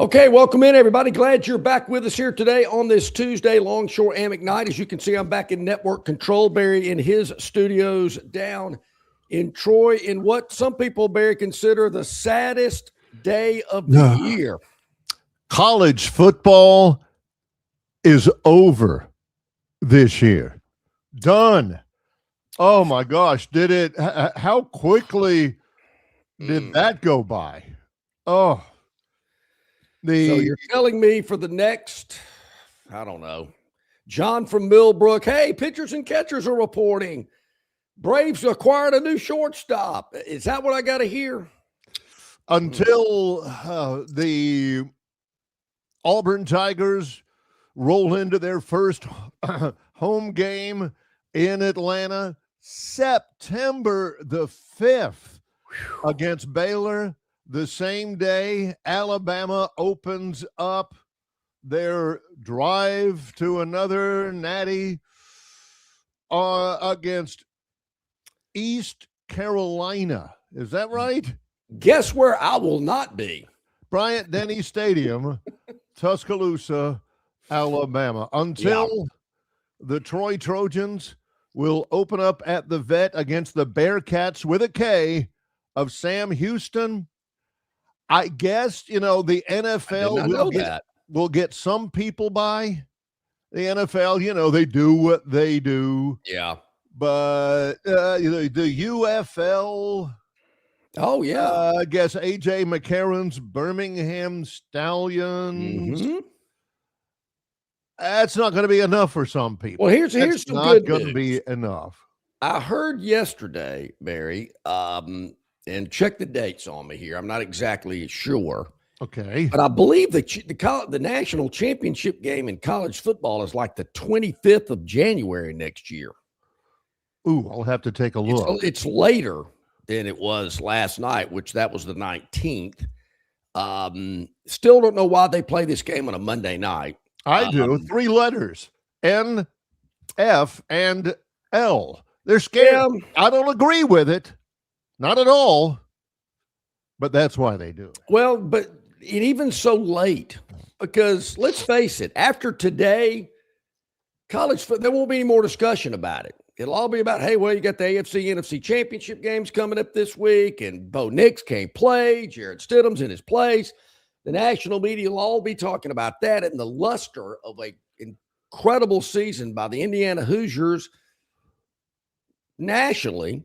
Okay, welcome in, everybody. Glad you're back with us here today on this Tuesday, Longshore McKnight. As you can see, I'm back in network control, Barry, in his studios down in Troy, in what some people, Barry, consider the saddest day of the year. College football is over this year. Done. Oh, my gosh. How quickly did that go by? Oh. So you're telling me for the next, I don't know, John from Millbrook, hey, pitchers and catchers are reporting Braves acquired a new shortstop. Is that what I got to hear? Until the Auburn Tigers roll into their first home game in Atlanta, September the 5th against Baylor. The same day, Alabama opens up their drive to another natty against East Carolina. Is that right? Guess where I will not be? Bryant-Denny Stadium, Tuscaloosa, Alabama. Until the Troy Trojans will open up at the Vet against the Bearcats with a K of Sam Houston. I guess, the NFL will get some people by. The NFL, they do what they do. Yeah. But the UFL. Oh, yeah. I guess A.J. McCarron's Birmingham Stallions. Mm-hmm. That's not going to be enough for some people. Well, here's some good news. It's not going to be enough. I heard yesterday, Barry, and check the dates on me here. I'm not exactly sure. Okay. But I believe the national championship game in college football is like the 25th of January next year. Ooh, I'll have to take a look. It's later than it was last night, which that was the 19th. Still don't know why they play this game on a Monday night. I do. 3 letters, N, F, and L. They're scared. I don't agree with it. Not at all, but that's why they do it. Well, but even so late, because let's face it, after today, there won't be any more discussion about it. It'll all be about, hey, well, you got the AFC, NFC championship games coming up this week, and Bo Nix can't play. Jared Stidham's in his place. The national media will all be talking about that and the luster of an incredible season by the Indiana Hoosiers nationally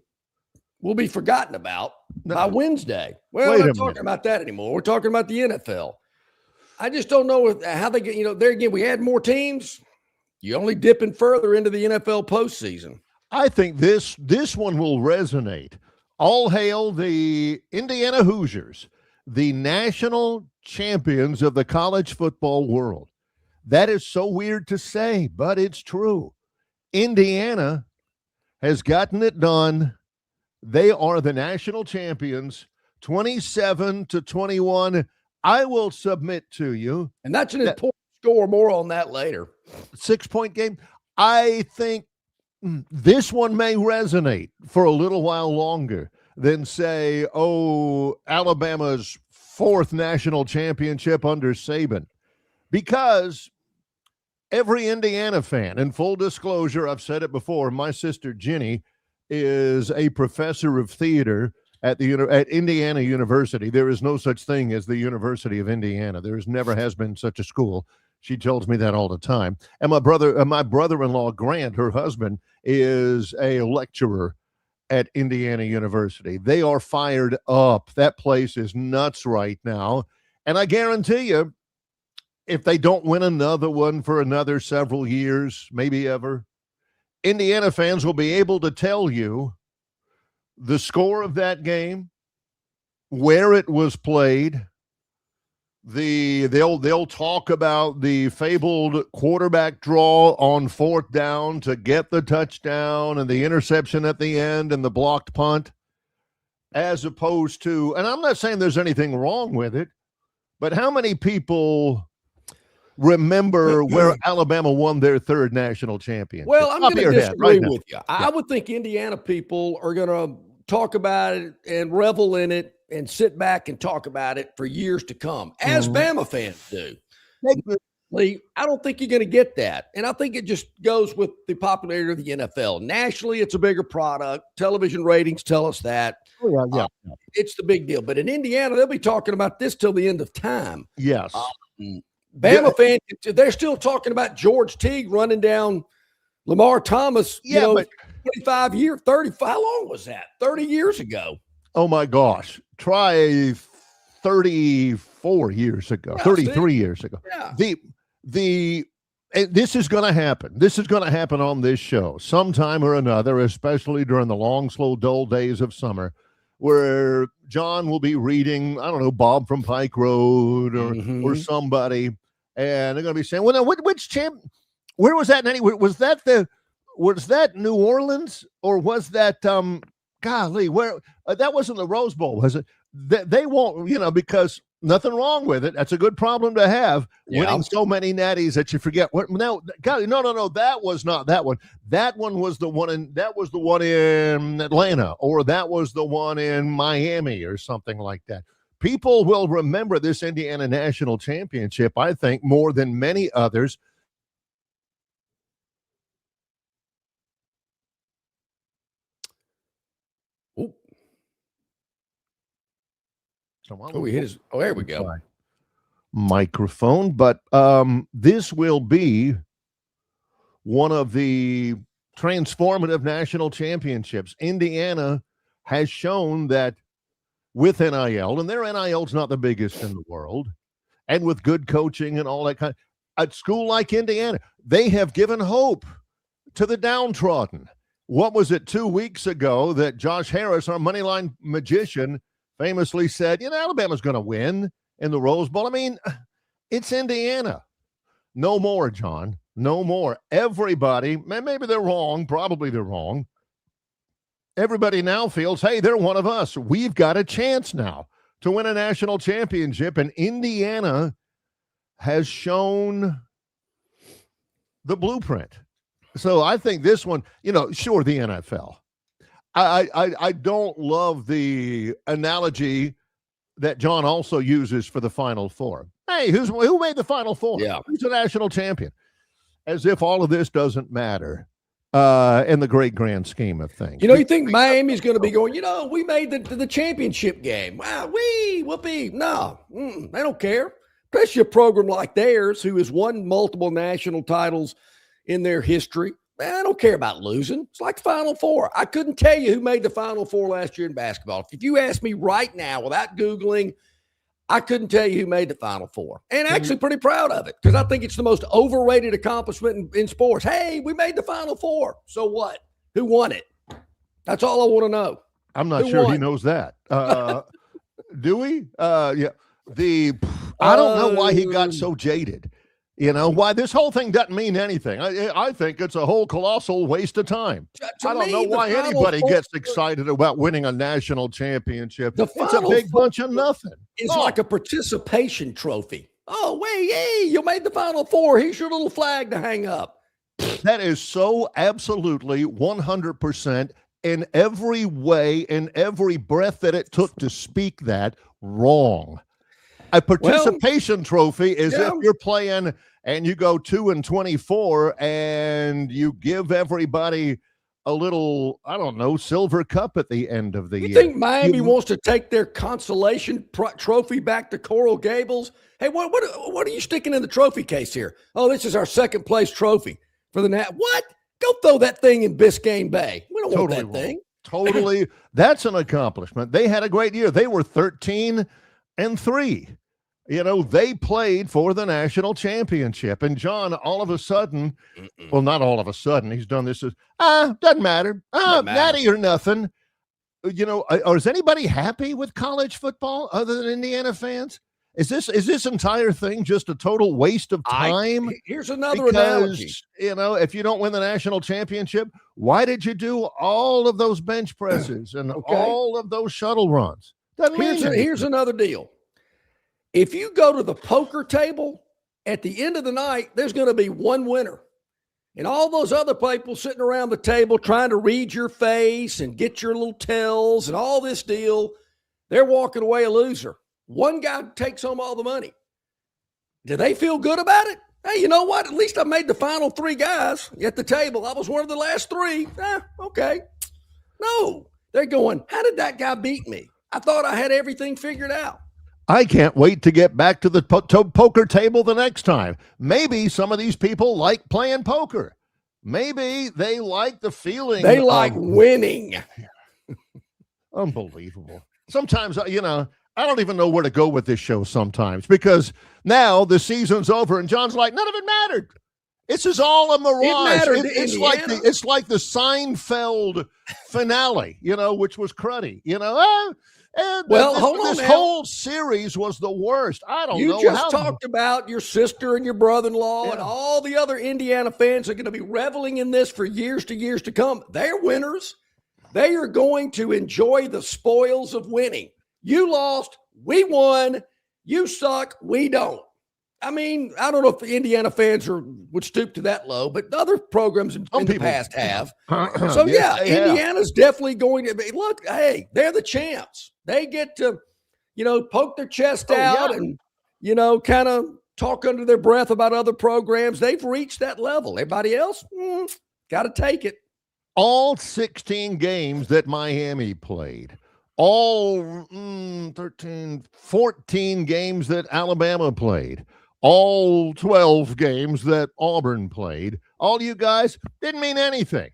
will be forgotten about by Wednesday. Well, we're not talking about that anymore. We're talking about the NFL. I just don't know how they get, there again, we had more teams. You only dipping further into the NFL postseason. I think this one will resonate. All hail the Indiana Hoosiers, the national champions of the college football world. That is so weird to say, but it's true. Indiana has gotten it done. They are the national champions, 27-21. I will submit to you. And that's an important score. More on that later. 6-point game. I think this one may resonate for a little while longer than, say, Alabama's 4th national championship under Saban. Because every Indiana fan, in full disclosure, I've said it before, my sister Ginny is a professor of theater at Indiana University. There is no such thing as the University of Indiana. There never has been such a school. She tells me that all the time. And my brother-in-law, Grant, her husband, is a lecturer at Indiana University. They are fired up. That place is nuts right now. And I guarantee you, if they don't win another one for another several years, maybe ever, Indiana fans will be able to tell you the score of that game, where it was played. They'll talk about the fabled quarterback draw on 4th down to get the touchdown and the interception at the end and the blocked punt, as opposed to, and I'm not saying there's anything wrong with it, but how many people remember where Alabama won their 3rd national championship? Well, I'm going to disagree with you. I would think Indiana people are going to talk about it and revel in it and sit back and talk about it for years to come, as Bama fans do. Lee, I don't think you're going to get that. And I think it just goes with the popularity of the NFL. Nationally, it's a bigger product. Television ratings tell us that. Oh, yeah. It's the big deal. But in Indiana, they'll be talking about this till the end of time. Yes. Bama fans, they're still talking about George Teague running down Lamar Thomas, 25 years, 30. How long was that? 30 years ago. Oh, my gosh. Try 34 years ago, 33 years ago. Yeah. This is going to happen. This is going to happen on this show sometime or another, especially during the long, slow, dull days of summer, where John will be reading, I don't know, Bob from Pike Road or somebody, and they're going to be saying, well, now, which champ, where was that anyway? Was that New Orleans, or was that, golly, where, that wasn't the Rose Bowl, was it? They won't, because nothing wrong with it. That's a good problem to have, winning so many natties that you forget. What now? God, no, that was not that one. That one was the one in Atlanta, or that was the one in Miami, or something like that. People will remember this Indiana National Championship, I think, more than many others. There we go. Microphone, but this will be one of the transformative national championships. Indiana has shown that with NIL, and their NIL is not the biggest in the world, and with good coaching and all that kind, at school like Indiana, they have given hope to the downtrodden. What was it 2 weeks ago that Josh Harris, our moneyline magician, famously said, Alabama's going to win in the Rose Bowl? I mean, it's Indiana. No more, John. No more. Everybody, maybe they're wrong. Probably they're wrong. Everybody now feels, hey, they're one of us. We've got a chance now to win a national championship, and Indiana has shown the blueprint. So I think this one, sure, the NFL. I don't love the analogy that John also uses for the Final Four. Hey, who made the Final Four? Yeah. Who's a national champion? As if all of this doesn't matter in the great grand scheme of things. You think Miami's going to be going, we made the championship game. Wow, whoopee. No, they don't care. Especially a program like theirs, who has won multiple national titles in their history. Man, I don't care about losing. It's like the Final Four. I couldn't tell you who made the Final Four last year in basketball. If you ask me right now without Googling, I couldn't tell you who made the Final Four. And actually pretty proud of it, because I think it's the most overrated accomplishment in sports. Hey, we made the Final Four. So what? Who won it? That's all I want to know. I'm not sure he knows that. Do we? Yeah. I don't know why he got so jaded. Why this whole thing doesn't mean anything. I think it's a whole colossal waste of time. I don't know why anybody gets excited about winning a national championship. It's a big bunch of nothing. It's like a participation trophy. Oh, wait, hey, you made the Final Four. Here's your little flag to hang up. That is so absolutely 100% in every way, in every breath that it took to speak that, wrong. A participation trophy is if you're playing and you go 2-24 and you give everybody a little, I don't know, silver cup at the end of the year. You think Miami wants to take their consolation trophy back to Coral Gables? Hey, what are you sticking in the trophy case here? Oh, this is our second place trophy for the What? Go throw that thing in Biscayne Bay. We don't want that thing. Totally. That's an accomplishment. They had a great year. They were 13-3. They played for the national championship. And John, all of a sudden, well, not all of a sudden, he's done this as, doesn't matter. Natty or nothing. Or is anybody happy with college football other than Indiana fans? Is this entire thing just a total waste of time? Here's another analogy. If you don't win the national championship, why did you do all of those bench presses and all of those shuttle runs? Here's another deal. If you go to the poker table, at the end of the night, there's going to be one winner. And all those other people sitting around the table trying to read your face and get your little tells and all this deal, they're walking away a loser. One guy takes home all the money. Do they feel good about it? Hey, you know what? At least I made the final 3 guys at the table. I was one of the last 3. Okay. No, they're going, how did that guy beat me? I thought I had everything figured out. I can't wait to get back to the poker table the next time. Maybe some of these people like playing poker. Maybe they like the feeling. They like winning. Unbelievable. Sometimes, I don't even know where to go with this show sometimes, because now the season's over and John's like, none of it mattered. This is all a mirage. It's like the Seinfeld finale, which was cruddy, And this whole series was the worst. I don't know. You just talked about your sister and your brother-in-law and all the other Indiana fans are going to be reveling in this for years to come. They're winners. They are going to enjoy the spoils of winning. You lost. We won. You suck. We don't. I mean, I don't know if the Indiana fans would stoop to that low, but other programs in the past have. So, Indiana's definitely going to be, look, hey, they're the champs. They get to, poke their chest out and, kind of talk under their breath about other programs. They've reached that level. Everybody else, got to take it. All 16 games that Miami played, all 14 games that Alabama played, all 12 games that Auburn played, all you guys didn't mean anything.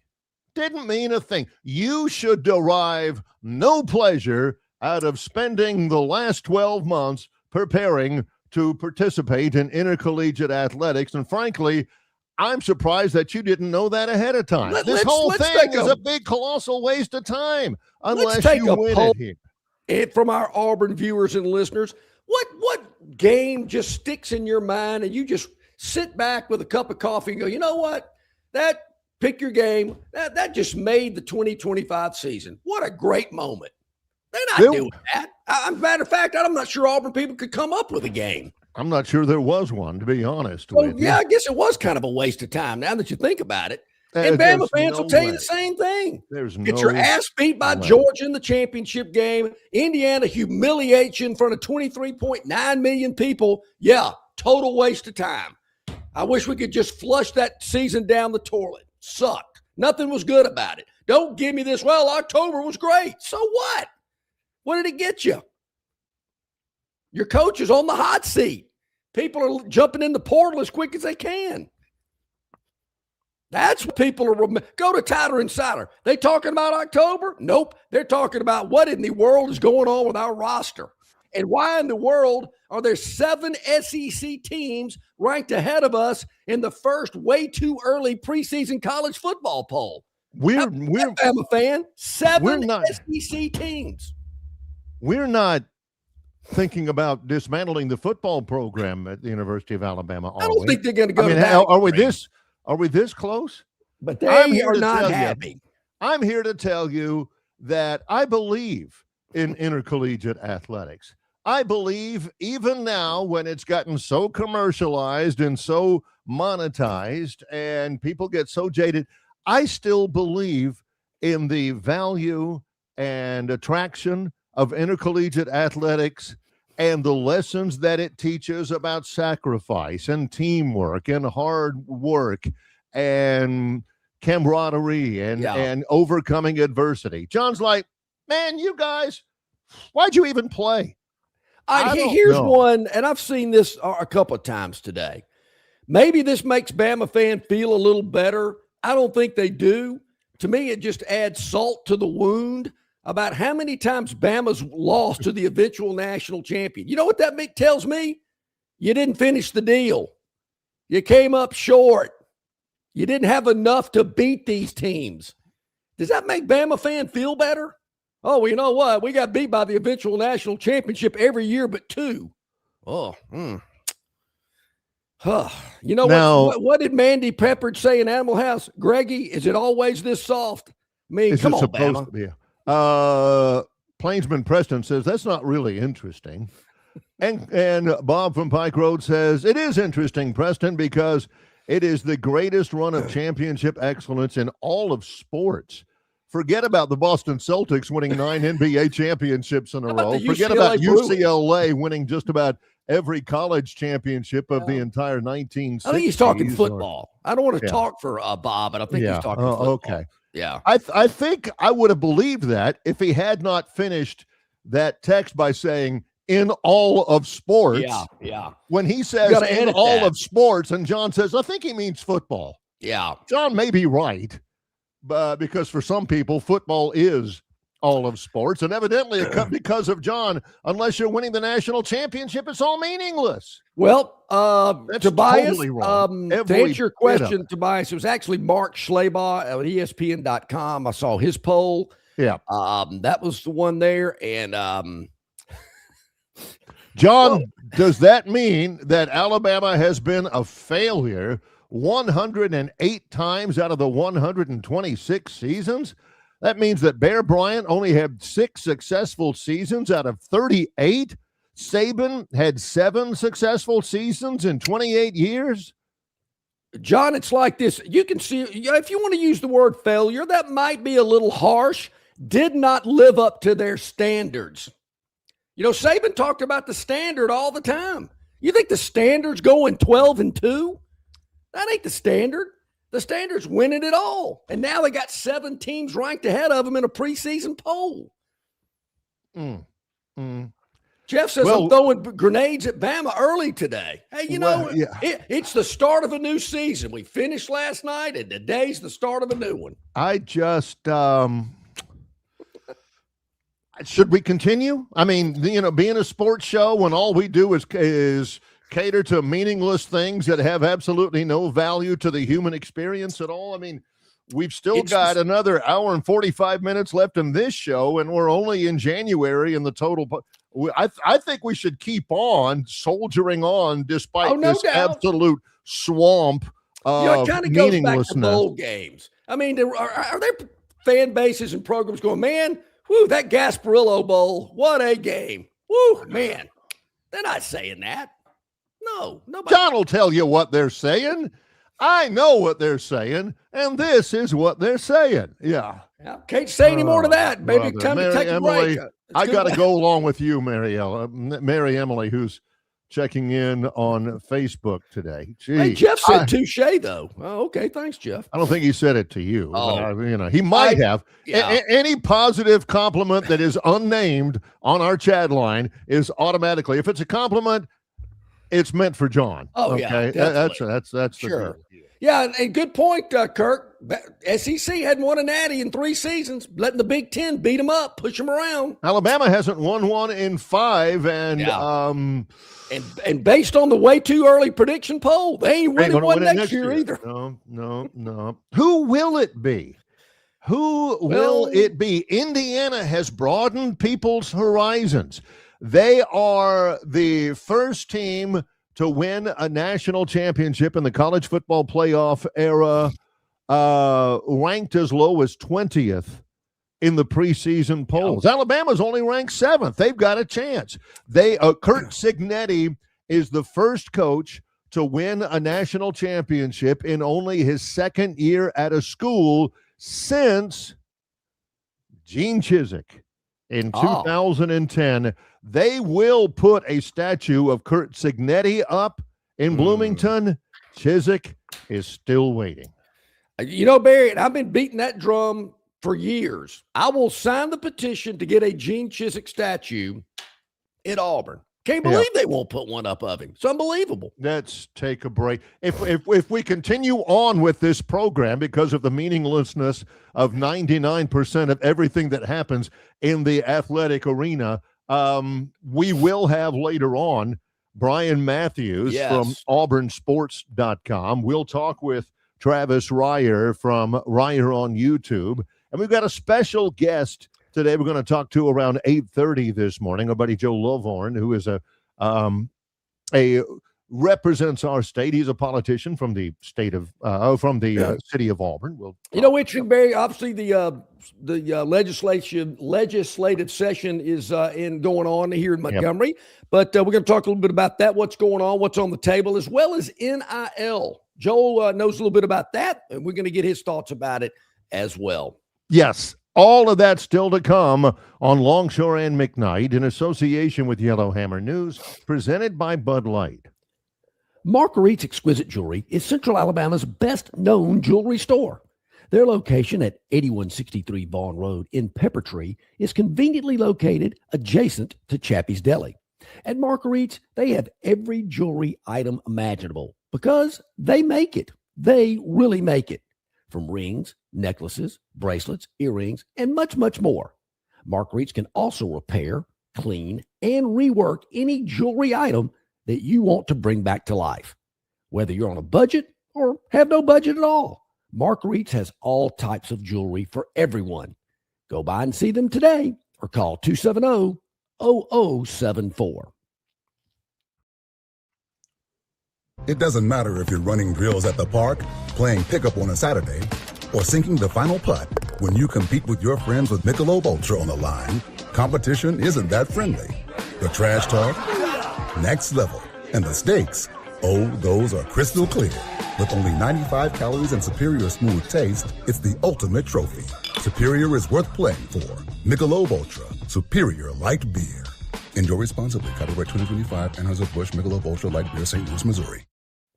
Didn't mean a thing. You should derive no pleasure out of spending the last 12 months preparing to participate in intercollegiate athletics. And frankly, I'm surprised that you didn't know that ahead of time. This whole thing is a big, colossal waste of time unless you win it here. And from our Auburn viewers and listeners, what game just sticks in your mind and you just sit back with a cup of coffee and go, you know what? Pick your game. That just made the 2025 season. What a great moment. They're not doing that. Matter of fact, I'm not sure Auburn people could come up with a game. I'm not sure there was one, to be honest with you. I guess it was kind of a waste of time now that you think about it. And Bama fans will tell you the same thing. Get your ass beat by Georgia in the championship game. Indiana humiliates you in front of 23.9 million people. Yeah, total waste of time. I wish we could just flush that season down the toilet. Sucked. Nothing was good about it. Don't give me this, well, October was great. So what? What did it get you? Your coach is on the hot seat. People are jumping in the portal as quick as they can. That's what people are. Go to Title Insider. They talking about October? Nope. They're talking about what in the world is going on with our roster. And why in the world are there 7 SEC teams ranked ahead of us in the first way too early preseason college football poll? I'm a fan. 7 SEC teams. We're not thinking about dismantling the football program at the University of Alabama. I don't think they're going to go. Are we this close? But they are not happy. I'm here to tell you that I believe in intercollegiate athletics. I believe even now, when it's gotten so commercialized and so monetized and people get so jaded, I still believe in the value and attraction of intercollegiate athletics and the lessons that it teaches about sacrifice and teamwork and hard work and camaraderie and overcoming adversity. John's like, man, you guys, why'd you even play? Here's one, and I've seen this a couple of times today. Maybe this makes Bama fan feel a little better. I don't think they do. To me, it just adds salt to the wound about how many times Bama's lost to the eventual national champion. You know what that tells me? You didn't finish the deal. You came up short. You didn't have enough to beat these teams. Does that make Bama fan feel better? Oh, well, you know what? We got beat by the eventual national championship every year but 2. You know what did Mandy Peppard say in Animal House? Greggy, is it always this soft? I mean, come on, Bama. Plainsman Preston says that's not really interesting. And Bob from Pike Road says it is interesting, Preston, because it is the greatest run of championship excellence in all of sports. Forget about the Boston Celtics winning 9 NBA championships in a How about row. the Forget UCLA about Bruins? UCLA winning just about every college championship of the entire 1960s. I think he's talking football. I don't want to talk for Bob, but I think he's talking football. Okay. Yeah. I think I would have believed that if he had not finished that text by saying in all of sports. Yeah. When he says in all of sports, and John says, I think he means football. Yeah. John may be right, but because for some people, football is all of sports. And evidently, because of John, unless you're winning the national championship, it's all meaningless. Well, That's Tobias, totally wrong. to answer your question, Tobias, it was actually Mark Schlabach at ESPN.com. I saw his poll. Yeah. That was the one there. And John, does that mean that Alabama has been a failure 108 times out of the 126 seasons? That means that Bear Bryant only had 6 successful seasons out of 38. Saban had 7 successful seasons in 28 years. John, it's like this. You can see, if you want to use the word failure, that might be a little harsh. Did not live up to their standards. You know, Saban talked about the standard all the time. You think the standard's going 12-2? That ain't the standard. The standard's winning it all. And now they got 7 teams ranked ahead of them in a preseason poll. Jeff says, I'm throwing grenades at Bama early today. Hey, it's the start of a new season. We finished last night, and today's the start of a new one. I just should we continue? I mean, being a sports show when all we do is cater to meaningless things that have absolutely no value to the human experience at all. I mean, we've still got another hour and 45 minutes left in this show, and we're only in January in the total. I think we should keep on soldiering on despite this absolute swamp of it kind of goes back to meaninglessness. bowl games. I mean, are there fan bases and programs going, man, whoo, that Gasparillo Bowl, what a game. Woo, man. They're not saying that. No, nobody. John will tell you what they're saying. I know what they're saying, and this is what they're saying. Yeah. Can't say any more to that. Maybe time to take a break. I got to go along with you, Mary Emily, who's checking in on Facebook today. Gee, hey, Jeff said touche, though. Oh, okay. Thanks, Jeff. I don't think he said it to you. But he might have. Yeah. Any positive compliment that is unnamed on our chat line is automatically, if it's a compliment, it's meant for John. Oh, okay? Yeah. That's sure. Yeah, and good point, Kirk. SEC hadn't won a natty in 3 seasons, letting the Big Ten beat them up, push them around. Alabama hasn't won one in 5, and and based on the way too early prediction poll, they ain't winning one next year either. No. Who will it be? Who will it be? Indiana has broadened people's horizons. They are the first team to win a national championship in the college football playoff era, ranked as low as 20th in the preseason polls. Alabama's only ranked 7th. They've got a chance. Kurt Cignetti is the first coach to win a national championship in only his 2nd year at a school since Gene Chizik in 2010. They will put a statue of Kurt Cignetti up in Bloomington. Chizik is still waiting. Barry, I've been beating that drum for years. I will sign the petition to get a Gene Chizik statue at Auburn. Can't believe they won't put one up of him. It's unbelievable. Let's take a break. If we continue on with this program because of the meaninglessness of 99% of everything that happens in the athletic arena, we will have later on Brian Matthews from auburnsports.com. We'll talk with Travis Ryer from Ryer on YouTube. And we've got a special guest today we're going to talk to around 8:30 this morning. Our buddy Joe Lovehorn, who is represents our state. He's a politician from the state of city of Auburn. Interesting, Barry. Obviously, the legislative session is going on here in Montgomery. But we're going to talk a little bit about that. What's going on? What's on the table, as well as NIL. Joel knows a little bit about that, and we're going to get his thoughts about it as well. Yes, All of that still to come on Longshore and McKnight in association with Yellowhammer News, presented by Bud Light. Marguerite's Exquisite Jewelry is Central Alabama's best-known jewelry store. Their location at 8163 Vaughn Road in Peppertree is conveniently located adjacent to Chappie's Deli. At Marguerite's, they have every jewelry item imaginable because they make it. They really make it. From rings, necklaces, bracelets, earrings, and much, much more. Marguerite's can also repair, clean, and rework any jewelry item that you want to bring back to life. Whether you're on a budget or have no budget at all, Marguerite's has all types of jewelry for everyone. Go by and see them today or call 270-0074. It doesn't matter if you're running drills at the park, playing pickup on a Saturday, or sinking the final putt. When you compete with your friends with Michelob Ultra on the line, competition isn't that friendly. The trash talk, next level, and the stakes, oh, those are crystal clear. With only 95 calories and superior smooth taste, it's the ultimate trophy. Superior is worth playing for. Michelob Ultra, superior light beer. Enjoy responsibly. Copyright 2025, Anheuser-Busch Michelob Ultra Light Beer, St. Louis, Missouri.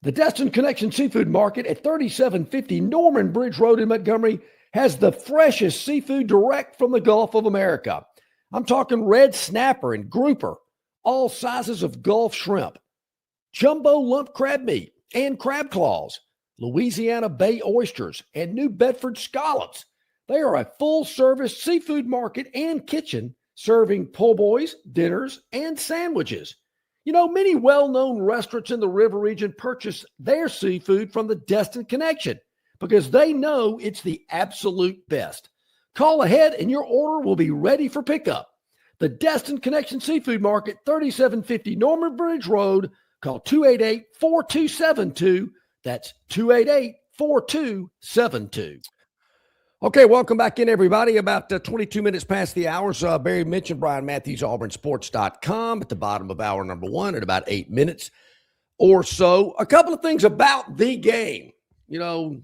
The Destin Connection Seafood Market at 3750 Norman Bridge Road in Montgomery has the freshest seafood direct from the Gulf of America. I'm talking red snapper and grouper, all sizes of Gulf shrimp, jumbo lump crab meat and crab claws, Louisiana Bay oysters, and New Bedford scallops. They are a full-service seafood market and kitchen serving po' boys, dinners, and sandwiches. You know, many well-known restaurants in the river region purchase their seafood from the Destin Connection because they know it's the absolute best. Call ahead and your order will be ready for pickup. The Destin Connection Seafood Market, 3750 Norman Bridge Road. Call 288-4272. That's 288-4272. Okay, welcome back in, everybody. About 22 minutes past the hour. So Barry mentioned Brian Matthews, AuburnSports.com at the bottom of hour number one at about 8 minutes or so. A couple of things about the game. You know,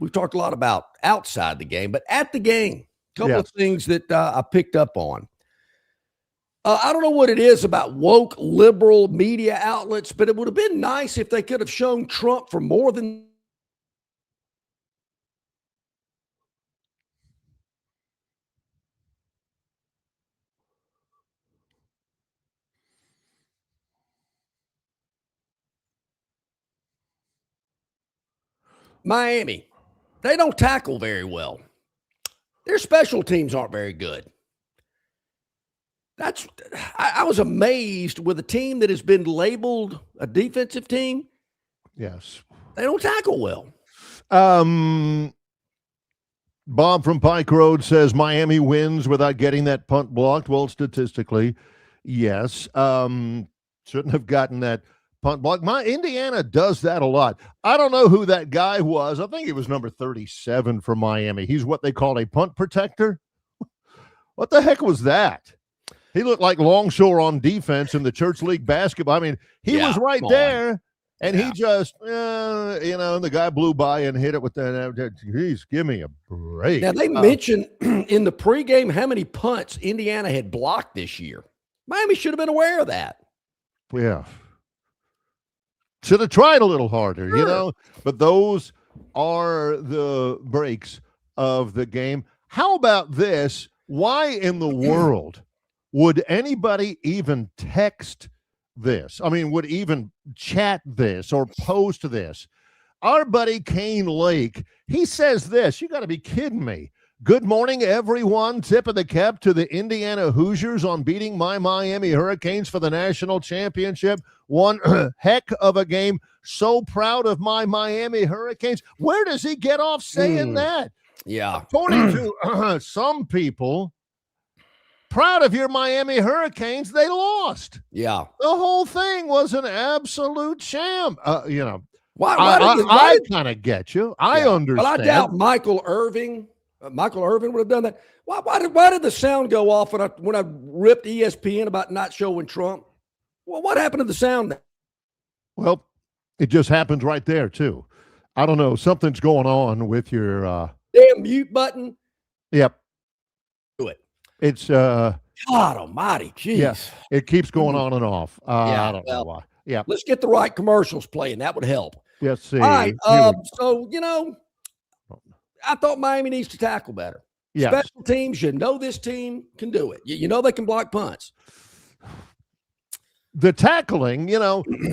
we've talked a lot about outside the game, but at the game, a couple of things that I picked up on. I don't know what it is about woke liberal media outlets, but it would have been nice if they could have shown Trump for more than Miami. They don't tackle very well. Their special teams aren't very good. I was amazed with a team that has been labeled a defensive team. Yes. They don't tackle well. Bob from Pike Road says Miami wins without getting that punt blocked. Well, statistically, yes. Shouldn't have gotten that punt block. Indiana does that a lot. I don't know who that guy was. I think he was number 37 for Miami. He's what they call a punt protector. What the heck was that? He looked like Longshore on defense in the church league basketball. I mean, he was right there, and he just, the guy blew by and hit it with that. Geez, give me a break. Now, they mentioned in the pregame how many punts Indiana had blocked this year. Miami should have been aware of that. Yeah. Should have tried a little harder, But those are the breaks of the game. How about this? Why in the world would anybody even text this? I mean, would even chat this or post this? Our buddy Kane Lake, he says this. You got to be kidding me. Good morning, everyone. Tip of the cap to the Indiana Hoosiers on beating my Miami Hurricanes for the national championship. One heck of a game. So proud of my Miami Hurricanes. Where does he get off saying that? Yeah. According to some people, proud of your Miami Hurricanes, they lost. Yeah. The whole thing was an absolute sham. Why I kind of get you. I understand. Well, I doubt Michael Irvin would have done that. Why did the sound go off when I ripped ESPN about not showing Trump? Well, what happened to the sound? Well, it just happens right there, too. I don't know. Something's going on with your damn mute button. Yep. It's God almighty, yeah, jeez. it keeps going on and off. Yeah, I don't know why. Yeah, let's get the right commercials playing. That would help. let's see. All right. Here we- So, I thought Miami needs to tackle better. Yes. Special teams, this team can do it. You know they can block punts. The tackling,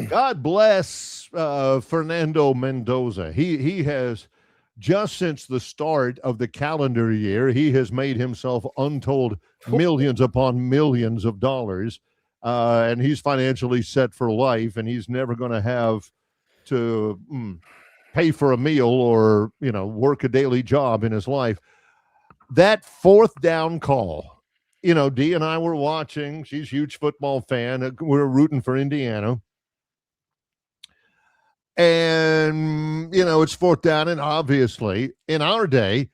God bless Fernando Mendoza. He has, just since the start of the calendar year, he has made himself untold millions upon millions of dollars, and he's financially set for life, and he's never going to have to pay for a meal or, work a daily job in his life. That fourth down call, Dee and I were watching. She's a huge football fan. We're rooting for Indiana. And, it's fourth down. And obviously, in our day,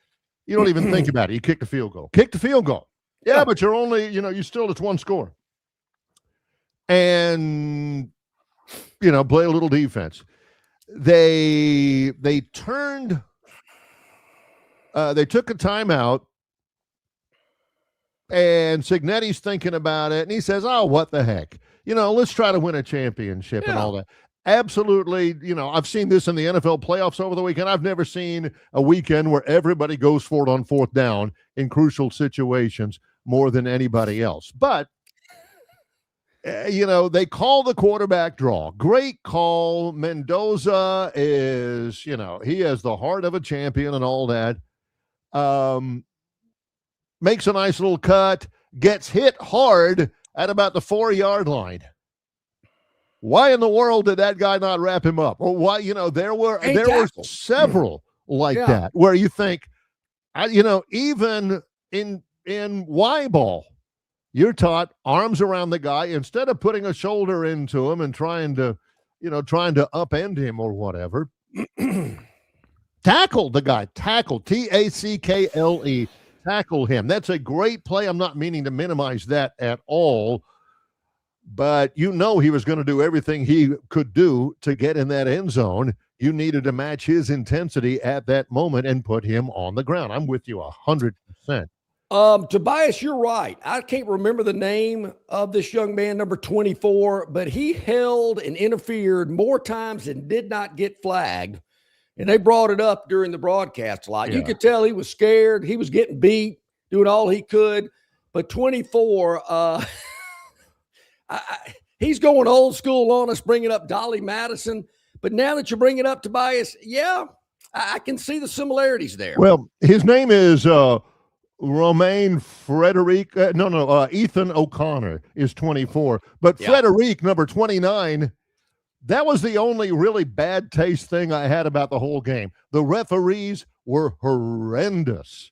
you don't even think about it. You kick the field goal. Kick the field goal. Yeah, but you're only, it's one score. And, play a little defense. They turned, they took a timeout. And Cignetti's thinking about it, and he says, oh, what the heck? Let's try to win a championship and all that. Absolutely, I've seen this in the NFL playoffs over the weekend. I've never seen a weekend where everybody goes for it on fourth down in crucial situations more than anybody else. But, they call the quarterback draw. Great call. Mendoza is, he has the heart of a champion and all that. Makes a nice little cut, gets hit hard at about the 4-yard line. Why in the world did that guy not wrap him up? Or why, there were several like that where you think, even in Y ball, you're taught arms around the guy instead of putting a shoulder into him and trying to upend him or whatever. Tackle the guy, tackle, Tackle. Tackle him. That's a great play. I'm not meaning to minimize that at all, but he was going to do everything he could do to get in that end zone. You needed to match his intensity at that moment and put him on the ground. I'm with you 100%. Tobias, you're right. I can't remember the name of this young man, number 24, but he held and interfered more times and did not get flagged. And they brought it up during the broadcast a lot. You could tell he was scared. He was getting beat, doing all he could. But 24, he's going old school on us, bringing up Dolly Madison. But now that you're bringing up Tobias, I can see the similarities there. Well, his name is Romaine Frederic. Ethan O'Connor is 24. But Frederic, number 29, that was the only really bad taste thing I had about the whole game. The referees were horrendous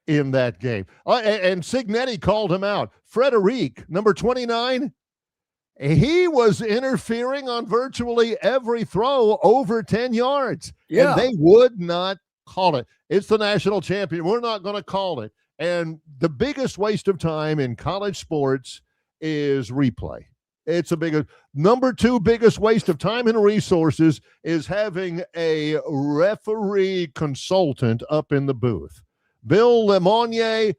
in that game. And Cignetti called him out. Frederic, number 29, he was interfering on virtually every throw over 10 yards. Yeah. And they would not call it. It's the national champion. We're not going to call it. And the biggest waste of time in college sports is replay. It's number 2 biggest waste of time and resources is having a referee consultant up in the booth. Bill Lemonnier,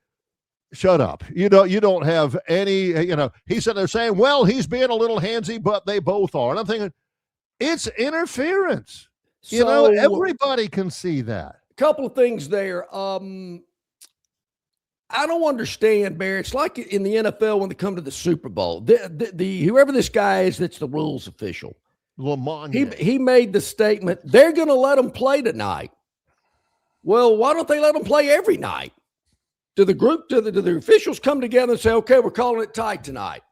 shut up. You don't have any, he said they're saying, well, he's being a little handsy, but they both are. And I'm thinking, it's interference. Everybody can see that. A couple of things there. I don't understand, Barry. It's like in the NFL when they come to the Super Bowl. The whoever this guy is, that's the rules official. Lamont. He made the statement, they're going to let them play tonight. Well, why don't they let them play every night? Do the officials come together and say, okay, we're calling it tight tonight?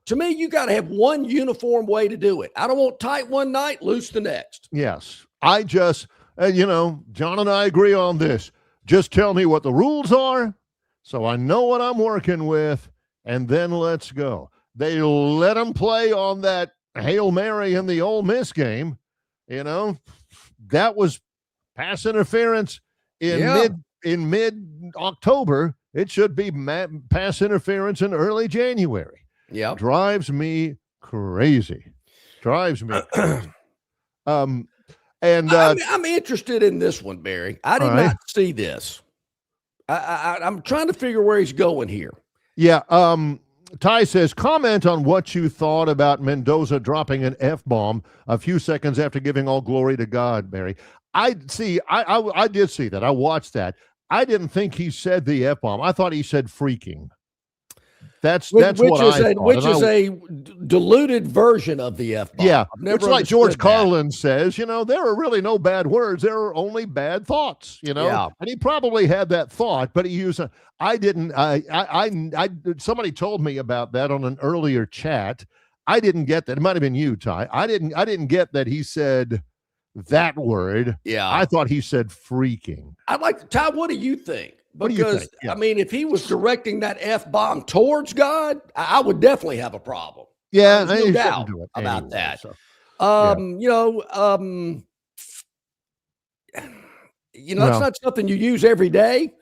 To me, you got to have one uniform way to do it. I don't want tight one night, loose the next. Yes. I just, John and I agree on this. Just tell me what the rules are, so I know what I'm working with, and then let's go. They let them play on that Hail Mary in the Ole Miss game. That was pass interference in mid-October. It should be pass interference in early January. Yeah. Drives me crazy. I'm interested in this one, Barry. I did not see this. I'm trying to figure where he's going here. Yeah. Ty says, comment on what you thought about Mendoza dropping an F-bomb a few seconds after giving all glory to God, Mary. I did see that. I watched that. I didn't think he said the F-bomb. I thought he said freaking. That's what I thought. Which is a diluted version of the F-bomb. Yeah, which, like George that. Carlin says, there are really no bad words. There are only bad thoughts, Yeah. And he probably had that thought, but he used somebody told me about that on an earlier chat. I didn't get that. It might have been you, Ty. I didn't get that he said that word. Yeah. I thought he said freaking. Ty, what do you think? What do you think? Yeah. I mean, if he was directing that F-bomb towards God, I would definitely have a problem. Yeah, there's no doubt do it about anyway, that. So. That's not something you use every day,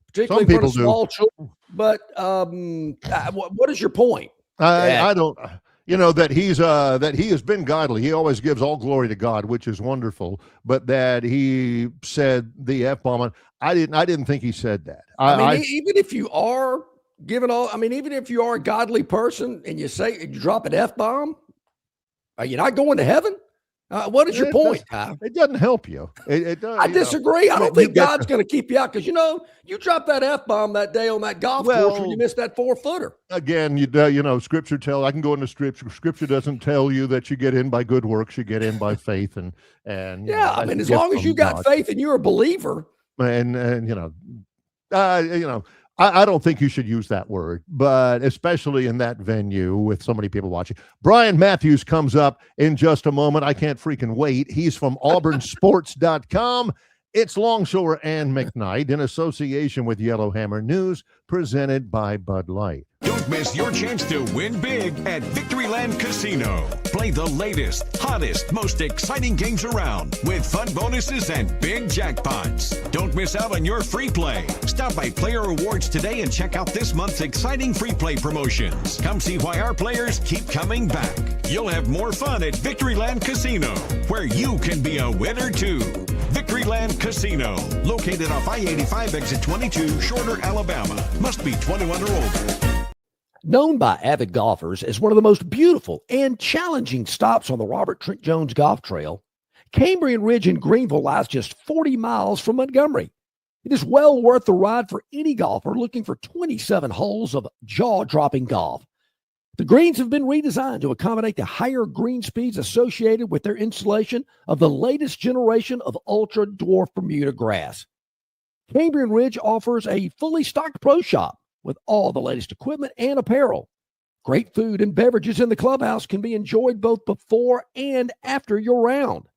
particularly Some people for small children. But what is your point? I don't. That he has been godly. He always gives all glory to God, which is wonderful. But that he said the F-bomb, I didn't think he said that. Even if you are even if you are a godly person and you drop an F-bomb, are you not going to heaven? What is your point, Ty? It doesn't help you. I disagree. I don't think God's going to keep you out because, you dropped that F-bomb that day on that golf course when you missed that 4-footer. Again, Scripture tells, I can go into Scripture. Scripture doesn't tell you that you get in by good works. You get in by faith. And as long as you got faith and you're a believer. I don't think you should use that word, but especially in that venue with so many people watching. Brian Matthews comes up in just a moment. I can't freaking wait. He's from auburnsports.com. It's Longshore and McKnight in association with Yellowhammer News, presented by Bud Light. Don't miss your chance to win big at Victoryland Casino. Play the latest, hottest, most exciting games around with fun bonuses and big jackpots. Don't miss out on your free play. Stop by Player Rewards today and check out this month's exciting free play promotions. Come see why our players keep coming back. You'll have more fun at Victoryland Casino, where you can be a winner too. Victoryland Casino, located off I-85 exit 22, Shorter, Alabama. Must be 21 or older. Known by avid golfers as one of the most beautiful and challenging stops on the Robert Trent Jones Golf Trail, Cambrian Ridge in Greenville lies just 40 miles from Montgomery. It is well worth the ride for any golfer looking for 27 holes of jaw-dropping golf. The greens have been redesigned to accommodate the higher green speeds associated with their installation of the latest generation of ultra-dwarf Bermuda grass. Cambrian Ridge offers a fully stocked pro shop with all the latest equipment and apparel. Great food and beverages in the clubhouse can be enjoyed both before and after your round.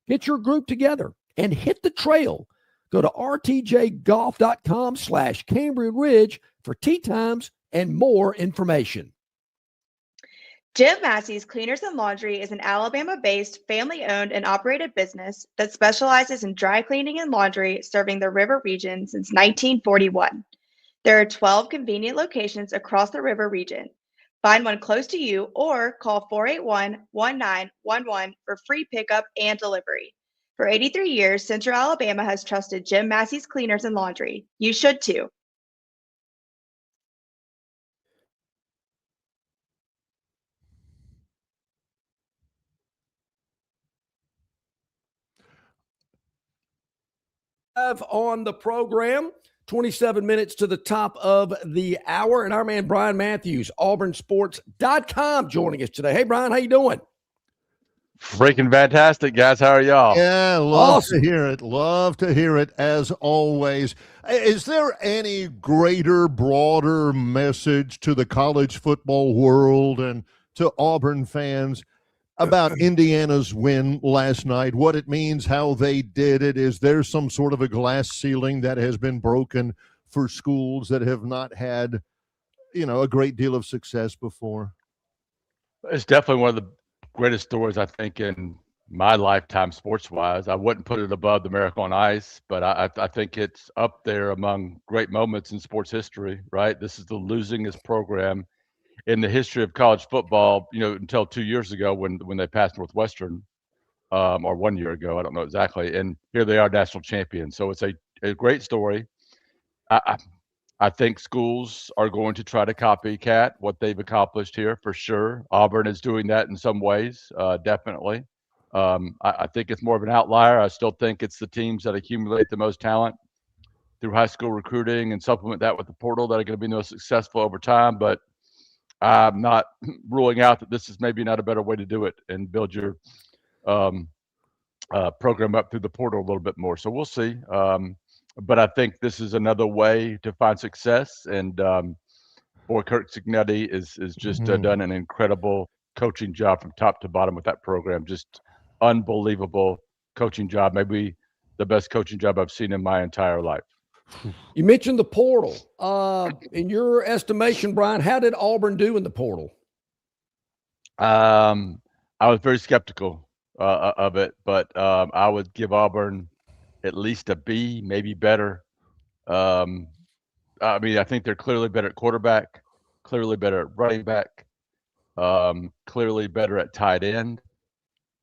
Get your group together and hit the trail. Go to rtjgolf.com/Cambrian Ridge for tee times and more information. Jim Massey's Cleaners and Laundry is an Alabama-based, family-owned and operated business that specializes in dry cleaning and laundry serving the river region since 1941. There are 12 convenient locations across the river region. Find one close to you or call 481-1911 for free pickup and delivery. For 83 years, Central Alabama has trusted Jim Massey's Cleaners and Laundry. You should too. On the program, 27 minutes to the top of the hour, and our man Brian Matthews, auburnsports.com, joining us today. Hey, Brian, how you doing? Freaking fantastic, guys. How are y'all? Yeah, love to hear it. Love to hear it, as always. Is there any greater, broader message to the college football world and to Auburn fans about Indiana's win last night, what it means, how they did it? Is there some sort of a glass ceiling that has been broken for schools that have not had, a great deal of success before? It's definitely one of the greatest stories, I think, in my lifetime sports-wise. I wouldn't put it above the Miracle on Ice, but I think it's up there among great moments in sports history, right? This is the losingest program in the history of college football, until 2 years ago when they passed Northwestern, or 1 year ago, I don't know exactly. And here they are, national champions. So it's a great story. I think schools are going to try to copycat what they've accomplished here for sure. Auburn is doing that in some ways, definitely. I think it's more of an outlier. I still think it's the teams that accumulate the most talent through high school recruiting and supplement that with the portal that are going to be the most successful over time. But I'm not ruling out that this is maybe not a better way to do it and build your um, program up through the portal a little bit more. So we'll see. But I think this is another way to find success. And boy, Kirk Cignetti is just done an incredible coaching job from top to bottom with that program. Just unbelievable coaching job. Maybe the best coaching job I've seen in my entire life. You mentioned the portal. In your estimation, Brian, how did Auburn do in the portal? I was very skeptical of it, but I would give Auburn at least a B, maybe better. I mean, I think they're clearly better at quarterback, clearly better at running back, clearly better at tight end.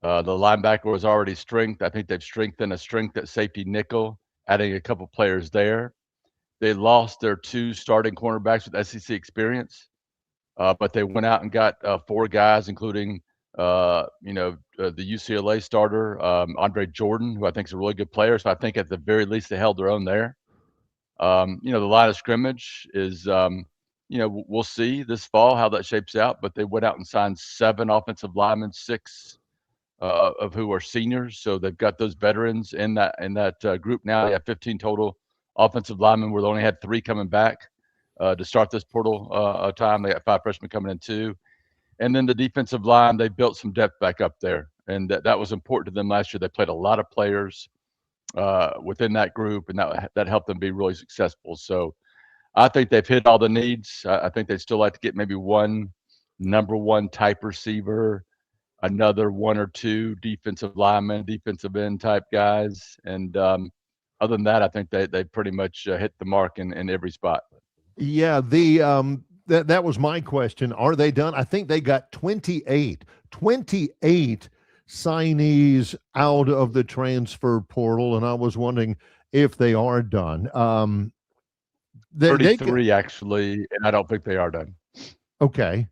The linebacker was already strength. I think they've strengthened a strength at safety nickel, adding a couple players there. They lost their 2 starting cornerbacks with SEC experience, but they went out and got 4 guys, including the UCLA starter, Andre Jordan, who I think is a really good player. So I think at the very least they held their own there. The line of scrimmage is, we'll see this fall how that shapes out. But they went out and signed 7 offensive linemen, 6 of who are seniors. So they've got those veterans in that group now. They have 15 total offensive linemen, where they only had 3 coming back to start this portal time. They got 5 freshmen coming in too. And then the defensive line, they built some depth back up there. And that was important to them last year. They played a lot of players within that group, and that helped them be really successful. So I think they've hit all the needs. I think they'd still like to get maybe 1 number 1 type receiver, another 1 or 2 defensive linemen, defensive end type guys. And other than that, I think they pretty much hit the mark in every spot. Yeah, that was my question. Are they done? I think they got 28 signees out of the transfer portal, and I was wondering if they are done. 33 actually, and I don't think they are done. Okay.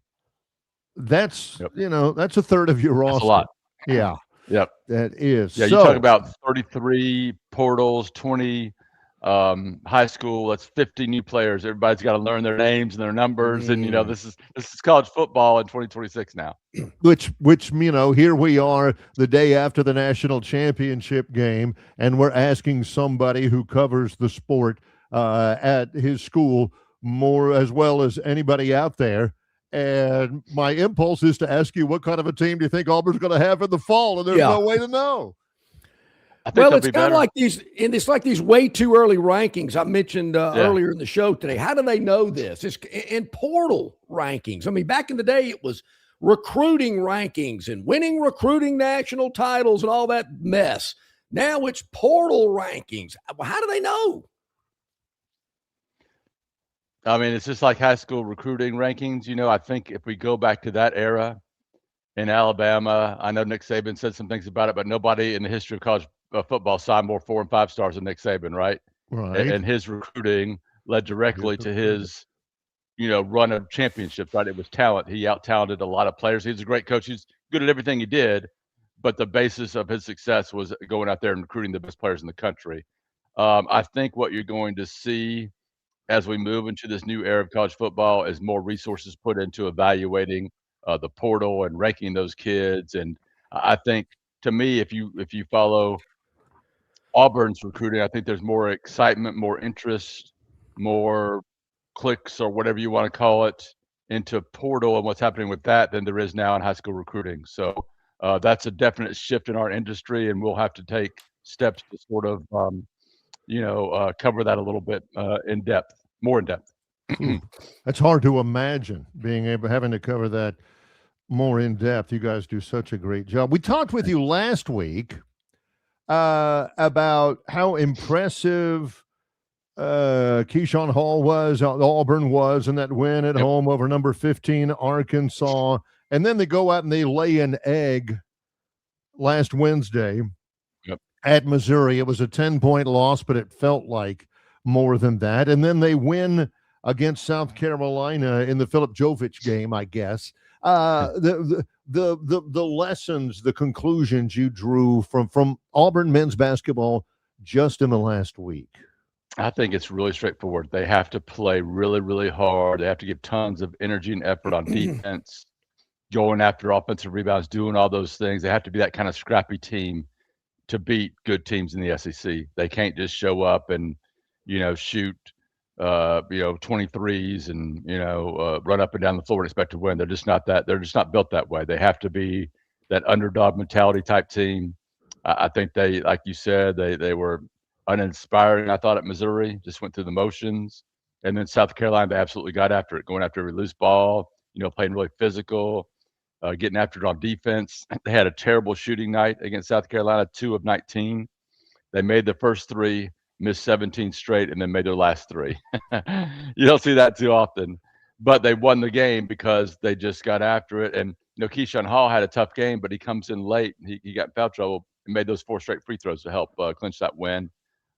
That's that's a third of your roster. That's a lot. Yeah. Yep. That is. Yeah, you talk about 33 portals, 20 high school. That's 50 new players. Everybody's got to learn their names and their numbers, and this is college football in 2026 now. Which here we are the day after the national championship game, and we're asking somebody who covers the sport at his school more as well as anybody out there. And my impulse is to ask you, what kind of a team do you think Auburn's going to have in the fall? And there's no way to know. Well, it's kind of like it's like these way too early rankings I mentioned earlier in the show today. How do they know this? It's in portal rankings. I mean, back in the day, it was recruiting rankings and winning recruiting national titles and all that mess. Now it's portal rankings. How do they know? I mean, it's just like high school recruiting rankings. I think if we go back to that era in Alabama, I know Nick Saban said some things about it, but nobody in the history of college football signed more 4 and 5 stars than Nick Saban, right? Right. And his recruiting led directly to his, run of championships, right? It was talent. He out-talented a lot of players. He's a great coach. He's good at everything he did, but the basis of his success was going out there and recruiting the best players in the country. I think what you're going to see as we move into this new era of college football is more resources put into evaluating the portal and ranking those kids. And I think, to me, if you follow Auburn's recruiting, I think there's more excitement, more interest, more clicks, or whatever you want to call it, into portal and what's happening with that than there is now in high school recruiting. So that's a definite shift in our industry, and we'll have to take steps to sort of cover that a little bit more in depth. That's hard to imagine having to cover that more in depth. You guys do such a great job. We talked with you last week about how impressive Keyshawn Hall was, Auburn was, and that win at home over number 15 Arkansas. And then they go out and they lay an egg last Wednesday at Missouri. It was a 10-point loss, but it felt like more than that. And then they win against South Carolina in the Philip Jovich game, I guess. The lessons, the conclusions you drew from Auburn men's basketball just in the last week. I think it's really straightforward. They have to play really, really hard. They have to give tons of energy and effort on defense, going after offensive rebounds, doing all those things. They have to be that kind of scrappy team to beat good teams in the SEC. They can't just show up and, shoot, 23s and, run up and down the floor and expect to win. They're just not that. They're just not built that way. They have to be that underdog mentality type team. I think they, like you said, they were uninspiring, I thought, at Missouri, just went through the motions. And then South Carolina, they absolutely got after it, going after every loose ball, playing really physical, getting after it on defense. They had a terrible shooting night against South Carolina, 2 of 19. They made the first 3, missed 17 straight, and then made their last 3. You don't see that too often. But they won the game because they just got after it. And, Keyshawn Hall had a tough game, but he comes in late. He got in foul trouble and made those 4 straight free throws to help clinch that win.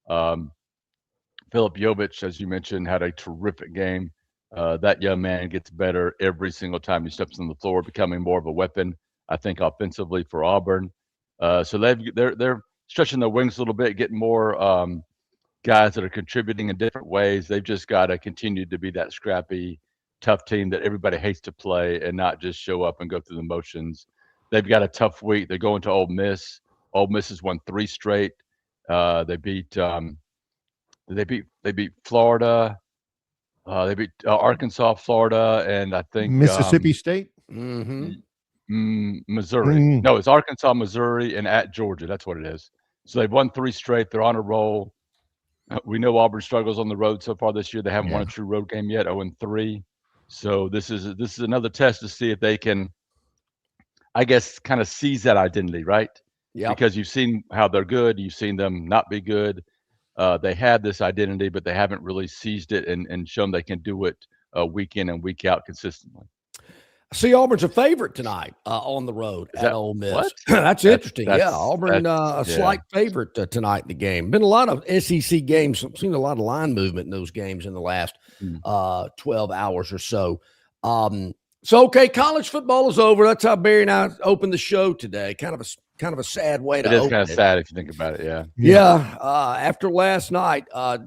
Philip Jovich, as you mentioned, had a terrific game. That young man gets better every single time he steps on the floor, becoming more of a weapon, I think, offensively for Auburn. So they're stretching their wings a little bit, getting more guys that are contributing in different ways. They've just got to continue to be that scrappy, tough team that everybody hates to play and not just show up and go through the motions. They've got a tough week. They're going to Ole Miss. Ole Miss has won 3 straight. They beat Florida. They beat Arkansas, Florida, and I think Mississippi State. Missouri. No, it's Arkansas, Missouri, and at Georgia. That's what it is. So they've won 3 straight. They're on a roll. We know Auburn struggles on the road so far this year. They haven't won a true road game yet. 0-3. So this is another test to see if they can, I guess, kind of seize that identity, right? Yeah. Because you've seen how they're good. You've seen them not be good. They had this identity, but they haven't really seized it and shown they can do it week in and week out consistently. See, Auburn's a favorite tonight on the road at Ole Miss. What? That's interesting. Auburn a slight favorite tonight in the game. Been a lot of SEC games. I've seen a lot of line movement in those games in the last 12 hours or so. Okay, college football is over. That's how Barry and I opened the show today. Kind of a sad way to open it. It is kind of sad if you think about it, yeah. Yeah, after last night,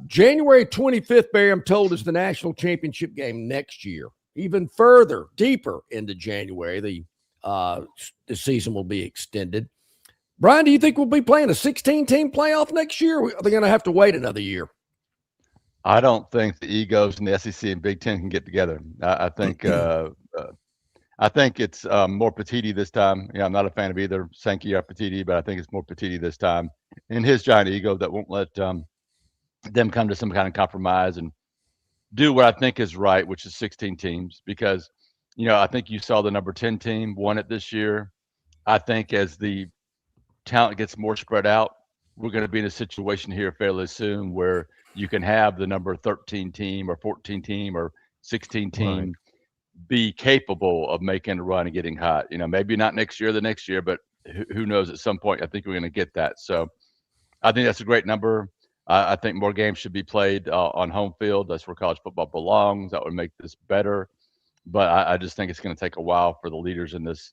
January 25th, Barry, I'm told, is the national championship game next year. Even further, deeper into January, the season will be extended. Brian, do you think we'll be playing a 16-team playoff next year? Or are they going to have to wait another year? I don't think the egos in the SEC and Big Ten can get together. I think it's more Petiti this time. I'm not a fan of either Sankey or Petiti, but I think it's more Petiti this time and his giant ego that won't let them come to some kind of compromise and do what I think is right, which is 16 teams. Because, I think you saw the number 10 team won it this year. I think as the talent gets more spread out, we're going to be in a situation here fairly soon where you can have the number 13 team or 14 team or 16 team be capable of making a run and getting hot. Maybe not the next year, but who knows, at some point, I think we're going to get that. So I think that's a great number. I think more games should be played on home field. That's where college football belongs. That would make this better. But I just think it's going to take a while for the leaders in this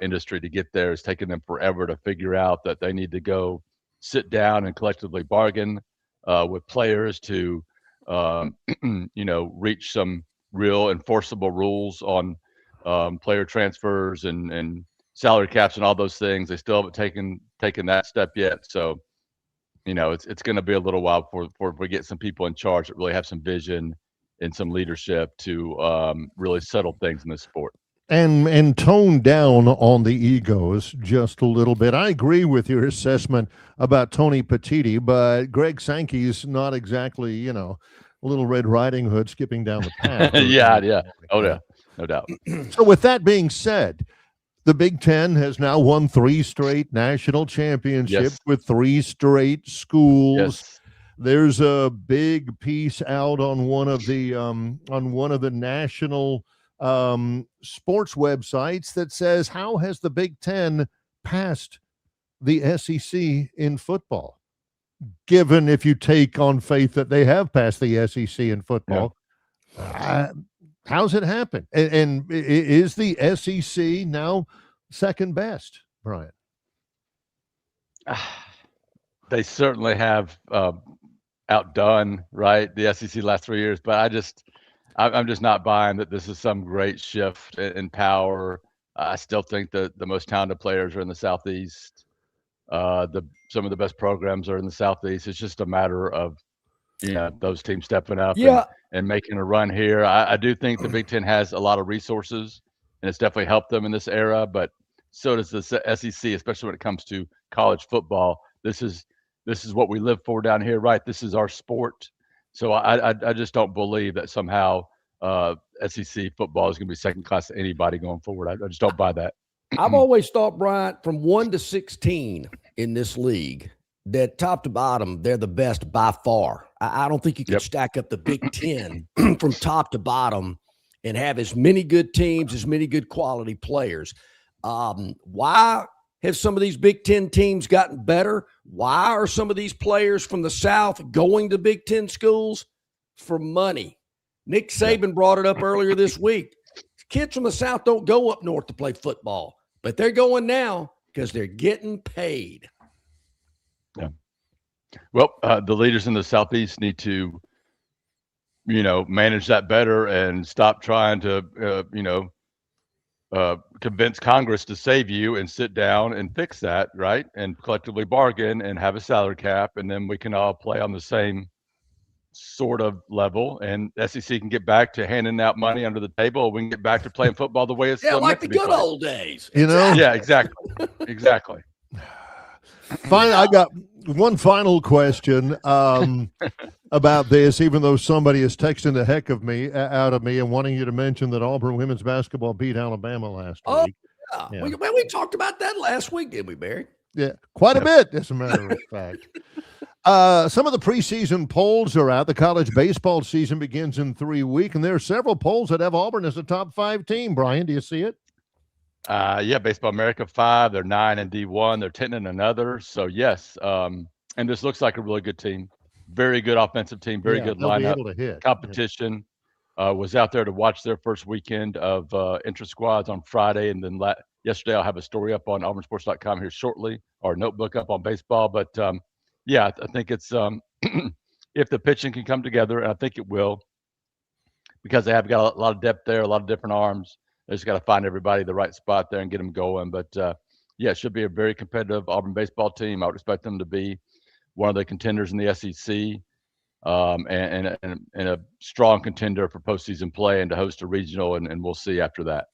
industry to get there. It's taken them forever to figure out that they need to go sit down and collectively bargain with players to, reach some real enforceable rules on player transfers and salary caps and all those things. They still haven't taken that step yet. So, it's going to be a little while before we get some people in charge that really have some vision and some leadership to really settle things in this sport. And tone down on the egos just a little bit. I agree with your assessment about Tony Petiti, but Greg Sankey's not exactly, Little Red Riding Hood skipping down the path. Yeah. Oh, yeah. No doubt. So with that being said, the Big Ten has now won 3 straight national championships with 3 straight schools. Yes. There's a big piece out on one of the national sports websites that says, how has the Big Ten passed the SEC in football? given if you take on faith that they have passed the SEC in football. How's it happen? And is the SEC now second best, Brian? They certainly have outdone, right, the SEC last 3 years, but I'm just not buying that this is some great shift in power. I still think that the most talented players are in the Southeast. Some of the best programs are in the Southeast. It's just a matter of those teams stepping up and making a run here. I do think the Big Ten has a lot of resources, and it's definitely helped them in this era, but so does the SEC, especially when it comes to college football. This is what we live for down here, right? This is our sport. So I just don't believe that somehow SEC football is going to be second class to anybody going forward. I just don't buy that. I've always thought, Bryant, from 1 to 16 in this league, that top to bottom, they're the best by far. I don't think you can stack up the Big Ten from top to bottom and have as many good teams, as many good quality players. Why have some of these Big Ten teams gotten better? Why are some of these players from the South going to Big Ten schools? For money. Nick Saban brought it up earlier this week. Kids from the South don't go up north to play football, but they're going now because they're getting paid. Yeah. Well, the leaders in the Southeast need to, manage that better and stop trying to, convince Congress to save you and sit down and fix that, right? And collectively bargain and have a salary cap, and then we can all play on the same sort of level, and SEC can get back to handing out money under the table. We can get back to playing football the way it's like the good old days. Yeah, exactly. Finally, I got one final question about this, even though somebody is texting the heck out of me and wanting you to mention that Auburn women's basketball beat Alabama last week. Yeah. We talked about that last week, didn't we, Barry? Yeah, quite a bit, as a matter of fact. Some of the preseason polls are out. The college baseball season begins in 3 weeks, and there are several polls that have Auburn as a top 5 team. Brian, do you see it? Baseball America 5. They're 9 in D1. They're 10 in another. So yes, and this looks like a really good team. Very good offensive team. Very good lineup. Competition. Was out there to watch their first weekend of intra squads on Friday, and then yesterday I'll have a story up on auburnsports.com here shortly, or notebook up on baseball. But I think it's if the pitching can come together, and I think it will, because they have got a lot of depth there, a lot of different arms. They just got to find everybody the right spot there and get them going. But it should be a very competitive Auburn baseball team. I would expect them to be one of the contenders in the SEC, and a strong contender for postseason play and to host a regional, and we'll see after that.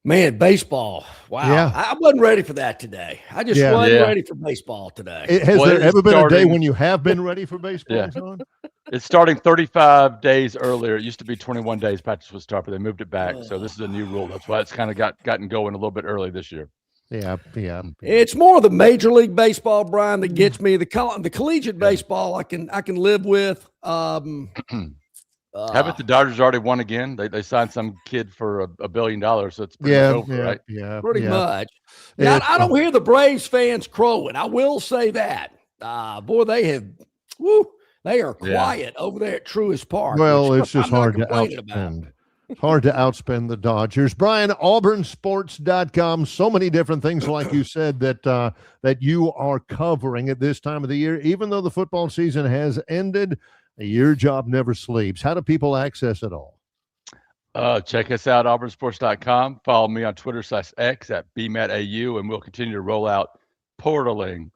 Man, baseball. Wow. Yeah. I wasn't ready for that today. I just wasn't ready for baseball today. Has there ever been a day when you have been ready for baseball, John? It's starting 35 days earlier. It used to be 21 days practice would start, but they moved it back. So this is a new rule. That's why it's kind of gotten going a little bit early this year. Yeah. It's more the Major League Baseball, Brian, that gets me. The collegiate baseball I can live with. Haven't the Dodgers already won again? They signed some kid for $1 billion, so it's pretty much over, right? Yeah, pretty much. Now, I don't hear the Braves fans crowing. I will say that. Boy, they are quiet over there at Truist Park. Well, it's just hard to outspend. Hard to outspend the Dodgers. Brian, auburnsports.com. So many different things, like you said, that you are covering at this time of the year. Even though the football season has ended, your job never sleeps. How do people access it all? Check us out, auburnsports.com. Follow me on Twitter/X at BMATAU, and we'll continue to roll out portaling,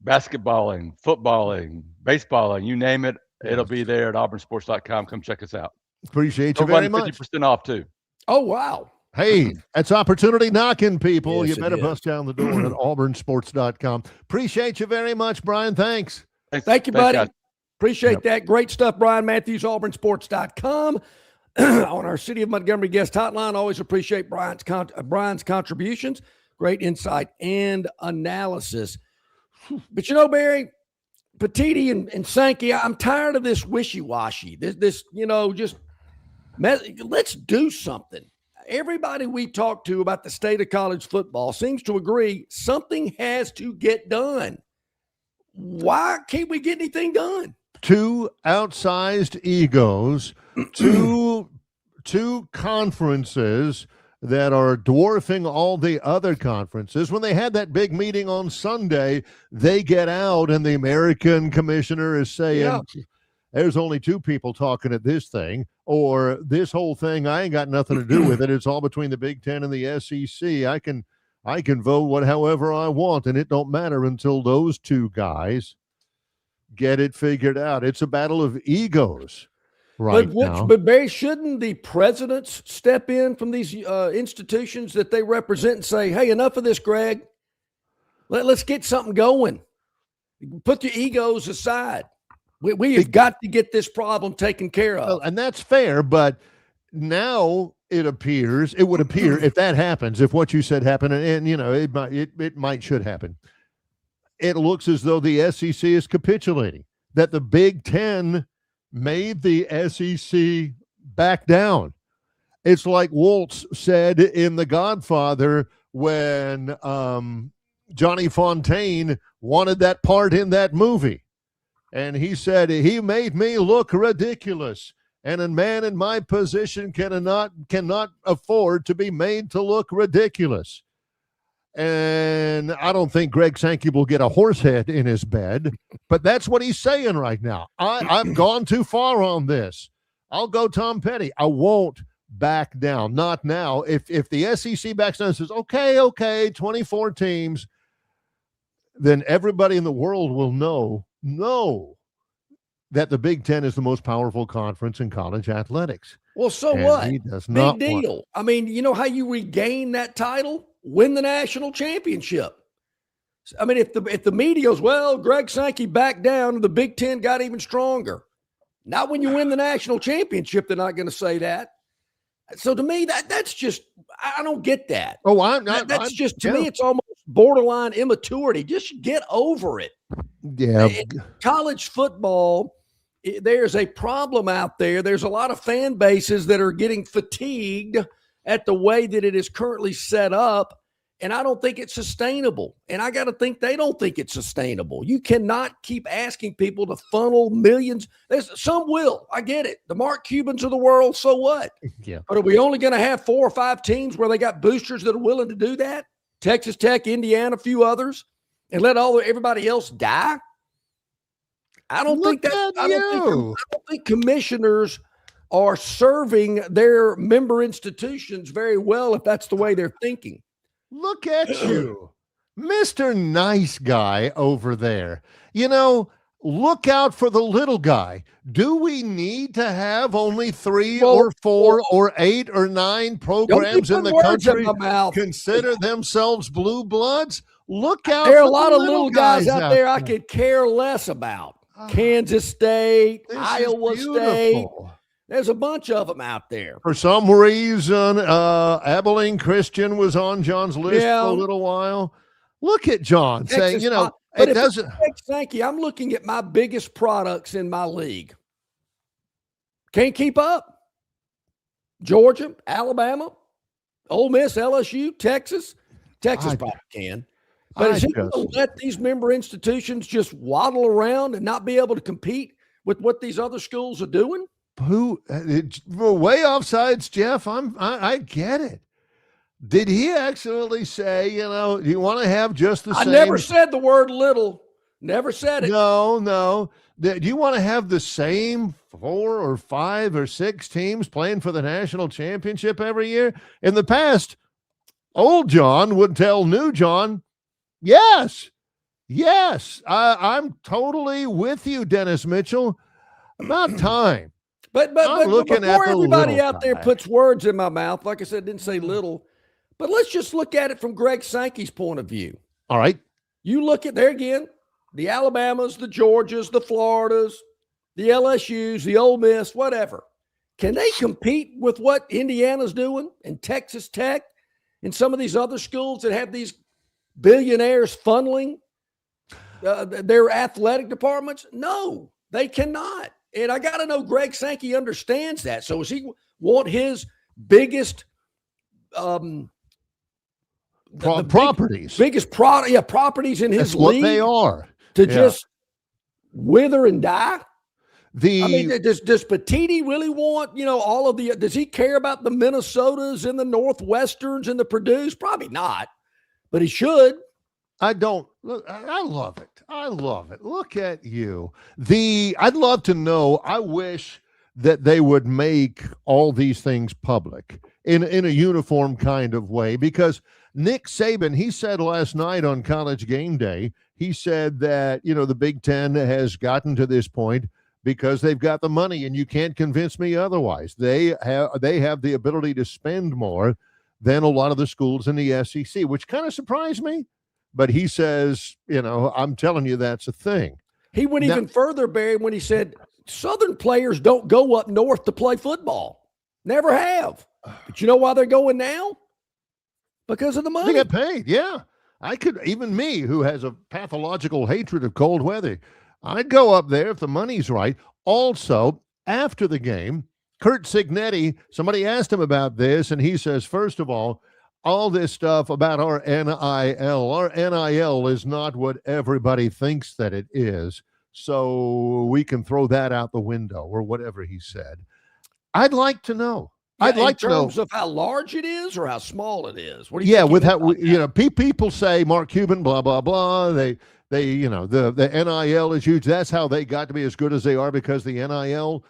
basketballing, footballing, baseballing, you name it. It'll be there at auburnsports.com. Come check us out. Appreciate you very much. 50% off too. Oh, wow. Hey, that's opportunity knocking, people. Yes, you better bust down the door at auburnsports.com. Appreciate you very much, Brian. Thanks. Thank you, buddy. Guys. Appreciate that. Great stuff, Brian Matthews, auburnsports.com. On our City of Montgomery guest hotline, always appreciate Brian's contributions. Great insight and analysis. But Barry, Petiti and Sankey, I'm tired of this wishy-washy. Let's do something. Everybody we talk to about the state of college football seems to agree something has to get done. why can't we get anything done? Two outsized egos, two conferences that are dwarfing all the other conferences. When they had that big meeting on Sunday, they get out and the American commissioner is saying, there's only two people talking at this thing, or this whole thing, I ain't got nothing to do with it. It's all between the Big Ten and the SEC. I can vote however I want, and it don't matter until those two guys get it figured out. It's a battle of egos now. But Barry, shouldn't the presidents step in from these institutions that they represent and say, hey, enough of this, Greg. Let's get something going. Put your egos aside. We have got to get this problem taken care of. Well, and that's fair, but now it would appear if that happens, if what you said happened, and it might should happen, it looks as though the SEC is capitulating, that the Big Ten made the SEC back down. It's like Waltz said in The Godfather when Johnny Fontaine wanted that part in that movie. And he said, he made me look ridiculous. And a man in my position cannot afford to be made to look ridiculous. And I don't think Greg Sankey will get a horse head in his bed, but that's what he's saying right now. I've gone too far on this. I'll go Tom Petty. I won't back down. Not now. If the SEC backs down and says, okay, 24 teams, then everybody in the world will know that the Big Ten is the most powerful conference in college athletics. Well, so and what? He does not Big deal. I mean, you know how you regain that title? Win the national championship. I mean, if the media goes, well, Greg Sankey backed down, the Big Ten got even stronger. Not when you win the national championship, they're not going to say that. So to me, that's just, I don't get that. Oh, to me, it's almost borderline immaturity. Just get over it. Yeah. College football, there's a problem out there. There's a lot of fan bases that are getting fatigued at the way that it is currently set up, and I don't think it's sustainable. And I got to think they don't think it's sustainable. You cannot keep asking people to funnel millions. Some will. I get it. The Mark Cubans of the world, so what? Yeah. But are we only going to have 4 or 5 teams where they got boosters that are willing to do that? Texas Tech, Indiana, a few others, and let everybody else die? I don't think commissioners are serving their member institutions very well if that's the way they're thinking. Look at you, Mr. Nice Guy over there. Look out for the little guy. Do we need to have only 3 or 4 or 8 or 9 programs in the country consider themselves blue bloods? Look out. There are a lot of little guys out there I could care less about. Kansas State, Iowa State. There's a bunch of them out there. For some reason, Abilene Christian was on John's list for a little while. Look at John saying, it doesn't. Thank you. I'm looking at my biggest products in my league. Can't keep up. Georgia, Alabama, Ole Miss, LSU, Texas. Texas probably can. But is he going to let these member institutions just waddle around and not be able to compete with what these other schools are doing? We're way offsides, Jeff. I get it. Did he actually say, do you want to have just the same? I never said the word little. Never said it. No. Do you want to have the same 4 or 5 or 6 teams playing for the national championship every year? In the past, old John would tell new John, yes. I'm totally with you, Dennis Mitchell. About time. But before everybody out there puts words in my mouth, like I said, didn't say little, but let's just look at it from Greg Sankey's point of view. All right. You look at there again, the Alabamas, the Georgias, the Floridas, the LSUs, the Ole Miss, whatever. Can they compete with what Indiana's doing and Texas Tech and some of these other schools that have these billionaires funneling their athletic departments? No, they cannot. And I got to know Greg Sankey understands that. So does he want his biggest properties? Biggest product, properties in his league? What they are. to just wither and die? The I mean, does Petiti really want, all of the – does he care about the Minnesotas and the Northwesterns and the Purdues? Probably not, but he should. I don't – look, I love it. I love it. Look at you. I'd love to know – I wish that they would make all these things public in a uniform kind of way, because Nick Saban, he said last night on College Game Day, he said that, the Big Ten has gotten to this point because they've got the money, and you can't convince me otherwise. They have the ability to spend more than a lot of the schools in the SEC, which kind of surprised me. But he says, I'm telling you, that's a thing. He went even further, Barry, when he said Southern players don't go up north to play football. Never have. But you know why they're going now? Because of the money. They get paid, yeah. Even me, who has a pathological hatred of cold weather, I'd go up there if the money's right. Also, after the game, Curt Cignetti, somebody asked him about this, and he says, first of all this stuff about our NIL is not what everybody thinks that it is. So we can throw that out the window, or whatever he said. I'd like to know. I'd like to know. In terms of how large it is or how small it is. What do you think? With how, people say Mark Cuban, blah, blah, blah. The NIL is huge. That's how they got to be as good as they are, because the NIL.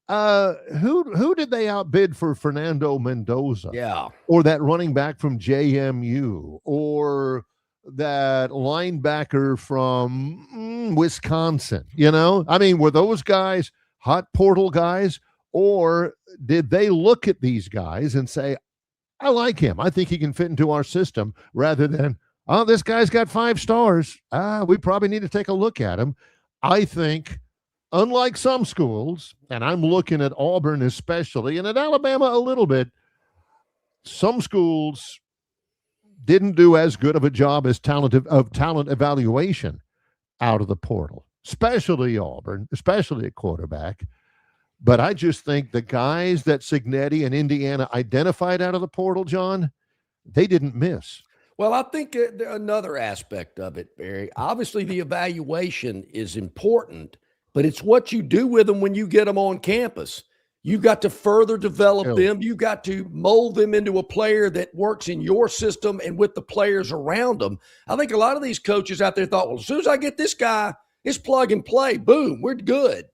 Who did they outbid for Fernando Mendoza? Yeah. Or that running back from JMU, or that linebacker from Wisconsin? I mean, were those guys hot portal guys, or did they look at these guys and say, I like him, I think he can fit into our system, rather than, oh, this guy's got 5 stars. We probably need to take a look at him. I think, unlike some schools, and I'm looking at Auburn especially, and at Alabama a little bit, some schools didn't do as good of a job as talent evaluation out of the portal, especially Auburn, especially at quarterback. But I just think the guys that Cignetti and Indiana identified out of the portal, John, they didn't miss. Well, I think another aspect of it, Barry, obviously the evaluation is important, but it's what you do with them when you get them on campus. You got to further develop them. You got to mold them into a player that works in your system and with the players around them. I think a lot of these coaches out there thought, well, as soon as I get this guy, it's plug and play. Boom, we're good.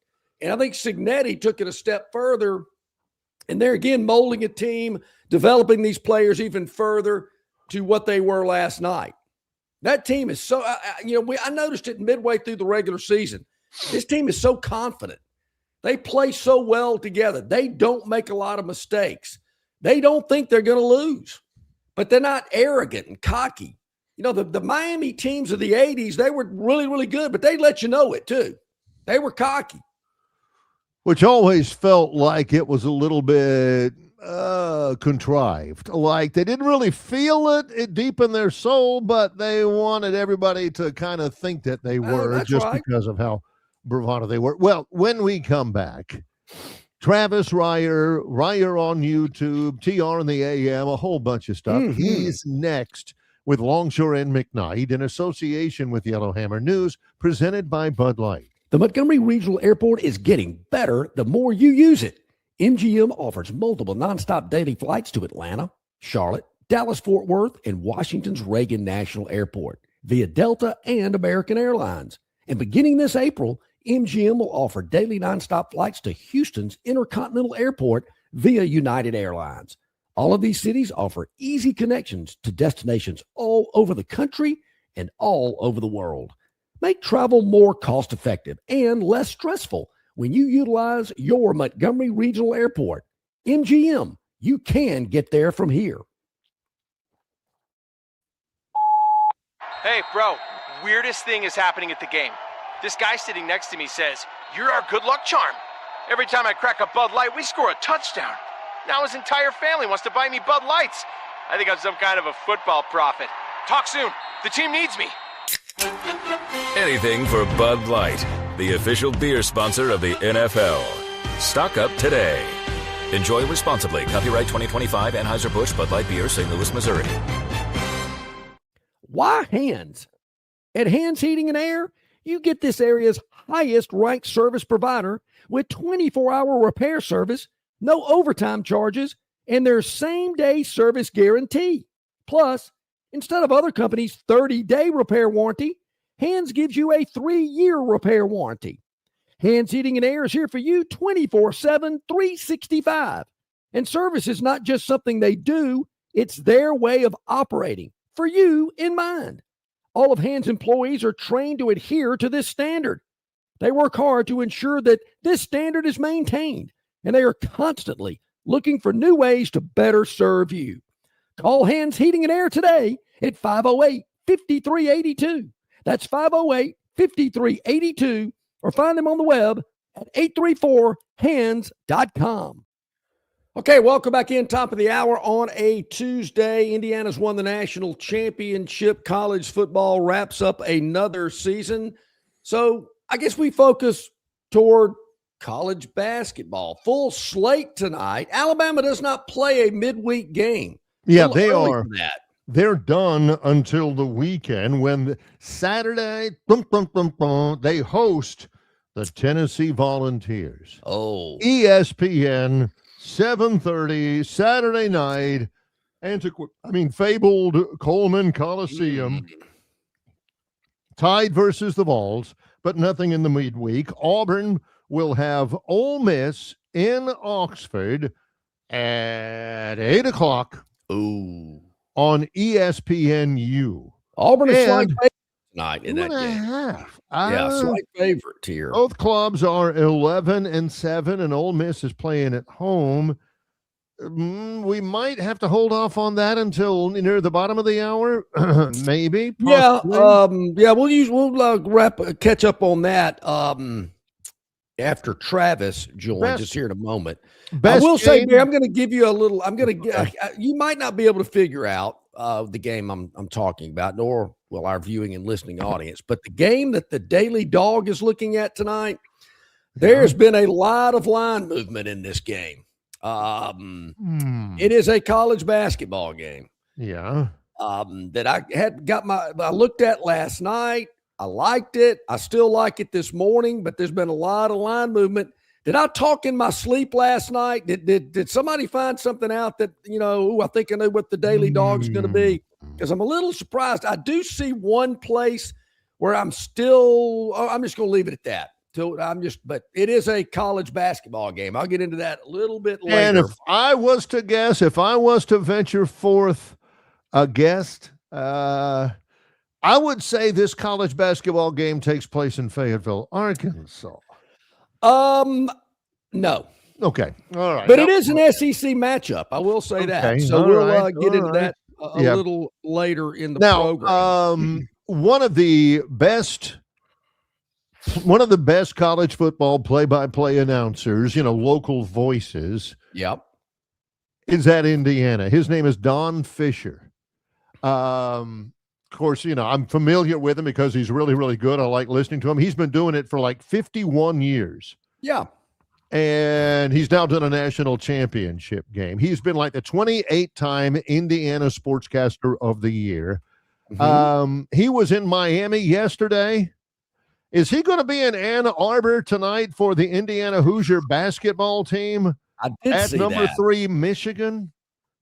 And I think Cignetti took it a step further, and they're again molding a team, developing these players even further to what they were last night. That team is so, I noticed it midway through the regular season. This team is so confident. They play so well together. They don't make a lot of mistakes. They don't think they're going to lose, but they're not arrogant and cocky. The Miami teams of the 80s, they were really, really good, but they let you know it too. They were cocky. Which always felt like it was a little bit contrived. Like they didn't really feel it deep in their soul, but they wanted everybody to kind of think that they were, just right, because of how bravado they were. Well, when we come back, Travis Reier on YouTube, TR in the AM, a whole bunch of stuff. Mm-hmm. He's next with Longshore and McKnight in association with Yellowhammer News, presented by Bud Light. The Montgomery Regional Airport is getting better the more you use it. MGM offers multiple nonstop daily flights to Atlanta, Charlotte, Dallas-Fort Worth, and Washington's Reagan National Airport via Delta and American Airlines. And beginning this April, MGM will offer daily nonstop flights to Houston's Intercontinental Airport via United Airlines. All of these cities offer easy connections to destinations all over the country and all over the world. Make travel more cost-effective and less stressful when you utilize your Montgomery Regional Airport. MGM, you can get there from here. Hey, bro, weirdest thing is happening at the game. This guy sitting next to me says, "You're our good luck charm." Every time I crack a Bud Light, we score a touchdown. Now his entire family wants to buy me Bud Lights. I think I'm some kind of a football prophet. Talk soon. The team needs me. Anything for Bud Light, the official beer sponsor of the NFL. Stock up today. Enjoy responsibly. Copyright 2025 Anheuser-Busch Bud Light Beer, St. Louis, Missouri. Why Hands? At Hands Heating and Air, you get this area's highest ranked service provider with 24-hour repair service, no overtime charges, and their same-day service guarantee. Plus, instead of other companies' 30-day repair warranty, Hands gives you a 3-year repair warranty. Hands Heating and Air is here for you 24/7, 365. And service is not just something they do, it's their way of operating, for you in mind. All of Hands employees are trained to adhere to this standard. They work hard to ensure that this standard is maintained, and they are constantly looking for new ways to better serve you. Call Hands Heating and Air today at 508-5382. That's 508-5382, or find them on the web at 834hands.com. Okay, welcome back in. Top of the hour on a Tuesday. Indiana's won the national championship. College football wraps up another season. So I guess we focus toward college basketball. Full slate tonight. Alabama does not play a midweek game. Yeah, they are. That. They're done until the weekend when Saturday, they host the Tennessee Volunteers. Oh. ESPN, 7:30, Saturday night, fabled Coleman Coliseum. Tide versus the Vols, but nothing in the midweek. Auburn will have Ole Miss in Oxford at 8 o'clock. Ooh. On ESPNU. Auburn is slight favorite tonight in that game. Half. Slight favorite here. Both clubs are 11-7, and Ole Miss is playing at home. We might have to hold off on that until near the bottom of the hour, maybe. Possibly. We'll catch up on that after Travis joins us here in a moment. I will say, Barry, I'm going to give you a little. You might not be able to figure out the game I'm talking about, nor will our viewing and listening audience. But the game that the Daily Dog is looking at tonight, there's been a lot of line movement in this game. It is a college basketball game. Yeah. That I looked at last night. I liked it. I still like it this morning, but there's been a lot of line movement. Did I talk in my sleep last night? Did somebody find something out that, I think I know what the Daily Dog's going to be? Because I'm a little surprised. I do see one place where I'm just going to leave it at that. But it is a college basketball game. I'll get into that a little bit later. And if I was to venture forth a guest, I would say this college basketball game takes place in Fayetteville, Arkansas. No. Okay. All right. But it is an SEC matchup. I will say that. So we'll get into that a little later in the program. One of the best college football play-by-play announcers, local voices. Yep. Is at Indiana. His name is Don Fisher. Of course, I'm familiar with him because he's really, really good. I like listening to him. He's been doing it for like 51 years. Yeah. And he's now done a national championship game. He's been like the 28-time Indiana Sportscaster of the Year. Mm-hmm. He was in Miami yesterday. Is he going to be in Ann Arbor tonight for the Indiana Hoosier basketball team? I did at see number that. 3 Michigan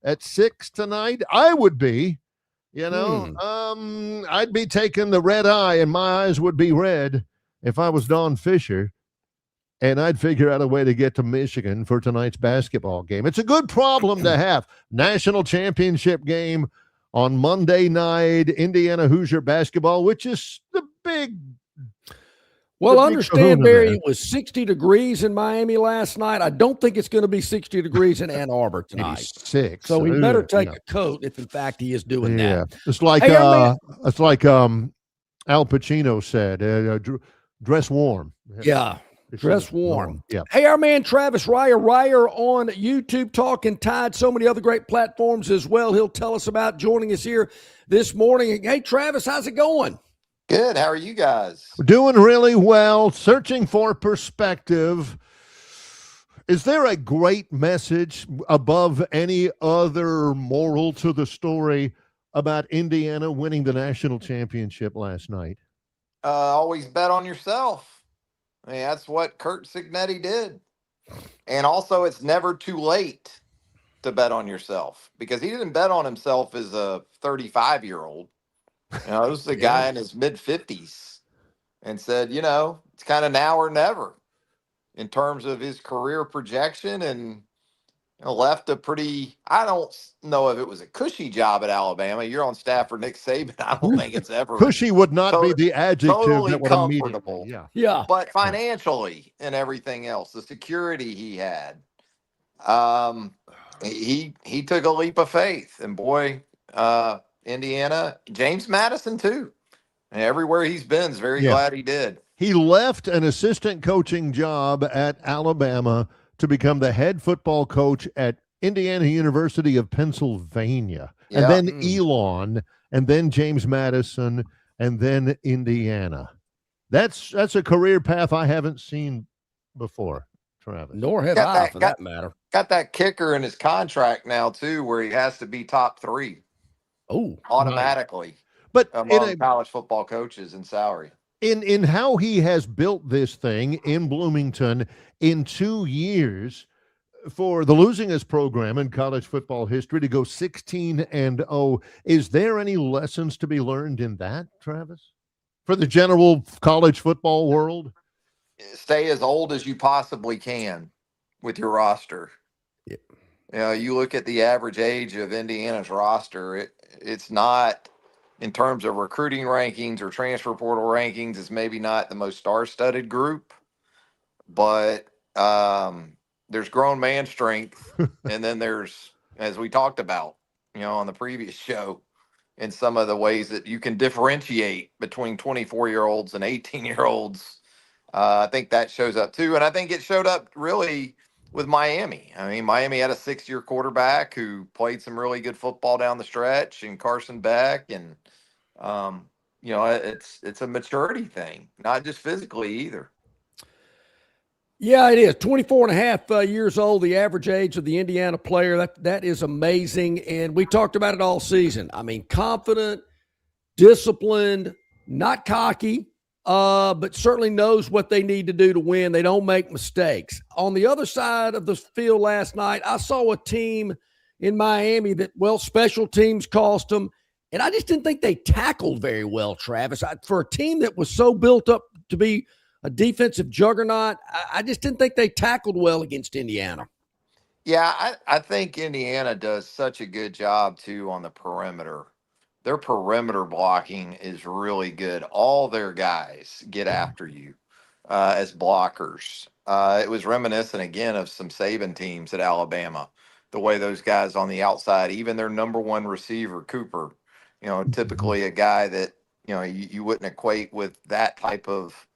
at 6 tonight? I would be. I'd be taking the red eye, and my eyes would be red if I was Don Fisher, and I'd figure out a way to get to Michigan for tonight's basketball game. It's a good problem to have. National championship game on Monday night, Indiana Hoosier basketball, which is the big. Well, understand, Barry, it was 60 degrees in Miami last night. I don't think it's going to be 60 degrees in Ann Arbor tonight. 86. So he better take a coat if, in fact, he is doing that. It's like Al Pacino said, dress warm. Yeah, dress warm. Yeah. Hey, our man Travis Ryer on YouTube talking Tide, so many other great platforms as well. He'll tell us about joining us here this morning. Hey, Travis, how's it going? Good. How are you guys? We're doing really well. Searching for perspective. Is there a great message above any other moral to the story about Indiana winning the national championship last night? always bet on yourself. I mean, that's what Kurt Signetti did. And also, it's never too late to bet on yourself, because he didn't bet on himself as a 35-year-old. You know, this is a guy in his mid-50s, and said, it's kind of now or never in terms of his career projection, and left a pretty, I don't know if it was a cushy job at Alabama. You're on staff for Nick Saban. I don't think it's ever Cushy would not be the adjective totally that would comfortable. immediately, Yeah. But financially and everything else, the security he had, he took a leap of faith. And boy, Indiana, James Madison too. And everywhere he's been is very glad he did. He left an assistant coaching job at Alabama to become the head football coach at Indiana University of Pennsylvania, and then Elon, and then James Madison, and then Indiana. That's a career path I haven't seen before, Travis. Nor have I, for that matter. Got that kicker in his contract now too, where he has to be top 3. Oh, automatically. Nice. But among college football coaches in salary. In how he has built this thing in Bloomington in 2 years, for the losingest program in college football history to go 16-0, is there any lessons to be learned in that, Travis, for the general college football world? Stay as old as you possibly can with your roster. Yep. You look at the average age of Indiana's roster, it's not, in terms of recruiting rankings or transfer portal rankings, it's maybe not the most star-studded group, but there's grown man strength. And then there's, as we talked about, on the previous show, in some of the ways that you can differentiate between 24-year-olds and 18-year-olds. I think that shows up too. And I think it showed up really with Miami. I mean, Miami had a 6-year quarterback who played some really good football down the stretch, and Carson Beck. And, it's a maturity thing, not just physically either. Yeah, it is. 24 and a half years old, the average age of the Indiana player. That is amazing. And we talked about it all season. I mean, confident, disciplined, not cocky, but certainly knows what they need to do to win. They don't make mistakes. On the other side of the field last night, I saw a team in Miami that, special teams cost them. And I just didn't think they tackled very well, Travis. For a team that was so built up to be a defensive juggernaut, I just didn't think they tackled well against Indiana. Yeah, I think Indiana does such a good job, too, on the perimeter. Their perimeter blocking is really good. All their guys get after you as blockers. It was reminiscent, again, of some Saban teams at Alabama, the way those guys on the outside, even their number one receiver, Cooper, typically a guy that, you wouldn't equate with that type of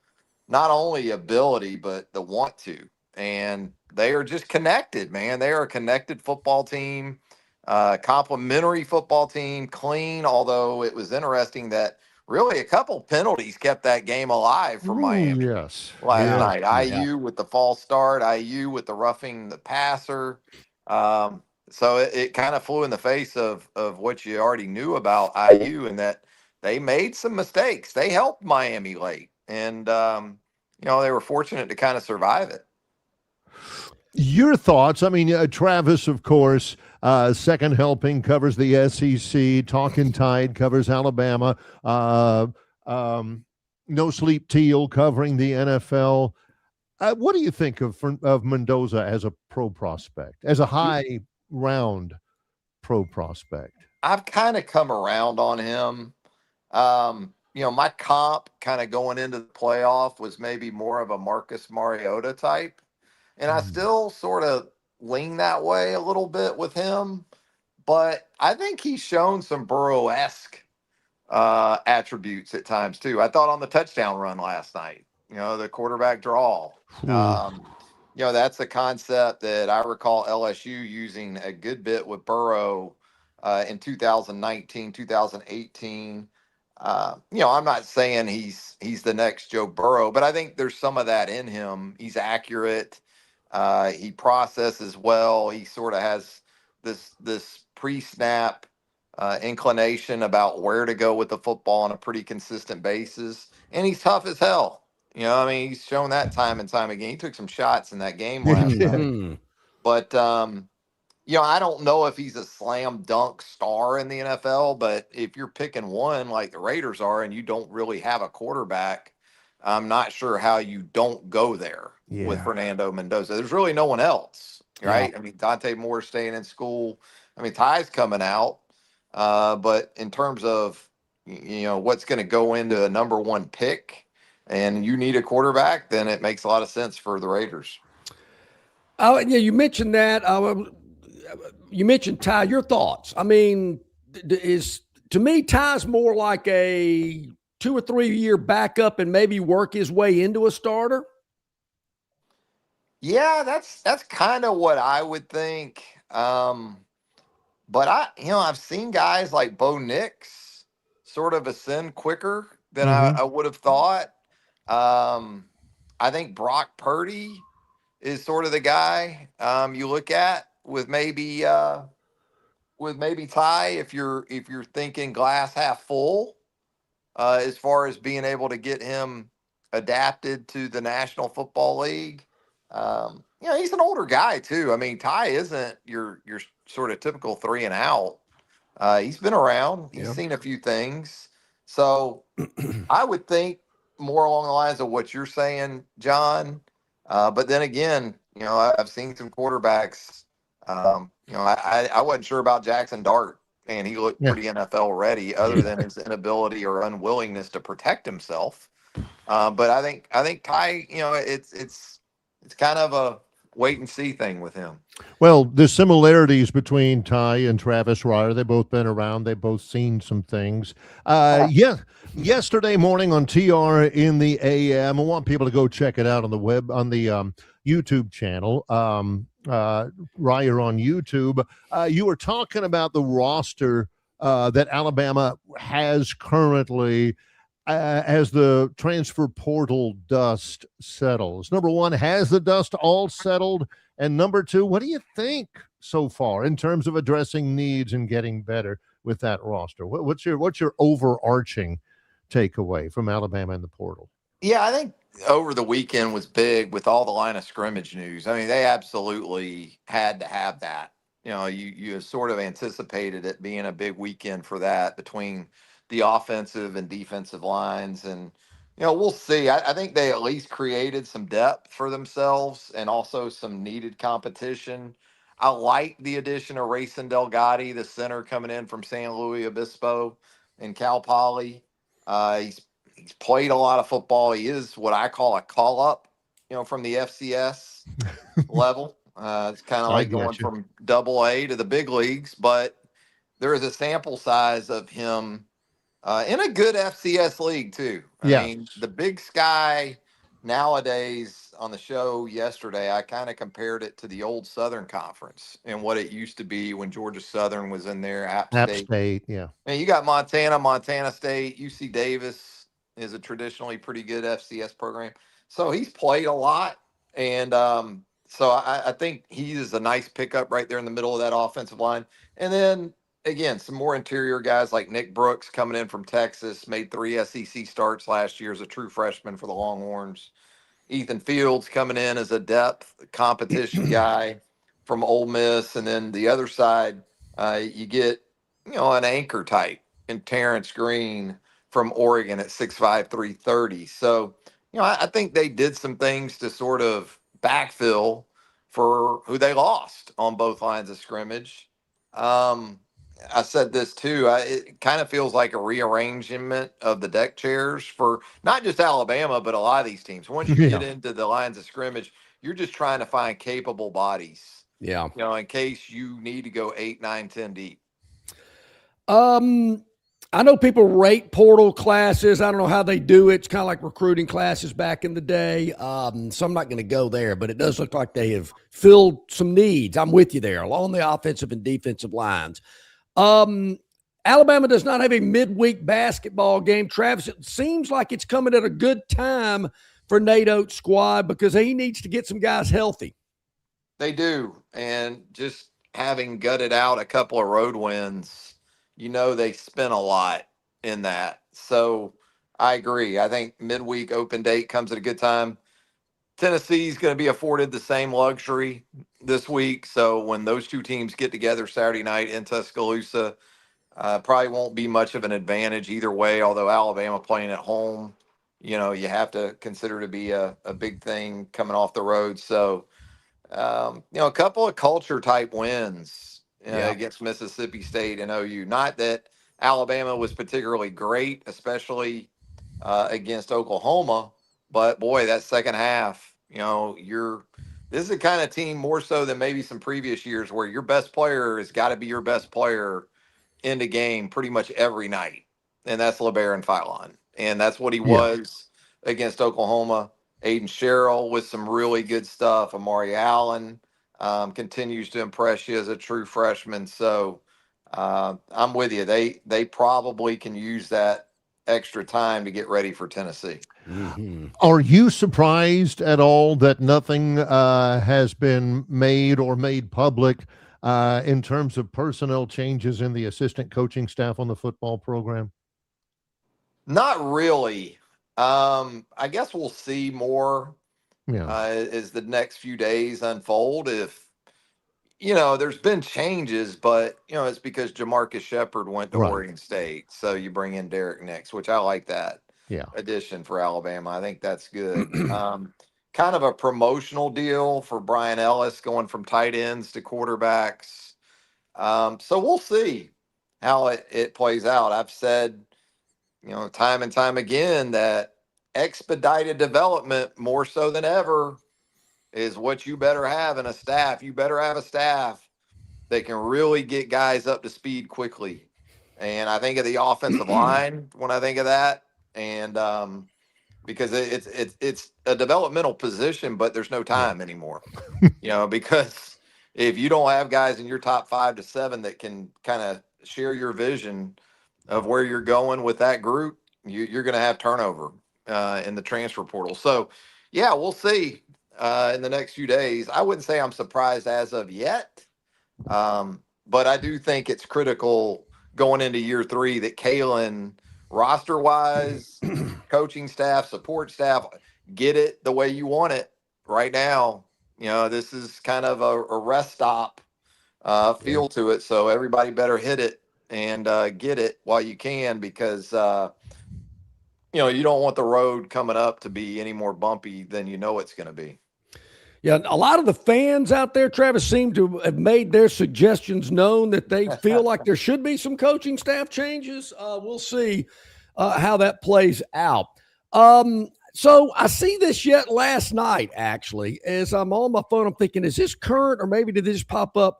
not only ability, but the want to. And they are just connected, man. They are a connected football team, complementary football team, clean, although it was interesting that really a couple penalties kept that game alive for Miami. Yes. Last night. IU with the false start, IU with the roughing the passer. So it kind of flew in the face of what you already knew about IU, and that they made some mistakes. They helped Miami late. And, they were fortunate to kind of survive it. Your thoughts? I mean, Travis, of course, second helping covers the SEC. Talking Tide covers Alabama. No Sleep Teal covering the NFL. What do you think of Mendoza as a pro prospect, as a high round pro prospect? I've kind of come around on him. My comp kind of going into the playoff was maybe more of a Marcus Mariota type. And I still sort of lean that way a little bit with him. But I think he's shown some Burrow-esque attributes at times, too. I thought on the touchdown run last night, the quarterback draw. That's a concept that I recall LSU using a good bit with Burrow in 2019, 2018. I'm not saying he's the next Joe Burrow, but I think there's some of that in him. He's accurate. He processes well. He sort of has this pre-snap inclination about where to go with the football on a pretty consistent basis. And he's tough as hell. You know, I mean, he's shown that time and time again. He took some shots in that game last night. Hmm. But, you know, I don't know if he's a slam dunk star in the NFL, but if you're picking one like the Raiders are and you don't really have a quarterback, I'm not sure how you don't go there with Yeah. Fernando Mendoza. There's really no one else, right? Yeah. I mean, Dante Moore's staying in school. I mean, Ty's coming out. But in terms of, you know, what's going to go into a number one pick and you need a quarterback, then it makes a lot of sense for the Raiders. Oh, yeah, you mentioned that. You mentioned Ty. Your thoughts? I mean, to me, Ty's more like a 2 or 3 year backup and maybe work his way into a starter. Yeah, that's kind of what I would think. But I've seen guys like Bo Nix sort of ascend quicker than I would have thought. I think Brock Purdy is sort of the guy you look at with maybe Ty if you're thinking glass half full as far as being able to get him adapted to the National Football League. You know, he's an older guy too. I mean, Ty isn't your sort of typical 3 and out. He's been around. He's seen a few things. So I would think more along the lines of what you're saying, John. But then again, you know, I've seen some quarterbacks. You know, I wasn't sure about Jackson Dart, and he looked pretty NFL ready, other than his inability or unwillingness to protect himself. But I think Ty, you know, it's kind of a wait and see thing with him. Well, the similarities between Ty and Travis Reier, they've both been around. They've both seen some things. Yesterday morning on TR in the AM, I want people to go check it out on the web, on the YouTube channel, Reier on YouTube. You were talking about the roster that Alabama has currently as the transfer portal dust settles. Number one, has the dust all settled? And number two, what do you think so far in terms of addressing needs and getting better with that roster? What's your overarching takeaway from Alabama in the portal? Yeah, I think over the weekend was big with all the line of scrimmage news. I mean, they absolutely had to have that. You know, you sort of anticipated it being a big weekend for that between the offensive and defensive lines. And, you know, we'll see. I think they at least created some depth for themselves and also some needed competition. I like the addition of Rayson Delgatti, the center coming in from San Luis Obispo and Cal Poly. He's played a lot of football. He is what I call a call up, you know, from the FCS level. It's kind of like going from AA to the big leagues, but there is a sample size of him in a good FCS league too. I mean, the Big Sky nowadays on the show yesterday, I kind of compared it to the old Southern Conference and what it used to be when Georgia Southern was in there. App State, yeah. And you got Montana State, UC Davis is a traditionally pretty good FCS program. So he's played a lot. And so I think he is a nice pickup right there in the middle of that offensive line. And then, again, some more interior guys like Nick Brooks coming in from Texas, made 3 SEC starts last year as a true freshman for the Longhorns. Ethan Fields coming in as a depth competition guy from Ole Miss. And then the other side, you get, you know, an anchor type in Terrence Green from Oregon at 6'5", 330. So, you know, I think they did some things to sort of backfill for who they lost on both lines of scrimmage. I said this too. It kind of feels like a rearrangement of the deck chairs for not just Alabama, but a lot of these teams. Once you get into the lines of scrimmage, you're just trying to find capable bodies. Yeah. You know, in case you need to go 8, 9, 10 deep. I know people rate portal classes. I don't know how they do it. It's kind of like recruiting classes back in the day. So I'm not going to go there, but it does look like they have filled some needs. I'm with you there along the offensive and defensive lines. Alabama does not have a midweek basketball game. Travis, it seems like it's coming at a good time for Nate Oates' squad because he needs to get some guys healthy. They do. And just having gutted out a couple of road wins, they spent a lot in that. So I agree. I think midweek open date comes at a good time. Tennessee's going to be afforded the same luxury this week. So when those two teams get together Saturday night in Tuscaloosa, probably won't be much of an advantage either way. Although Alabama playing at home, you have to consider to be a big thing coming off the road. So, a couple of culture type wins against Mississippi State and OU. Not that Alabama was particularly great, especially against Oklahoma, but boy, that second half, this is the kind of team more so than maybe some previous years where your best player has got to be your best player in the game pretty much every night. And that's LeBaron Philon. And that's what he was against Oklahoma. Aiden Sherrill with some really good stuff. Amari Allen continues to impress you as a true freshman. So I'm with you. They probably can use that extra time to get ready for Tennessee. Mm-hmm. Are you surprised at all that nothing has been made or made public in terms of personnel changes in the assistant coaching staff on the football program? Not really. I guess we'll see more as the next few days unfold. If, there's been changes, but, it's because Jamarcus Shepard went to Oregon State. So you bring in Derek Nix, which I like that addition for Alabama. I think that's good. Kind of a promotional deal for Brian Ellis going from tight ends to quarterbacks. So we'll see how it plays out. I've said, time and time again that expedited development more so than ever is what you better have in a staff. You better have a staff that can really get guys up to speed quickly. And I think of the offensive line when I think of that. And because it's a developmental position, but there's no time anymore, because if you don't have guys in your top 5 to 7 that can kind of share your vision of where you're going with that group, you're going to have turnover in the transfer portal. So, we'll see in the next few days. I wouldn't say I'm surprised as of yet, but I do think it's critical going into year 3 that Kalen, roster-wise, coaching staff, support staff, get it the way you want it right now. This is kind of a rest stop feel to it, so everybody better hit it and get it while you can, because you don't want the road coming up to be any more bumpy than it's going to be. Yeah, a lot of the fans out there, Travis, seem to have made their suggestions known that they feel like there should be some coaching staff changes. We'll see how that plays out. So I see this yet last night, actually, as I'm on my phone. I'm thinking, is this current, or maybe did this pop up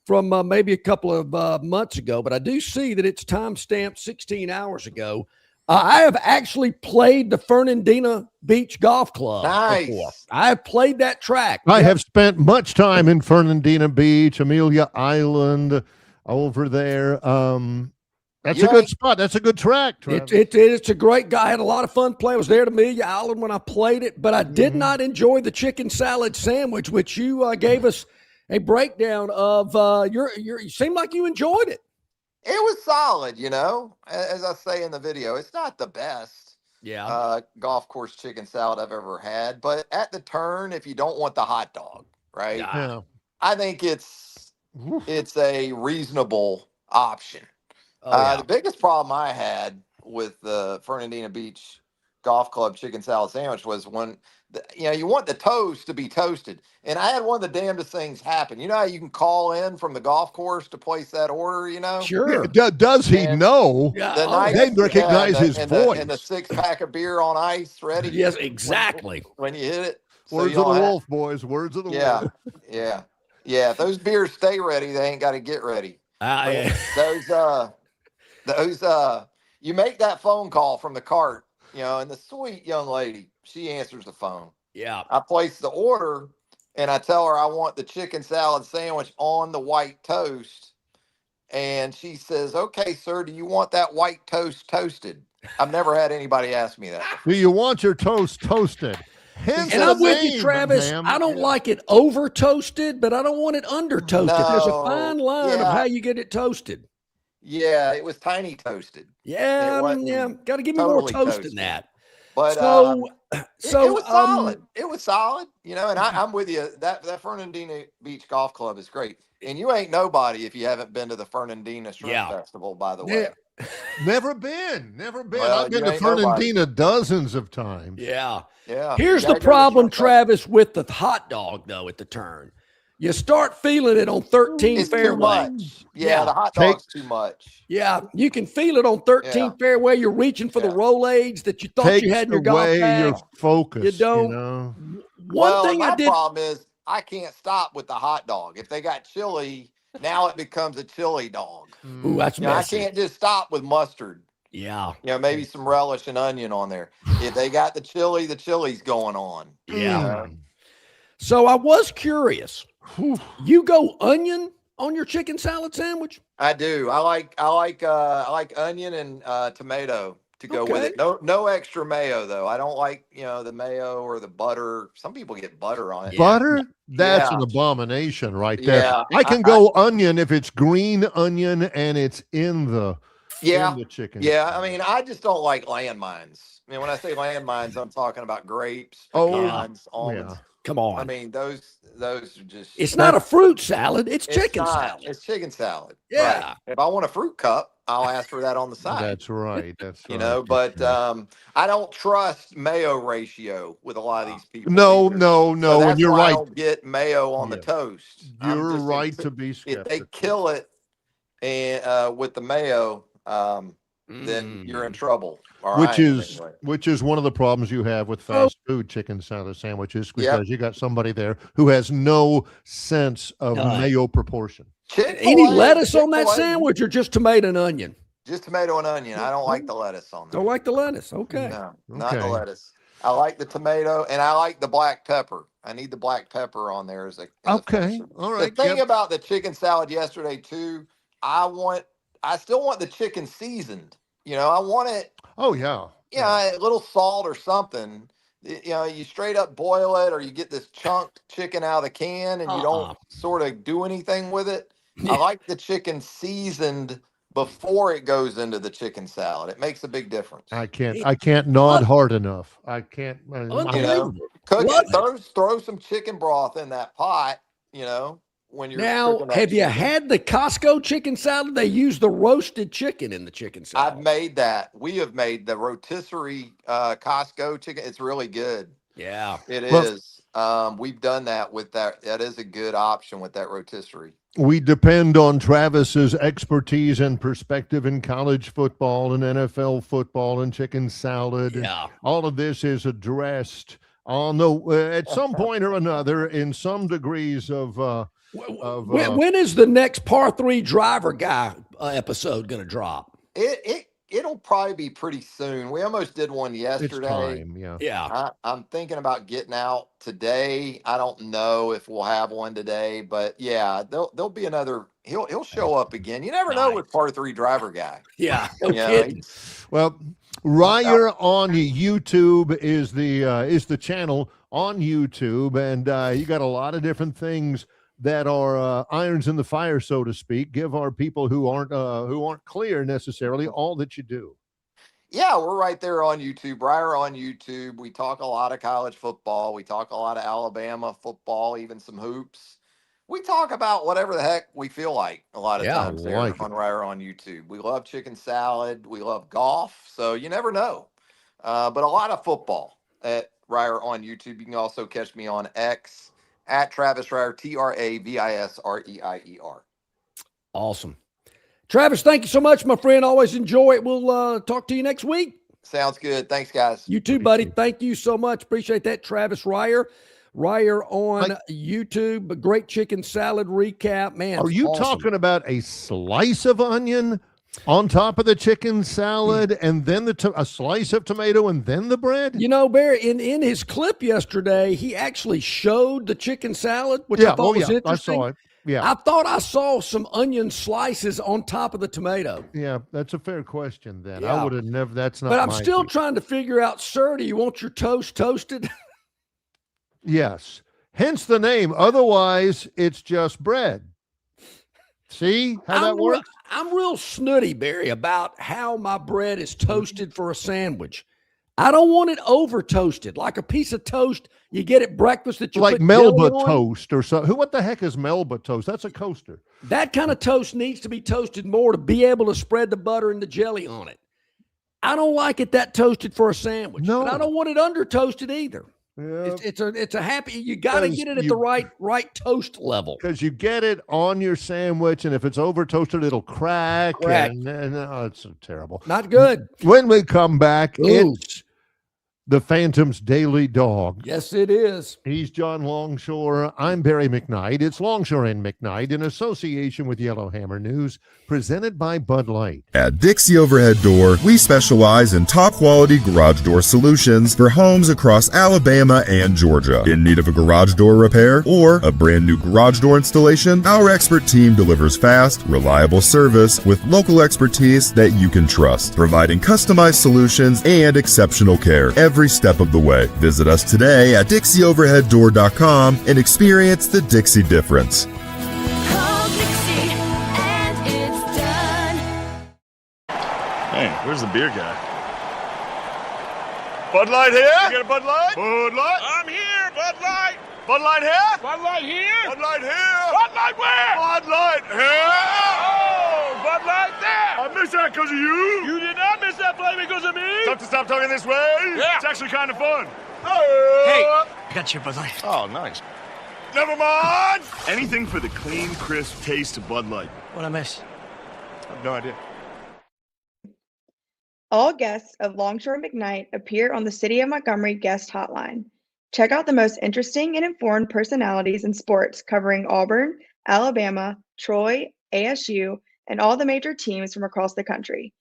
from maybe a couple of months ago? But I do see that it's timestamped 16 hours ago. I have actually played the Fernandina Beach Golf Club before. I have played that track. I have spent much time in Fernandina Beach, Amelia Island, over there. That's a good spot. That's a good track. It's a great guy. I had a lot of fun playing. I was there at Amelia Island when I played it, but I did not enjoy the chicken salad sandwich, which you gave us a breakdown of. You seemed like you enjoyed it. It was solid, as I say in the video. It's not the best golf course chicken salad I've ever had, but at the turn, if you don't want the hot dog, right? Yeah. I think it's a reasonable option. The biggest problem I had with the Fernandina Beach Golf Club chicken salad sandwich was when you want the toast to be toasted. And I had one of the damnedest things happen. You know how you can call in from the golf course to place that order, Sure. Yeah, does he know? Yeah. They recognize his voice. And the 6-pack of beer on ice ready. Yes, exactly. When you hit it. Words of the wolf, boys. Words of the wolf. Yeah. If those beers stay ready, they ain't got to get ready. Those you make that phone call from the cart, and the sweet young lady, she answers the phone. Yeah. I place the order and I tell her I want the chicken salad sandwich on the white toast. And she says, "Okay, sir, do you want that white toast toasted?" I've never had anybody ask me that before. Do you want your toast toasted? And I'm with you, Travis. I don't like it over toasted, but I don't want it under toasted. There's a fine line of how you get it toasted. Yeah, it was tiny toasted. Yeah, It wasn't yeah. Got to give me totally more toast than toasted. that. But So, it was solid. It was solid, and I'm with you. That Fernandina Beach Golf Club is great. And you ain't nobody if you haven't been to the Fernandina Shrimp Festival, by the way. Never been. Well, I've been you to ain't nobody. Fernandina dozens of times. Yeah. Yeah. Here's You the gotta go to problem, Shrimp Festival. Travis, with the hot dog, though, at the turn. You start feeling it on 13 It's too fairway. much. Yeah, the hot dog's too much. Yeah, you can feel it on 13 fairway. You're reaching for the roll aids that you thought you had in your golf away bag. your focus. You don't. One thing my I did. problem is I can't stop with the hot dog. If they got chili, now it becomes a chili dog. Ooh, that's I messy. can't just stop with mustard. Yeah. Maybe some relish and onion on there. If they got the chili's going on. Yeah. So I was curious. You go onion on your chicken salad sandwich? I do. I like onion and tomato to go with it. No extra mayo though. I don't like the mayo or the butter. Some people get butter on it. Butter? That's an abomination right there. Yeah, I can go onion if it's green onion and it's in the chicken. Yeah, I mean, I just don't like landmines. I mean, when I say landmines, I'm talking about grapes, pecans, almonds. Yeah. Come on. I mean, those are just. It's not a fruit salad. It's chicken salad. It's chicken salad. Yeah. Right. If I want a fruit cup, I'll ask for that on the side. That's right. But I don't trust mayo ratio with a lot of these people. No, either. no. So that's and you're why right. I don't get mayo on the toast. You're right to be skeptical. If they kill it and with the mayo, then you're in trouble. Which is one of the problems you have with fast food chicken salad sandwiches, because you got somebody there who has no sense of mayo proportion. Any lettuce on that sandwich or just tomato and onion? Just tomato and onion. I don't like the lettuce on there. Don't like the lettuce. Okay. No, not the lettuce. I like the tomato and I like the black pepper. I need the black pepper on there as a all right. The thing about the chicken salad yesterday too, I still want the chicken seasoned. I want it. Oh yeah. A little salt or something. You straight up boil it, or you get this chunked chicken out of the can and you don't sort of do anything with it. I like the chicken seasoned before it goes into the chicken salad. It makes a big difference. I can't nod hard enough. I can't. Cook it. Throw some chicken broth in that pot. When you're have you had the Costco chicken salad? They use the roasted chicken in the chicken salad. I've made that. We have made the rotisserie Costco chicken. It's really good. Yeah, it is. We've done that with that. That is a good option with that rotisserie. We depend on Travis's expertise and perspective in college football and NFL football and chicken salad. Yeah, all of this is addressed on at some point or another in some degrees of. When is the next par 3 driver guy episode going to drop? It'll probably be pretty soon. We almost did one yesterday. It's time, yeah. I'm thinking about getting out today. I don't know if we'll have one today, but yeah, there'll be another. He'll show up again. You never know with par 3 driver guy. Yeah, no kidding. Well, Ryer on YouTube is the channel on YouTube, and you got a lot of different things that are irons in the fire, so to speak. Give our people who aren't clear necessarily all that you do. Yeah, we're right there on YouTube. Ryer on YouTube. We talk a lot of college football. We talk a lot of Alabama football, even some hoops. We talk about whatever the heck we feel like a lot of times there on Ryer on YouTube. We love chicken salad. We love golf. So you never know. But a lot of football at Ryer on YouTube. You can also catch me on X at Travis Ryer, TravisReier. Awesome. Travis, thank you so much, my friend. Always enjoy it. We'll talk to you next week. Sounds good. Thanks, guys. You too, buddy. Thank you so much. Appreciate that. Travis Ryer. Ryer on YouTube. A great chicken salad recap. Man, are you talking about a slice of onion on top of the chicken salad and then a slice of tomato and then the bread? Barry, in his clip yesterday, he actually showed the chicken salad, which I thought was interesting. I saw it. Yeah. I thought I saw some onion slices on top of the tomato. Yeah, that's a fair question then. Yeah. I would have never, that's not But I'm still trying to figure out, sir, do you want your toast toasted? Yes. Hence the name. Otherwise, it's just bread. See how that works? I'm real snooty, Barry, about how my bread is toasted for a sandwich. I don't want it over toasted, like a piece of toast you get at breakfast that you Like put Melba jelly on. toast or something. What the heck is Melba toast? That's a coaster. That kind of toast needs to be toasted more to be able to spread the butter and the jelly on it. I don't like it that toasted for a sandwich. No. But I don't want it under toasted either. Yeah. It's a happy. You got to get it at the right toast level. Because you get it on your sandwich, and if it's over toasted, it'll crack. And it's so terrible. Not good. When we come back, Ooh. it's the Phantom's Daily Dog. Yes, it is. He's John Longshore. I'm Barry McKnight. It's Longshore and McKnight in association with Yellowhammer News, presented by Bud Light. At Dixie Overhead Door, we specialize in top-quality garage door solutions for homes across Alabama and Georgia. In need of a garage door repair or a brand new garage door installation, our expert team delivers fast, reliable service with local expertise that you can trust, providing customized solutions and exceptional care every step of the way. Visit us today at DixieOverheadDoor.com and experience the Dixie difference. Hey, where's the beer guy? Bud Light here? You get a Bud Light? Bud Light? I'm here, Bud Light! Bud Light here? Bud Light here? Bud Light here? Bud Light where? Bud Light here! Oh, Bud Light there! I missed that because of you! You did not miss that play because of me! Tough to stop talking this way? Yeah! It's actually kind of fun. Hey! I got your Bud Light. Oh, nice. Never mind! Anything for the clean, crisp taste of Bud Light. What'd I miss? I have no idea. All guests of Longshore McKnight appear on the City of Montgomery guest hotline. Check out the most interesting and informed personalities in sports covering Auburn, Alabama, Troy, ASU, and all the major teams from across the country.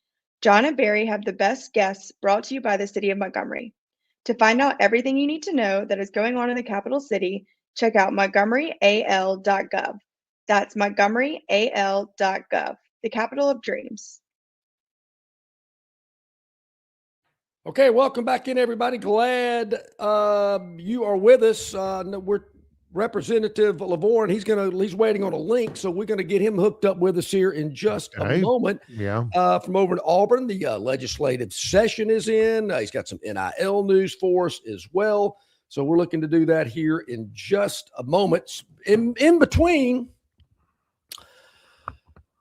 John and Barry have the best guests brought to you by the City of Montgomery. To find out everything you need to know that is going on in the capital city, check out montgomeryal.gov. That's montgomeryal.gov, the capital of dreams. Okay, welcome back in, everybody. Glad you are with us. We're Representative Lavorne. He's waiting on a link, so we're going to get him hooked up with us here in just a moment. Yeah. From over in Auburn, the legislative session is in. He's got some NIL news for us as well. So we're looking to do that here in just a moment. In between,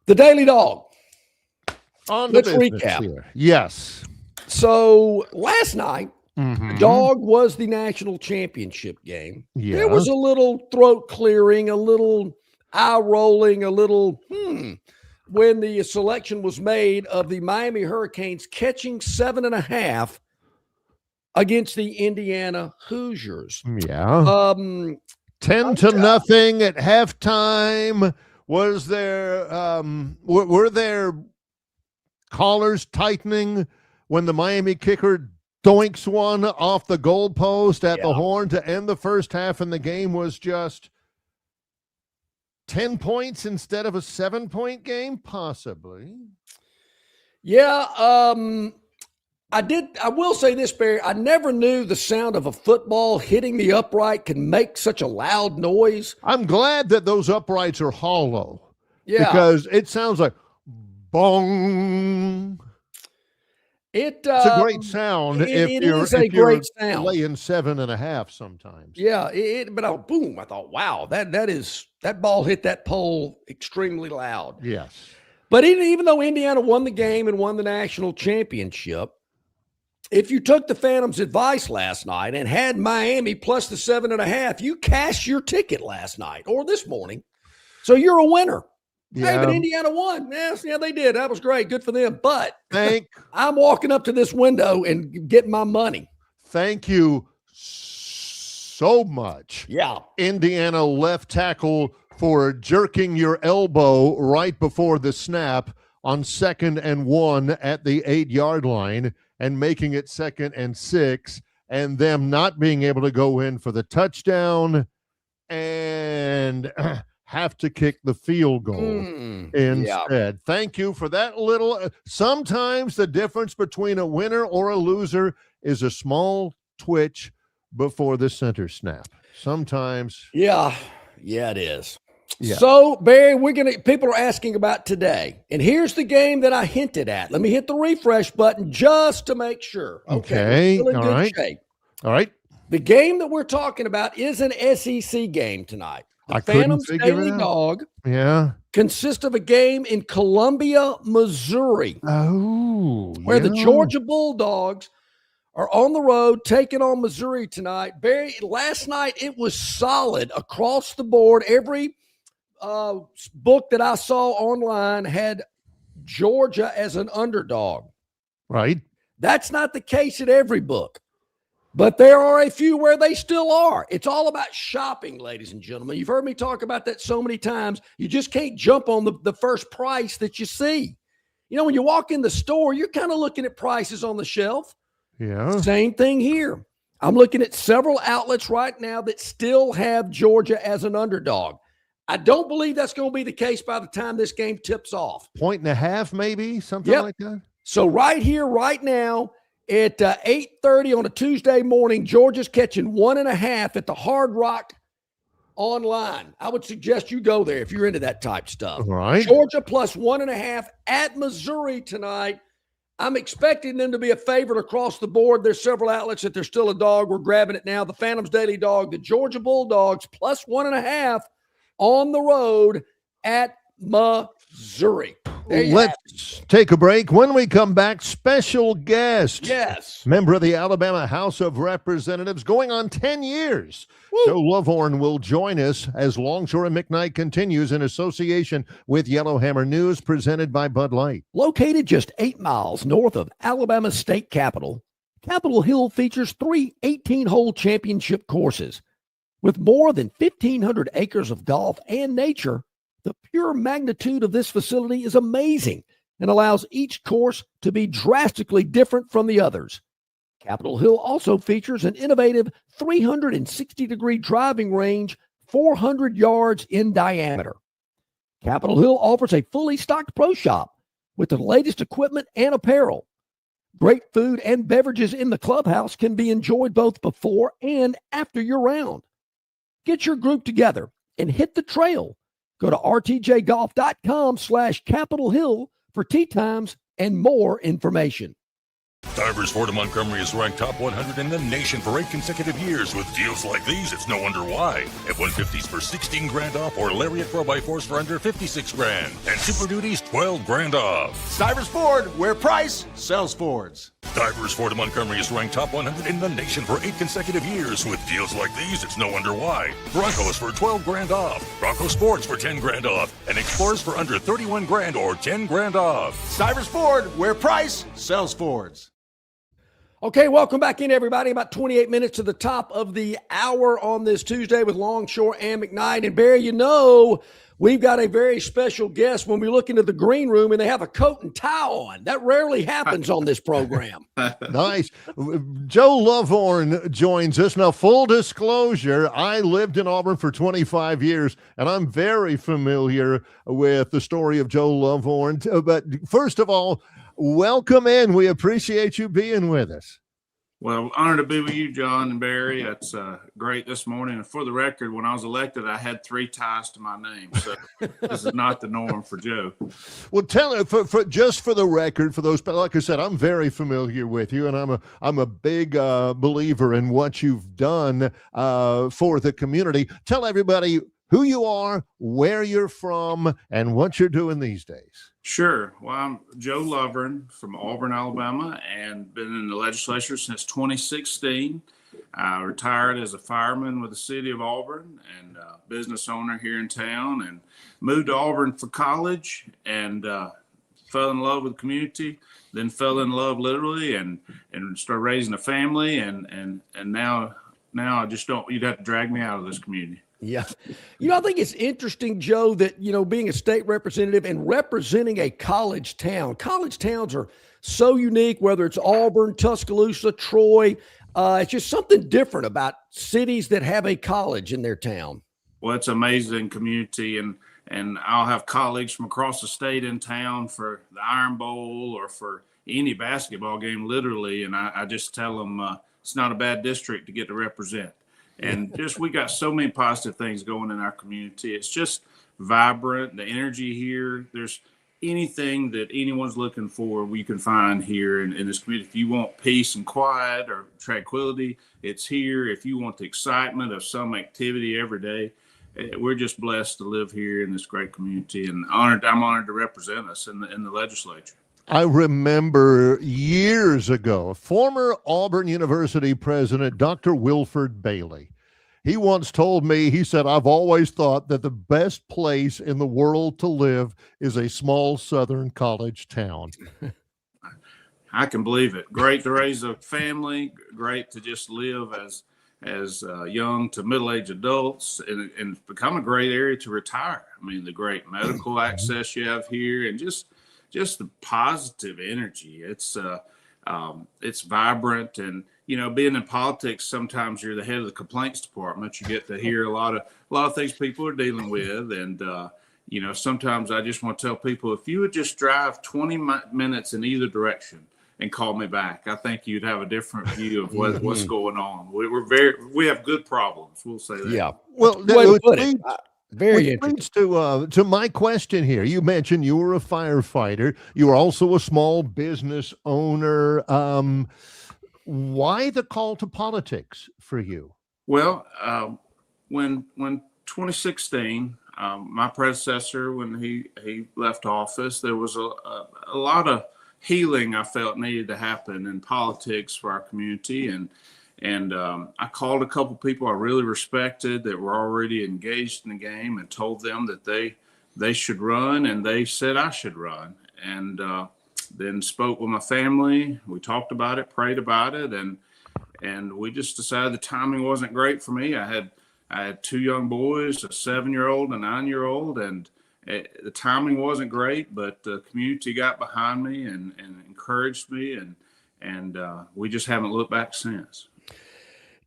the Daily Dog. Let's recap. Here. Yes. So last night, Dog was the national championship game. Yeah. There was a little throat clearing, a little eye rolling, a little when the selection was made of the Miami Hurricanes catching 7.5 against the Indiana Hoosiers. Yeah. 10-0 at halftime. Was there were there collars tightening when the Miami kicker doinks one off the goalpost at the horn to end the first half, and the game was just 10 points instead of a 7-point game? Possibly. Yeah. I will say this, Barry. I never knew the sound of a football hitting the upright can make such a loud noise. I'm glad that those uprights are hollow. Yeah. Because it sounds like bong. It's a great sound. It is a great sound. Laying 7.5 sometimes. Yeah, but boom! I thought, wow, that ball hit that pole extremely loud. Yes, but even though Indiana won the game and won the national championship, if you took the Phantoms' advice last night and had Miami plus the 7.5, you cashed your ticket last night or this morning, so you're a winner. Yeah. Hey, but Indiana won. Yes, yeah, they did. That was great. Good for them. But I'm walking up to this window and getting my money. Thank you so much. Yeah. Indiana left tackle for jerking your elbow right before the snap on 2nd and 1 at the 8-yard line and making it 2nd and 6, and them not being able to go in for the touchdown and have to kick the field goal instead. Yeah. Thank you for that little. Sometimes the difference between a winner or a loser is a small twitch before the center snap. Sometimes. Yeah, it is. Yeah. So, Barry, people are asking about today. And here's the game that I hinted at. Let me hit the refresh button just to make sure. Okay. We're still in All good right. shape. All right. The game that we're talking about is an SEC game tonight. The I couldn't Phantom's figure Daily it out. Dog Yeah. consists of a game in Columbia, Missouri, Oh, where the yeah. Georgia Bulldogs are on the road taking on Missouri tonight. Barry, last night it was solid across the board. Every book that I saw online had Georgia as an underdog. Right. That's not the case at every book, but there are a few where they still are. It's all about shopping, ladies and gentlemen. You've heard me talk about that so many times. You just can't jump on the first price that you see. You know, when you walk in the store, you're kind of looking at prices on the shelf. Yeah. Same thing here. I'm looking at several outlets right now that still have Georgia as an underdog. I don't believe that's going to be the case by the time this game tips off. 1.5, maybe, something Yep. like that. So right here, right now, at 8:30 on a Tuesday morning, Georgia's catching 1.5 at the Hard Rock online. I would suggest you go there if you're into that type stuff. All right. Georgia plus 1.5 at Missouri tonight. I'm expecting them to be a favorite across the board. There's several outlets that they're still a dog. We're grabbing it now. The Phantom's Daily Dog, the Georgia Bulldogs plus 1.5 on the road at Missouri. Let's take a break. When we come back, special guest. Yes. Member of the Alabama House of Representatives, going on 10 years. Woo. Joe Lovehorn will join us as Longshore McKnight continues in association with Yellowhammer News, presented by Bud Light. Located just 8 miles north of Alabama's state capital, Capitol Hill features 3 18-hole championship courses. With more than 1,500 acres of golf and nature, the pure magnitude of this facility is amazing and allows each course to be drastically different from the others. Capitol Hill also features an innovative 360-degree driving range, 400 yards in diameter. Capitol Hill offers a fully stocked pro shop with the latest equipment and apparel. Great food and beverages in the clubhouse can be enjoyed both before and after your round. Get your group together and hit the trail. Go to rtjgolf.com/Capitol Hill for tee times and more information. Divers Ford of Montgomery is ranked top 100 in the nation for 8 consecutive years. With deals like these, it's no wonder why. F-150s for 16 grand off, or Lariat 4x4s for under 56 grand. And Super Duties, 12 grand off. Divers Ford, where price sells Fords. Divers Ford of Montgomery is ranked top 100 in the nation for 8 consecutive years. With deals like these, it's no wonder why. Broncos for 12 grand off. Bronco Sports for 10 grand off. And Explorers for under 31 grand or 10 grand off. Divers Ford, where price sells Fords. Okay, welcome back in, everybody. About 28 minutes to the top of the hour on this Tuesday with Longshore and McKnight. And Barry, you know, we've got a very special guest when we look into the green room and they have a coat and tie on. That rarely happens on this program. Nice. Joe Lovehorn joins us. Now, full disclosure, I lived in Auburn for 25 years, and I'm very familiar with the story of Joe Lovehorn. But first of all, welcome in. We appreciate you being with us. Well, honored to be with you, John and Barry. It's great this morning. And for the record, when I was elected, I had 3 ties to my name. So this is not the norm for Joe. Well, tell for just for the record, for those, but like I said, I'm very familiar with you, and I'm a big believer in what you've done for the community. Tell everybody who you are, where you're from, and what you're doing these days. Sure. Well, I'm Joe Lovehorn from Auburn, Alabama, and been in the legislature since 2016. I retired as a fireman with the city of Auburn and a business owner here in town, and moved to Auburn for college and fell in love with the community, then fell in love literally and started raising a family. And now I just don't, you'd have to drag me out of this community. Yeah. You know, I think it's interesting, Joe, that, you know, being a state representative and representing a college town, college towns are so unique, whether it's Auburn, Tuscaloosa, Troy. It's just something different about cities that have a college in their town. Well, it's an amazing community, and I'll have colleagues from across the state in town for the Iron Bowl or for any basketball game, literally. And I just tell them it's not a bad district to get to represent. And just we got so many positive things going in our community. It's just vibrant. The energy here, there's anything that anyone's looking for, we can find here in this community. If you want peace and quiet or tranquility, it's here. If you want the excitement of some activity every day, we're just blessed to live here in this great community, and I'm honored to represent us in the legislature. I remember years ago, former Auburn University president, Dr. Wilford Bailey. He once told me, he said, I've always thought that the best place in the world to live is a small southern college town. I can believe it. Great to raise a family, great to just live as young to middle-aged adults, and become a great area to retire. I mean, the great medical access you have here, and just the positive energy. It's vibrant, and being in politics, sometimes you're the head of the complaints department. You get to hear a lot of things people are dealing with, and sometimes I just want to tell people, if you would just drive 20 minutes in either direction and call me back, I think you'd have a different view of what's going on. We have good problems. We'll say that. Yeah. Well, Very which leads to my question here. You mentioned you were a firefighter. You were also a small business owner. Why the call to politics for you? Well, when 2016, my predecessor, when he left office, there was a lot of healing I felt needed to happen in politics for our community, and I called a couple people I really respected that were already engaged in the game, and told them that they should run, and they said I should run, and then spoke with my family. We talked about it, prayed about it, and we just decided the timing wasn't great for me. I had two young boys, a 7-year-old and a 9-year-old, and the timing wasn't great, but the community got behind me and encouraged me, and we just haven't looked back since.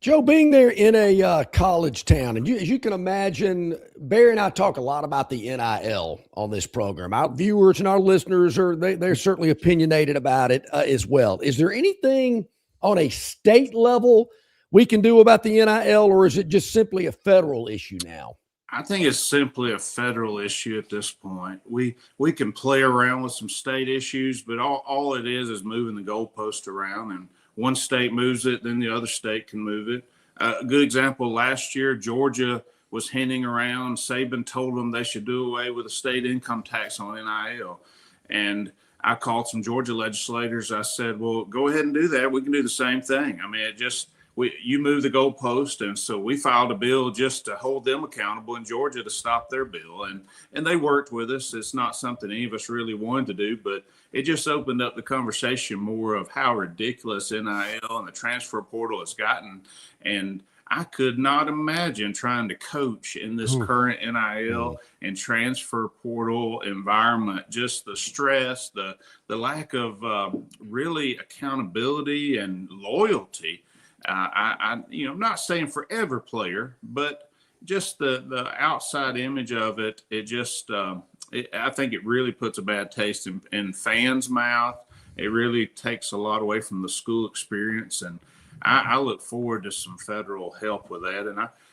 Joe, being there in a college town, and as you can imagine, Barry and I talk a lot about the NIL on this program. Our viewers and our listeners they're certainly opinionated about it as well. Is there anything on a state level we can do about the NIL, or is it just simply a federal issue now? I think it's simply a federal issue at this point. We can play around with some state issues, but all it is moving the goalpost around, and one state moves it, then the other state can move it. A good example, last year, Georgia was hinting around. Saban told them they should do away with a state income tax on NIL. And I called some Georgia legislators. I said, well, go ahead and do that. We can do the same thing. I mean, you move the goalpost. And so we filed a bill just to hold them accountable in Georgia to stop their bill. And they worked with us. It's not something any of us really wanted to do, but it just opened up the conversation more of how ridiculous NIL and the transfer portal has gotten. And I could not imagine trying to coach in this current NIL and transfer portal environment. Just the stress, the lack of really accountability and loyalty. I'm not saying for every player, but just the outside image of it. It just I think it really puts a bad taste in fans' mouth. It really takes a lot away from the school experience, and I look forward to some federal help with that.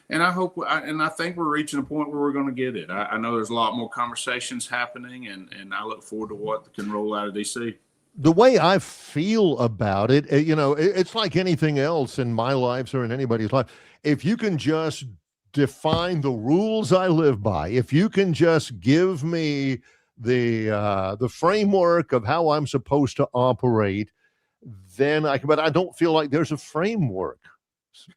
And I hope, and I think we're reaching a point where we're going to get it. I know there's a lot more conversations happening, and I look forward to what can roll out of DC. The way I feel about it, it's like anything else in my life or in anybody's life. If you can just define the rules I live by, if you can just give me the framework of how I'm supposed to operate, then I can. But I don't feel like there's a framework.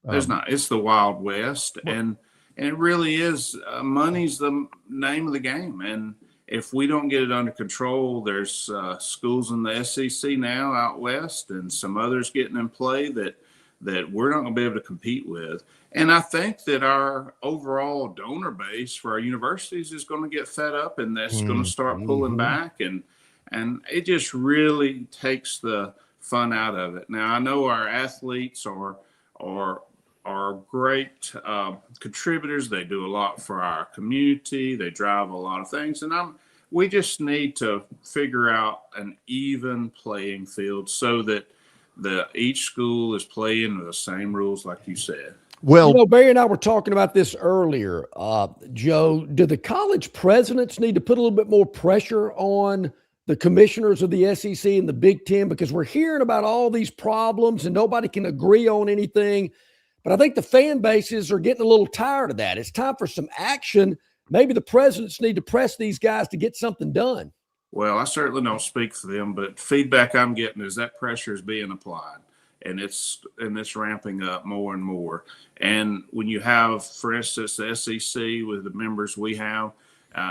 There's not. It's the Wild West, and it really is. Money's the name of the game, and if we don't get it under control, there's schools in the SEC now out west, and some others getting in play that we're not going to be able to compete with. And I think that our overall donor base for our universities is going to get fed up, and that's going to start pulling back, and it just really takes the fun out of it. Now, I know our athletes are great contributors. They do a lot for our community. They drive a lot of things, and we just need to figure out an even playing field so that each school is playing with the same rules, like you said. Well, Barry and I were talking about this earlier. Joe, do the college presidents need to put a little bit more pressure on the commissioners of the SEC and the Big Ten? Because we're hearing about all these problems and nobody can agree on anything. But I think the fan bases are getting a little tired of that. It's time for some action. Maybe the presidents need to press these guys to get something done. Well, I certainly don't speak for them, but feedback I'm getting is that pressure is being applied, and it's ramping up more and more. And when you have, for instance, the SEC with the members we have,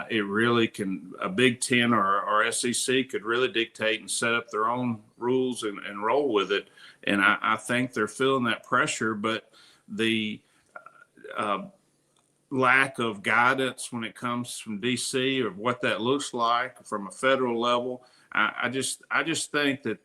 it really can, a Big Ten or SEC could really dictate and set up their own rules and roll with it. And I think they're feeling that pressure, but the lack of guidance when it comes from DC or what that looks like from a federal level, I just think that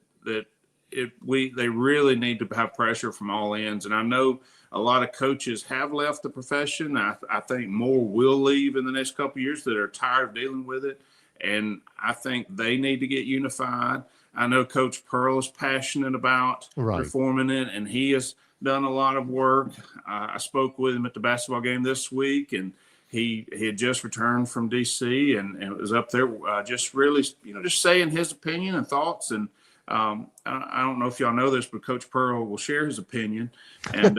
they really need to have pressure from all ends. And I know a lot of coaches have left the profession. I think more will leave in the next couple of years that are tired of dealing with it. And I think they need to get unified. I know Coach Pearl is passionate about reforming it, and he has done a lot of work. I spoke with him at the basketball game this week, and he had just returned from DC and was up there just really, just saying his opinion and thoughts. And I don't know if y'all know this, but Coach Pearl will share his opinion, and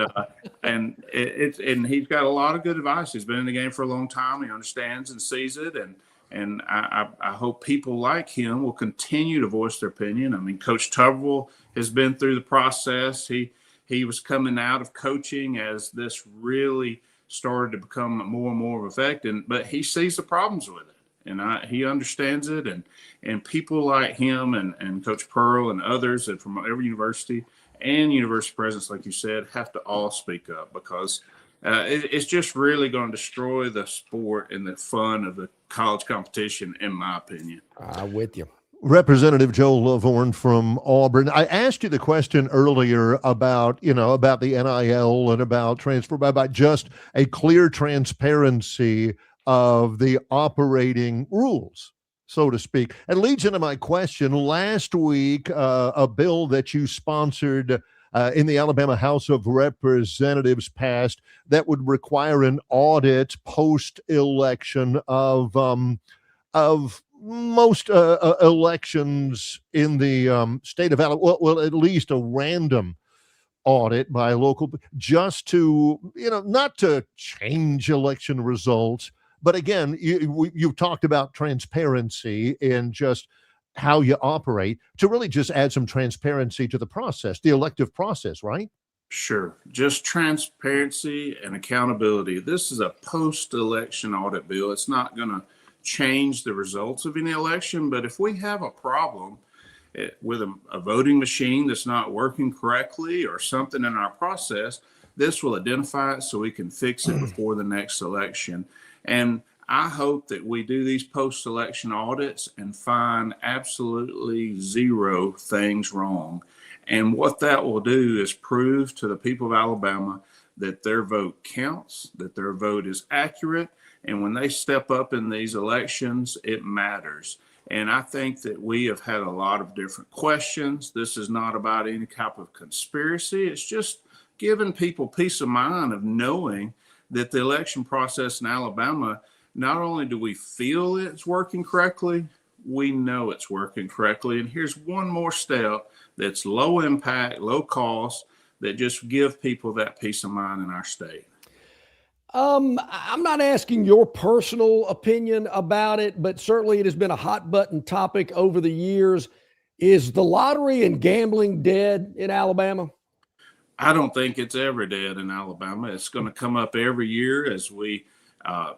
and he's got a lot of good advice. He's been in the game for a long time. He understands and sees it, and I hope people like him will continue to voice their opinion. I mean, Coach Tuberville has been through the process. He was coming out of coaching as this really started to become more and more of effect, but he sees the problems with it, and he understands it, and people like him and Coach Pearl and others from every university and university presidents, like you said, have to all speak up, because it's just really going to destroy the sport and the fun of the college competition, in my opinion. I'm with you. Representative Joe Lavorne from Auburn. I asked you the question earlier about the NIL and about transfer, about just a clear transparency of the operating rules, so to speak. And leads into my question. Last week, a bill that you sponsored in the Alabama House of Representatives passed that would require an audit post-election of most elections in the state of Alabama, well, at least a random audit by local, just to, not to change election results, but again, you've talked about transparency and just how you operate, to really just add some transparency to the process, the elective process, right? Sure. Just transparency and accountability. This is a post-election audit bill. It's not going to change the results of any election, but if we have a problem with a voting machine that's not working correctly or something in our process, this will identify it so we can fix it before the next election. And I hope that we do these post-election audits and find absolutely zero things wrong. And what that will do is prove to the people of Alabama that their vote counts, that their vote is accurate, and when they step up in these elections, it matters. And I think that we have had a lot of different questions. This is not about any type of conspiracy. It's just giving people peace of mind of knowing that the election process in Alabama, not only do we feel it's working correctly, we know it's working correctly. And here's one more step that's low impact, low cost, that just give people that peace of mind in our state. I'm not asking your personal opinion about it, but certainly it has been a hot button topic over the years. Is the lottery and gambling dead in Alabama? I don't think it's ever dead in Alabama. It's going to come up every year as we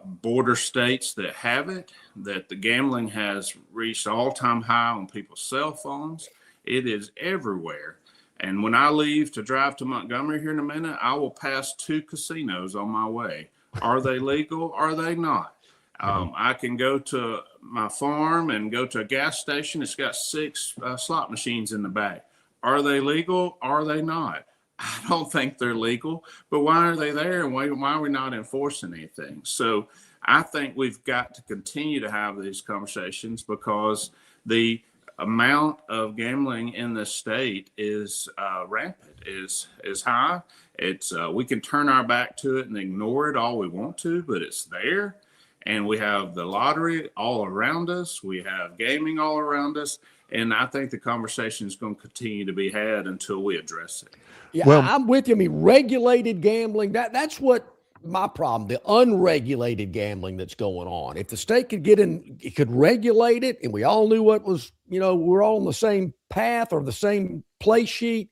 border states that have it, that the gambling has reached all-time high on people's cell phones. It is everywhere. And when I leave to drive to Montgomery here in a minute, I will pass 2 casinos on my way. Are they legal? Are they not? I can go to my farm and go to a gas station. It's got 6 slot machines in the back. Are they legal? Are they not? I don't think they're legal, but why are they there? And why are we not enforcing anything? So I think we've got to continue to have these conversations, because the amount of gambling in the state is rampant, is high. It's we can turn our back to it and ignore it all we want to, but it's there. And we have the lottery all around us. We have gaming all around us. And I think the conversation is going to continue to be had until we address it. Yeah, well, I'm with you. I mean, regulated gambling, that's what my problem, the unregulated gambling that's going on. If the state could get in, it could regulate it, and we all knew what was, we're all on the same path or the same play sheet,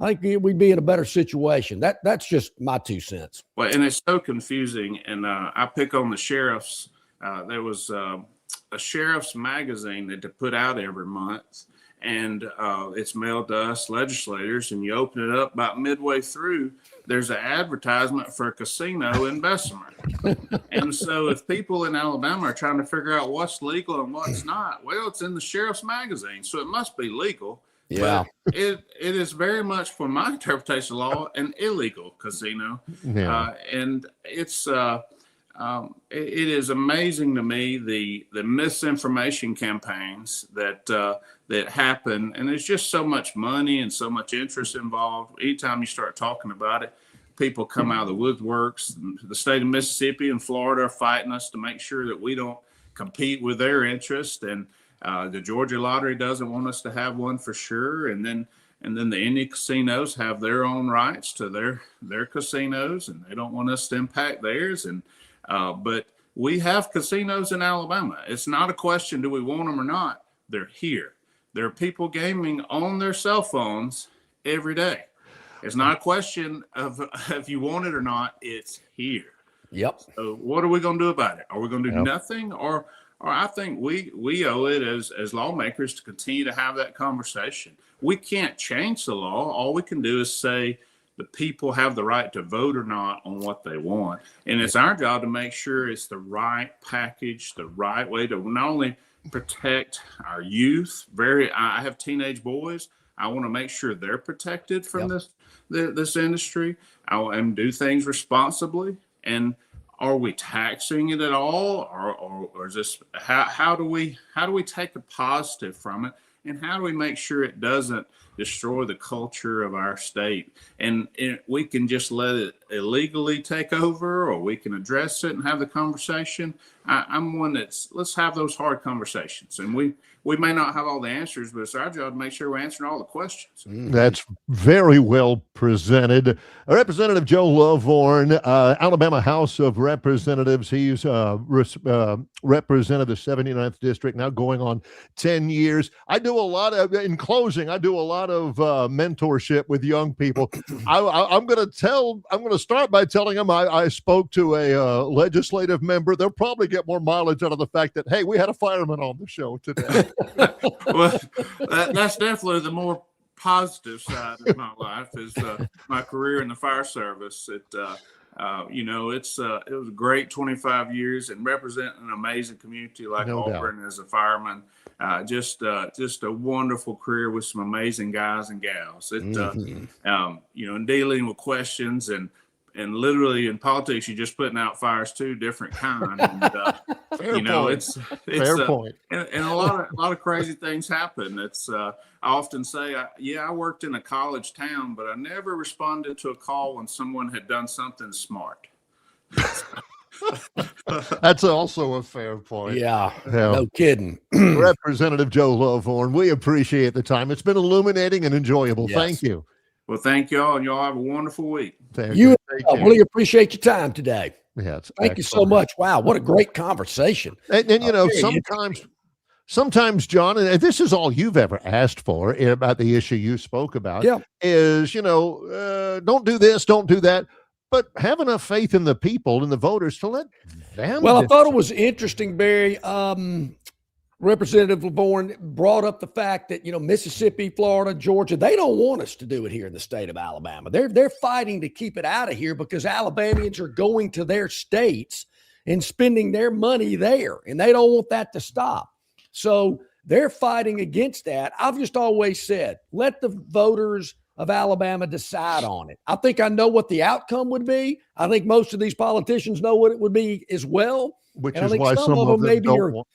I think we'd be in a better situation. That's just my 2 cents. Well, and it's so confusing. And I pick on the sheriffs. There was a sheriff's magazine that they put out every month, and it's mailed to us legislators. And you open it up about midway through, there's an advertisement for a casino in Bessemer. And so if people in Alabama are trying to figure out what's legal and what's not, well, it's in the sheriff's magazine, so it must be legal. Yeah. But it is very much, for my interpretation of law, an illegal casino. Yeah. And it's it is amazing to me the misinformation campaigns that happen, and there's just so much money and so much interest involved. Anytime you start talking about it, people come out of the woodworks. The state of Mississippi and Florida are fighting us to make sure that we don't compete with their interest, and the Georgia Lottery doesn't want us to have one for sure. And then the Indian casinos have their own rights to their casinos, and they don't want us to impact theirs. And but we have casinos in Alabama. It's not a question, do we want them or not? They're here. There are people gaming on their cell phones every day. It's not a question of if you want it or not. It's here. Yep. So what are we going to do about it? Are we going to do nothing? Or I think we owe it as lawmakers to continue to have that conversation. We can't change the law. All we can do is say the people have the right to vote or not on what they want. And it's our job to make sure it's the right package, the right way to not only protect our youth. I have teenage boys. I want to make sure they're protected from this industry. And do things responsibly. And are we taxing it at all, or is this how do we take a positive from it, and how do we make sure it doesn't destroy the culture of our state? And we can just let it illegally take over, or we can address it and have the conversation. I'm one let's have those hard conversations, and we may not have all the answers, but it's our job to make sure we're answering all the questions. That's very well presented. Representative Joe Lovorn, Alabama House of Representatives. He's represented the 79th District, now going on 10 years. In closing, I do a lot of mentorship with young people. I'm going to start by telling them I spoke to a legislative member. They'll probably get more mileage out of the fact that, hey, we had a fireman on the show today. Well, that's definitely the more positive side of my life is my career in the fire service. It was a great 25 years and representing an amazing community like Auburn as a fireman. Just a wonderful career with some amazing guys and gals. In dealing with questions and literally in politics, you're just putting out fires too, different kind. And, it's fair point. And a lot of crazy things happen. I often say, I worked in a college town, but I never responded to a call when someone had done something smart. That's also a fair point. Yeah. No kidding. Representative Joe Lovorn, we appreciate the time. It's been illuminating and enjoyable. Yes. Thank you. Well, thank y'all, and y'all have a wonderful week. You really appreciate your time today. Yeah, thank you so much. Wow, what a great conversation. And sometimes, John, and this is all you've ever asked for about the issue you spoke about, is, don't do this, don't do that. But have enough faith in the people and the voters to let them. Well, I thought it was interesting, Barry. Representative Lovorn brought up the fact that, Mississippi, Florida, Georgia, they don't want us to do it here in the state of Alabama. They're fighting to keep it out of here because Alabamians are going to their states and spending their money there, and they don't want that to stop. So they're fighting against that. I've just always said, let the voters of Alabama decide on it. I think I know what the outcome would be. I think most of these politicians know what it would be as well. Which is why some of them don't want.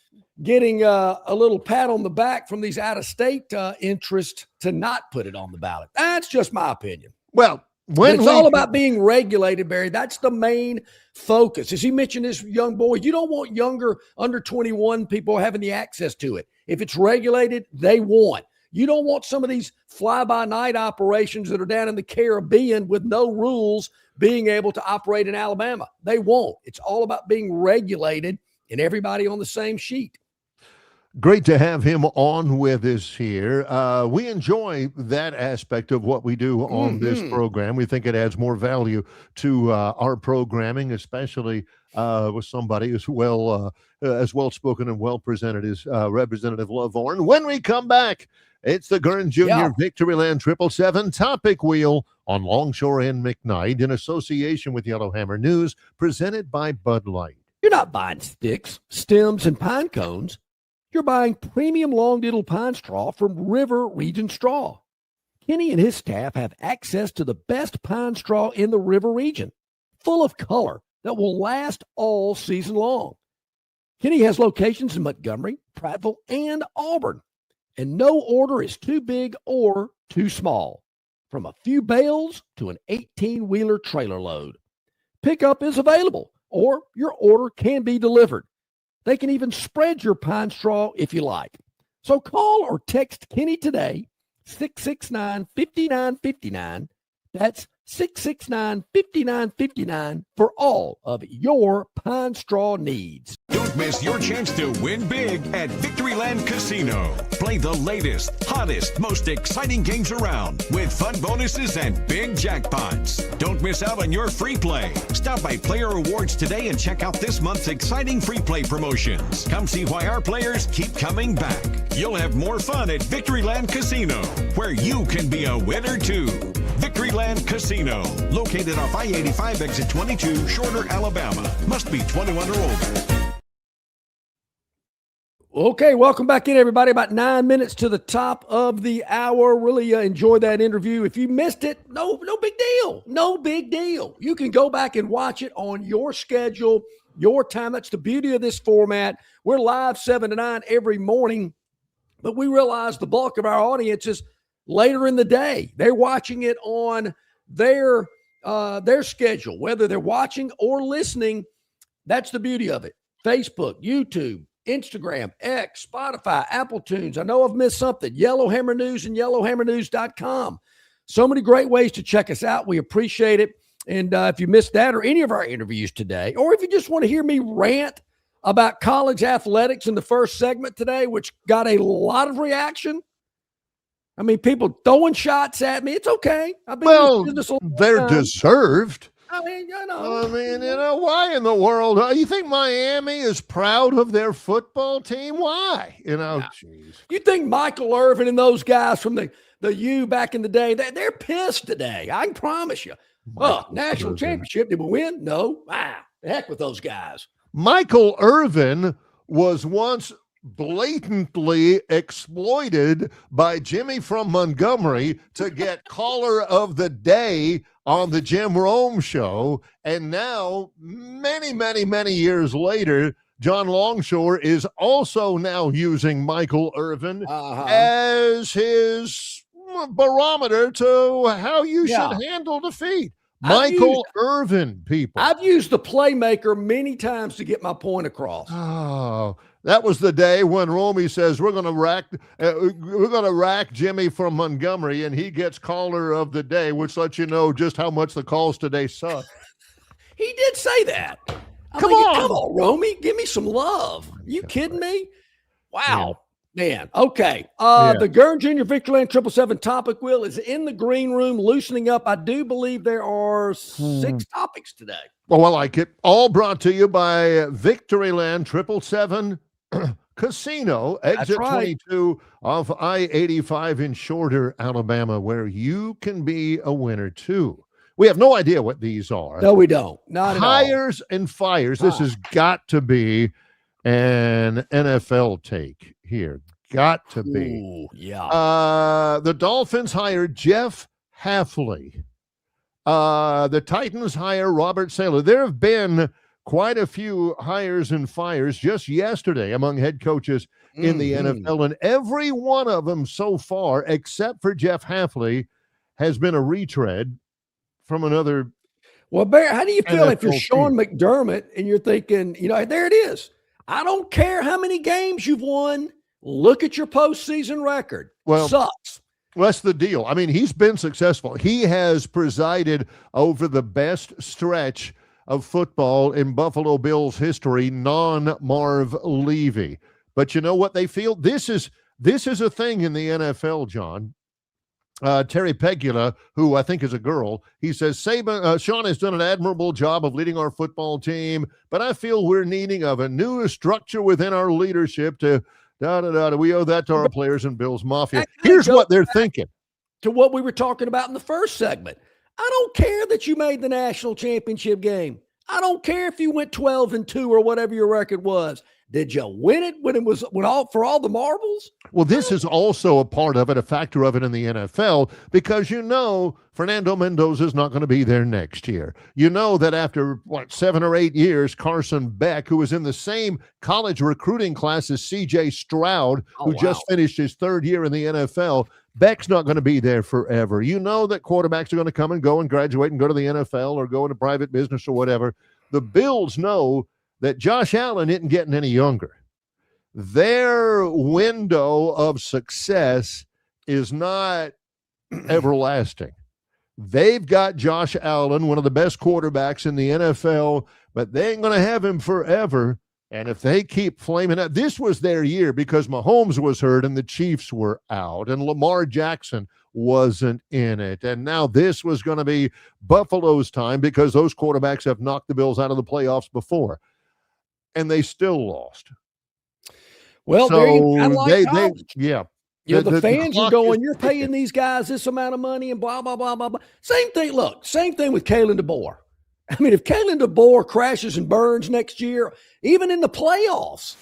getting a little pat on the back from these out-of-state interests to not put it on the ballot. That's just my opinion. Well, when it's all about being regulated, Barry, that's the main focus. As he mentioned, this young boy, you don't want younger, under 21 people having the access to it. If it's regulated, they want. You don't want some of these fly-by-night operations that are down in the Caribbean with no rules being able to operate in Alabama. They won't. It's all about being regulated and everybody on the same sheet. Great to have him on with us here. We enjoy that aspect of what we do on this program. We think it adds more value to our programming, especially with somebody as well-spoken and well-presented as Representative Lovvorn. When we come back, it's the Gurn Jr. Victoryland 777 Topic Wheel on Longshore and McKnight in association with Yellowhammer News, presented by Bud Light. You're not buying sticks, stems, and pine cones. You're buying premium long-diddle pine straw from River Region Straw. Kenny and his staff have access to the best pine straw in the River Region, full of color that will last all season long. Kenny has locations in Montgomery, Prattville, and Auburn, and no order is too big or too small, from a few bales to an 18-wheeler trailer load. Pickup is available, or your order can be delivered. They can even spread your pine straw if you like. So call or text Kenny today, 669-5959. That's 669-5959 for all of your pine straw needs. Don't miss your chance to win big at Victoryland Casino. Play the latest, hottest, most exciting games around with fun bonuses and big jackpots. Don't miss out on your free play. Stop by Player Rewards today and check out this month's exciting free play promotions. Come see why our players keep coming back. You'll have more fun at Victoryland Casino, where you can be a winner too. Victoryland Casino, located off I-85 exit 22, Shorter, Alabama. Must be 21 or older. Okay, welcome back in, everybody. About 9 minutes to the top of the hour. Really enjoyed that interview. If you missed it, no big deal. No big deal. You can go back and watch it on your schedule, your time. That's the beauty of this format. We're live 7 to 9 every morning, but we realize the bulk of our audience is later in the day. They're watching it on their schedule, whether they're watching or listening. That's the beauty of it. Facebook, YouTube, Instagram, X, Spotify, Apple Tunes. I know I've missed something. Yellowhammer News and yellowhammernews.com. So many great ways to check us out. We appreciate it. And if you missed that or any of our interviews today, or if you just want to hear me rant about college athletics in the first segment today, which got a lot of reaction. I mean, people throwing shots at me. It's okay. I've been in business a long they're time. Deserved. I mean, why in the world? You think Miami is proud of their football team? Why? Jeez. You think Michael Irvin and those guys from the U back in the day, they're pissed today. I can promise you. National championship. Did we win? No. The heck with those guys. Michael Irvin was once blatantly exploited by Jimmy from Montgomery to get caller of the day on the Jim Rome show. And now, many, many, many years later, John Longshore is also now using Michael Irvin as his barometer to how you should handle defeat. Michael Irvin, people. I've used the playmaker many times to get my point across. Oh, that was the day when Romy says we're going to rack Jimmy from Montgomery, and he gets caller of the day, which lets you know just how much the calls today suck. He did say that. Come on, Romy, give me some love. Are you kidding me? Wow. Man, okay. The Gurn Jr. Victoryland 777 topic wheel is in the green room, loosening up. I do believe there are 6 topics today. Oh, I like it. All brought to you by Victoryland 777 Casino, exit 22 off I-85 in Shorter, Alabama, where you can be a winner too. We have no idea what these are. No, we don't. Not at all. Hires and fires. This has got to be an NFL take here. Got to be. Ooh, yeah. The Dolphins hired Jeff Hafley. The Titans hire Robert Saleh. There have been quite a few hires and fires just yesterday among head coaches in the NFL, and every one of them so far, except for Jeff Hafley, has been a retread from another. Well, Barry, how do you feel if you're NFL Sean team. McDermott and you're thinking, there it is. I don't care how many games you've won. Look at your postseason record. Well, sucks. Well, that's the deal. I mean, he's been successful. He has presided over the best stretch of football in Buffalo Bills history, non-Marv Levy. But you know what they feel? This is a thing in the NFL, John. Terry Pegula, who I think is a girl, he says, Sean has done an admirable job of leading our football team, but I feel we're needing of a new structure within our leadership to we owe that to our players and Bills Mafia. Here's what they're thinking. To what we were talking about in the first segment. I don't care that you made the national championship game. I don't care if you went 12-2 or whatever your record was. Did you win it when it was for all the marbles? Well, this is also a part of it, a factor of it in the NFL, because Fernando Mendoza is not going to be there next year. You know that after 7 or 8 years, Carson Beck, who was in the same college recruiting class as C.J. Stroud, who just finished his 3rd year in the NFL, Beck's not going to be there forever. You know that quarterbacks are going to come and go and graduate and go to the NFL or go into private business or whatever. The Bills know that Josh Allen isn't getting any younger. Their window of success is not everlasting. They've got Josh Allen, one of the best quarterbacks in the NFL, but they ain't going to have him forever. And if they keep flaming out, this was their year because Mahomes was hurt and the Chiefs were out and Lamar Jackson wasn't in it. And now this was going to be Buffalo's time because those quarterbacks have knocked the Bills out of the playoffs before. And they still lost. Well, so the fans are going, you're paying these guys this amount of money and blah, blah, blah, blah, blah. Same thing with Kalen DeBoer. I mean, if Kalen DeBoer crashes and burns next year, even in the playoffs,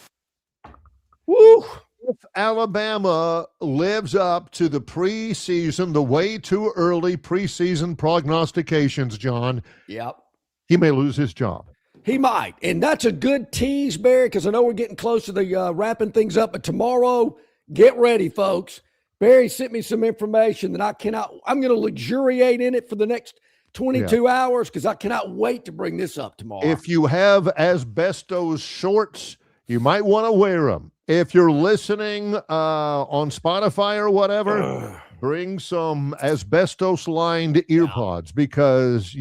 woo. If Alabama lives up to the preseason, the way too early preseason prognostications, John, he may lose his job. He might. And that's a good tease, Barry, because I know we're getting close to the wrapping things up. But tomorrow, get ready, folks. Barry sent me some information that I'm going to luxuriate in it for the next 22 hours because I cannot wait to bring this up tomorrow. If you have asbestos shorts, you might want to wear them. If you're listening on Spotify or whatever, bring some asbestos-lined earpods because,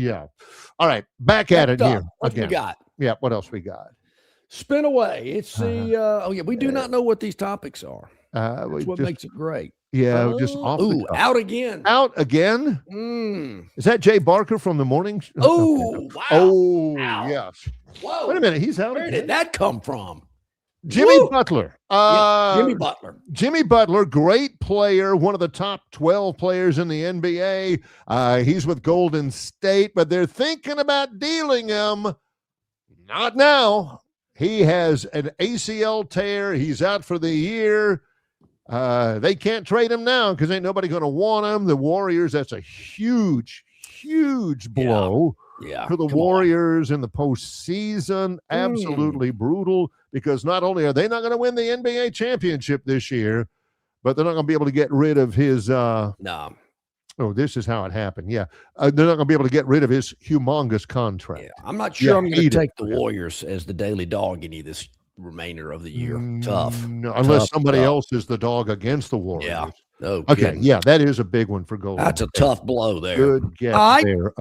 All right, back at it here. What we got? Yeah, what else we got? Spin away. It's the we do not know what these topics are. That's what makes it great. Yeah, just off the cuff. Out again. Out again? Is that Jay Barker from the morning? Oh, wow. Oh, Ow. yes. Whoa. Wait a minute. He's out Where again. did that come from? Jimmy Butler. Jimmy Butler. Jimmy Butler, great player, one of the top 12 players in the NBA. He's with Golden State, but they're thinking about dealing him. Not now. He has an ACL tear. He's out for the year. They can't trade him now because ain't nobody going to want him. The Warriors, that's a huge, huge blow for the Warriors in the postseason. Absolutely brutal because not only are they not going to win the NBA championship this year, but they're not going to be able to get rid of his Oh, this is how it happened. Yeah. They're not going to be able to get rid of his humongous contract. Yeah. I'm not sure I'm going to take the Warriors as the daily dog any of this remainder of the year. Tough. No, unless somebody else is the dog against the Warriors. Yeah. Oh, okay. Yeah, that is a big one for Golden. That's a tough blow there. Good guess there.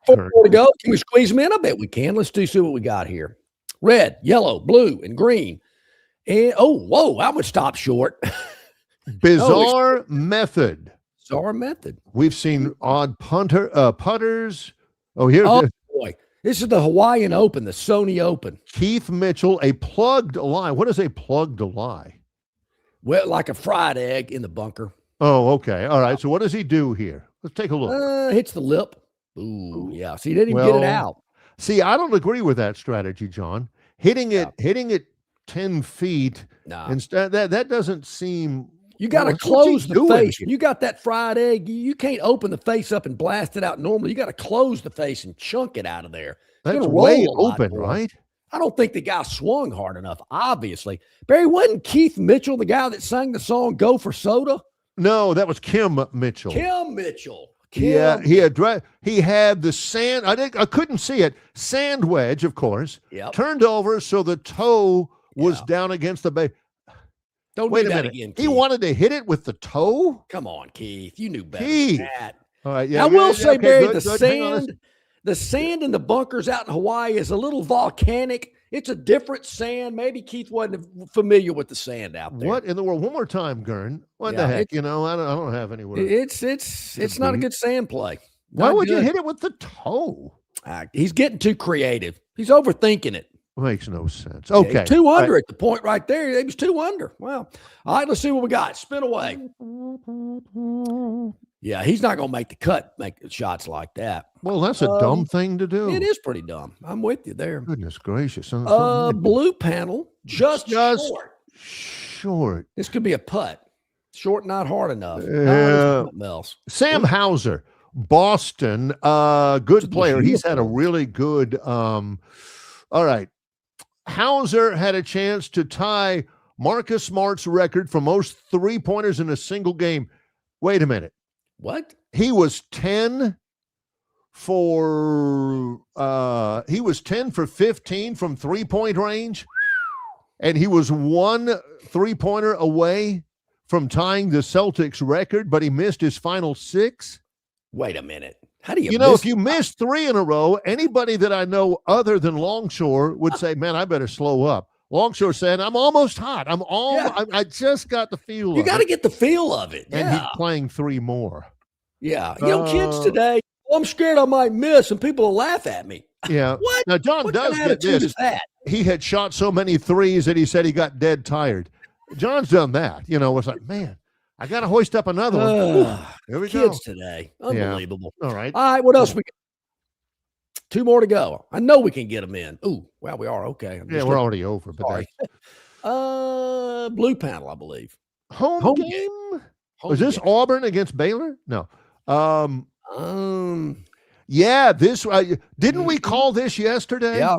4 to go. Can we squeeze them in? I bet we can. Let's see what we got here. Red, yellow, blue, and green. And I would stop short. Bizarre method. Bizarre method. We've seen odd putters. Oh, boy. This is the Hawaiian Open, the Sony Open. Keith Mitchell, a plugged lie. What is a plugged lie? Well, like a fried egg in the bunker. Oh, okay. All right. So what does he do here? Let's take a look. Hits the lip. Ooh, yeah. See, he didn't even get it out. See, I don't agree with that strategy, John. Hitting it 10 feet. Instead, that doesn't seem. You got to close the face. When you got that fried egg, you can't open the face up and blast it out normally. You got to close the face and chunk it out of there. That's gonna way roll a lot open, more. right? I don't think the guy swung hard enough, obviously. Barry, wasn't Keith Mitchell the guy that sang the song Go for Soda? No, that was Kim Mitchell. Kim Mitchell. Yeah, he had the sand. I couldn't see it. Sand wedge, of course. Yep. Turned over so the toe was down against the base. Don't Wait do a that minute. again, He Keith. wanted to hit it with the toe? Come on, Keith. You knew better Keith. than that. All right, yeah. I will say, Barry, good, the good. Hang on a sand in the bunkers out in Hawaii is a little volcanic. It's a different sand. Maybe Keith wasn't familiar with the sand out there. What in the world? One more time, Gurn. What Yeah, the heck? I don't have anywhere. It's not a good sand play. Why Not would you good. hit it with the toe? He's getting too creative. He's overthinking it. Makes no sense. Yeah, Okay. he's 2 All under right. at the point right there. He was 2 under. Wow. All right, let's see what we got. Spin away. Yeah, he's not going to make the cut, make shots like that. Well, that's a dumb thing to do. It is pretty dumb. I'm with you there. Goodness gracious. Blue panel, just short. Short. This could be a putt. Short, not hard enough. Yeah. Something else. Sam Hauser, Boston, good player. He's had a really good all right. Hauser had a chance to tie Marcus Smart's record for most three-pointers in a single game. Wait a minute. What? He was 10 for 15 from three-point range, and he was 1 three-pointer away from tying the Celtics record, but he missed his final 6. Wait a minute. How do you if you miss 3 in a row, anybody that I know other than Longshore would say, man, I better slow up. Longshore said, I'm almost hot. I just got the feel You got to get the feel of it. And he's playing 3 more. Yeah. Kids today, I'm scared I might miss, and people will laugh at me. Yeah. What? Now, John What does kind of get attitude this. is that? He had shot so many threes that he said he got dead tired. John's done that. It's like, man, I got to hoist up another one. Here we go. Kids today. Unbelievable. Yeah. All right. All right. What else we got? 2 more to go. I know we can get them in. Ooh, well, we are. Okay. Yeah, we're already over. But Sorry. Blue panel, I believe. Home game? Was this Auburn against Baylor? No. Yeah, this didn't we call this yesterday? Yeah.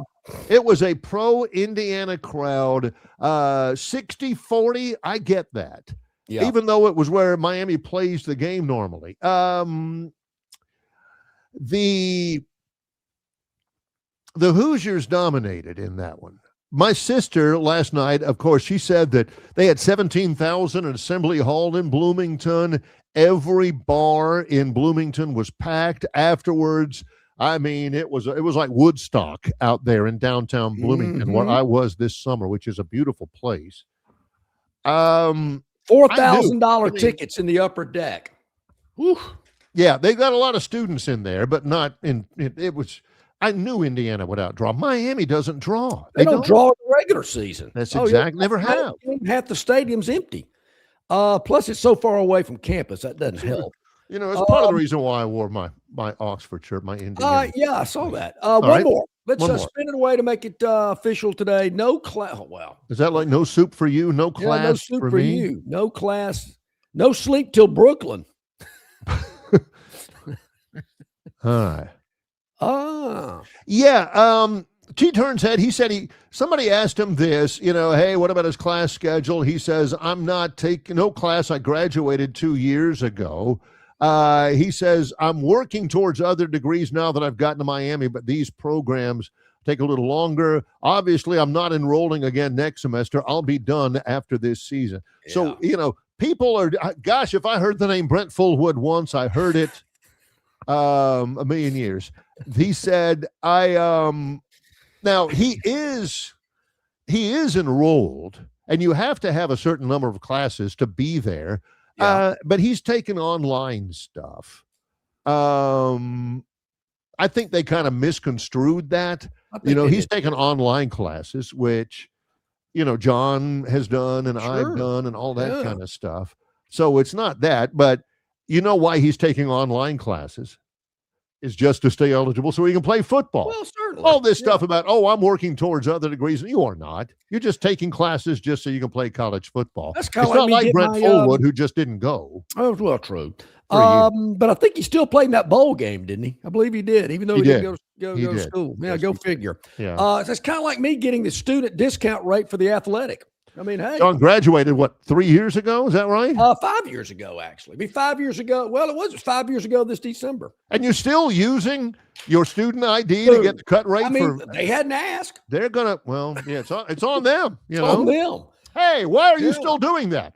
It was a pro Indiana crowd. 60-40. I get that. Yeah. Even though it was where Miami plays the game normally. The Hoosiers dominated in that one. My sister last night, of course, she said that they had 17,000 at Assembly Hall in Bloomington. Every bar in Bloomington was packed afterwards. I mean, it was like Woodstock out there in downtown Bloomington, where I was this summer, which is a beautiful place. $4,000 tickets in the upper deck. Whew. Yeah, they got a lot of students in there, but not in. It was. I knew Indiana would outdraw. Miami doesn't draw. They don't draw in the regular season. That's exactly. Never have. Half the stadium's empty. Plus, it's so far away from campus that doesn't help. It's part of the reason why I wore my Oxford shirt, my Indiana. Yeah, I saw that. All One right. more. Let's One more. spin it away to make it official today. No class. Oh, well, Is that like no soup for you, no class no soup for me? you. No class. No sleep till Brooklyn. All right. Yeah. T turns head. He said somebody asked him this, hey, what about his class schedule? He says, I'm not taking no class. I graduated 2 years ago. He says, I'm working towards other degrees now that I've gotten to Miami, but these programs take a little longer. Obviously, I'm not enrolling again next semester. I'll be done after this season. Yeah. So, people are, gosh, if I heard the name Brent Fullwood once, I heard it a million years. He said, now he is enrolled, and you have to have a certain number of classes to be there. Yeah. But he's taken online stuff. I think they kind of misconstrued that. He's taken online classes, which, John has done and I've done and all that kind of stuff. So it's not that, but why he's taking online classes is just to stay eligible so he can play football. Well, certainly. All this stuff about, I'm working towards other degrees. You are not. You're just taking classes just so you can play college football. That's kind It's of not like like Brent my, Fullwood, who just didn't go. Oh, well, true. for you. But I think he still played in that bowl game, didn't he? I believe he did, even though he didn't go to school. Yeah, Yes, go he did. figure. Yeah. It's kind of like me getting the student discount rate for the athletic. I mean, hey. John graduated, 3 years ago? Is that right? 5 years ago, actually. 5 years ago. Well, it was 5 years ago this December. And you're still using your student ID to get the cut rate? I mean, they hadn't asked. They're going to, it's on them. On them. Hey, why are you still doing that?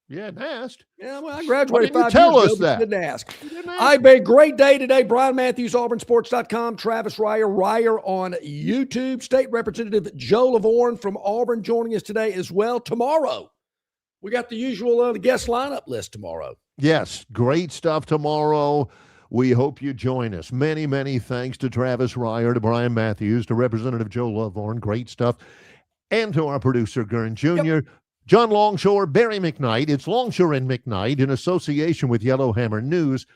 You hadn't asked. Yeah, well, I graduated Why didn't 5 you tell years us ago, that? but didn't ask. You didn't ask. I have a great day today. Brian Matthews, AuburnSports.com, Travis Ryer on YouTube, State Representative Joe Lavorne from Auburn joining us today as well. Tomorrow, we got the usual guest lineup list tomorrow. Yes, great stuff tomorrow. We hope you join us. Many, many thanks to Travis Ryer, to Brian Matthews, to Representative Joe Lavorne. Great stuff. And to our producer, Gurn Jr., Yep. John Longshore, Barry McKnight. It's Longshore and McKnight in association with Yellowhammer News.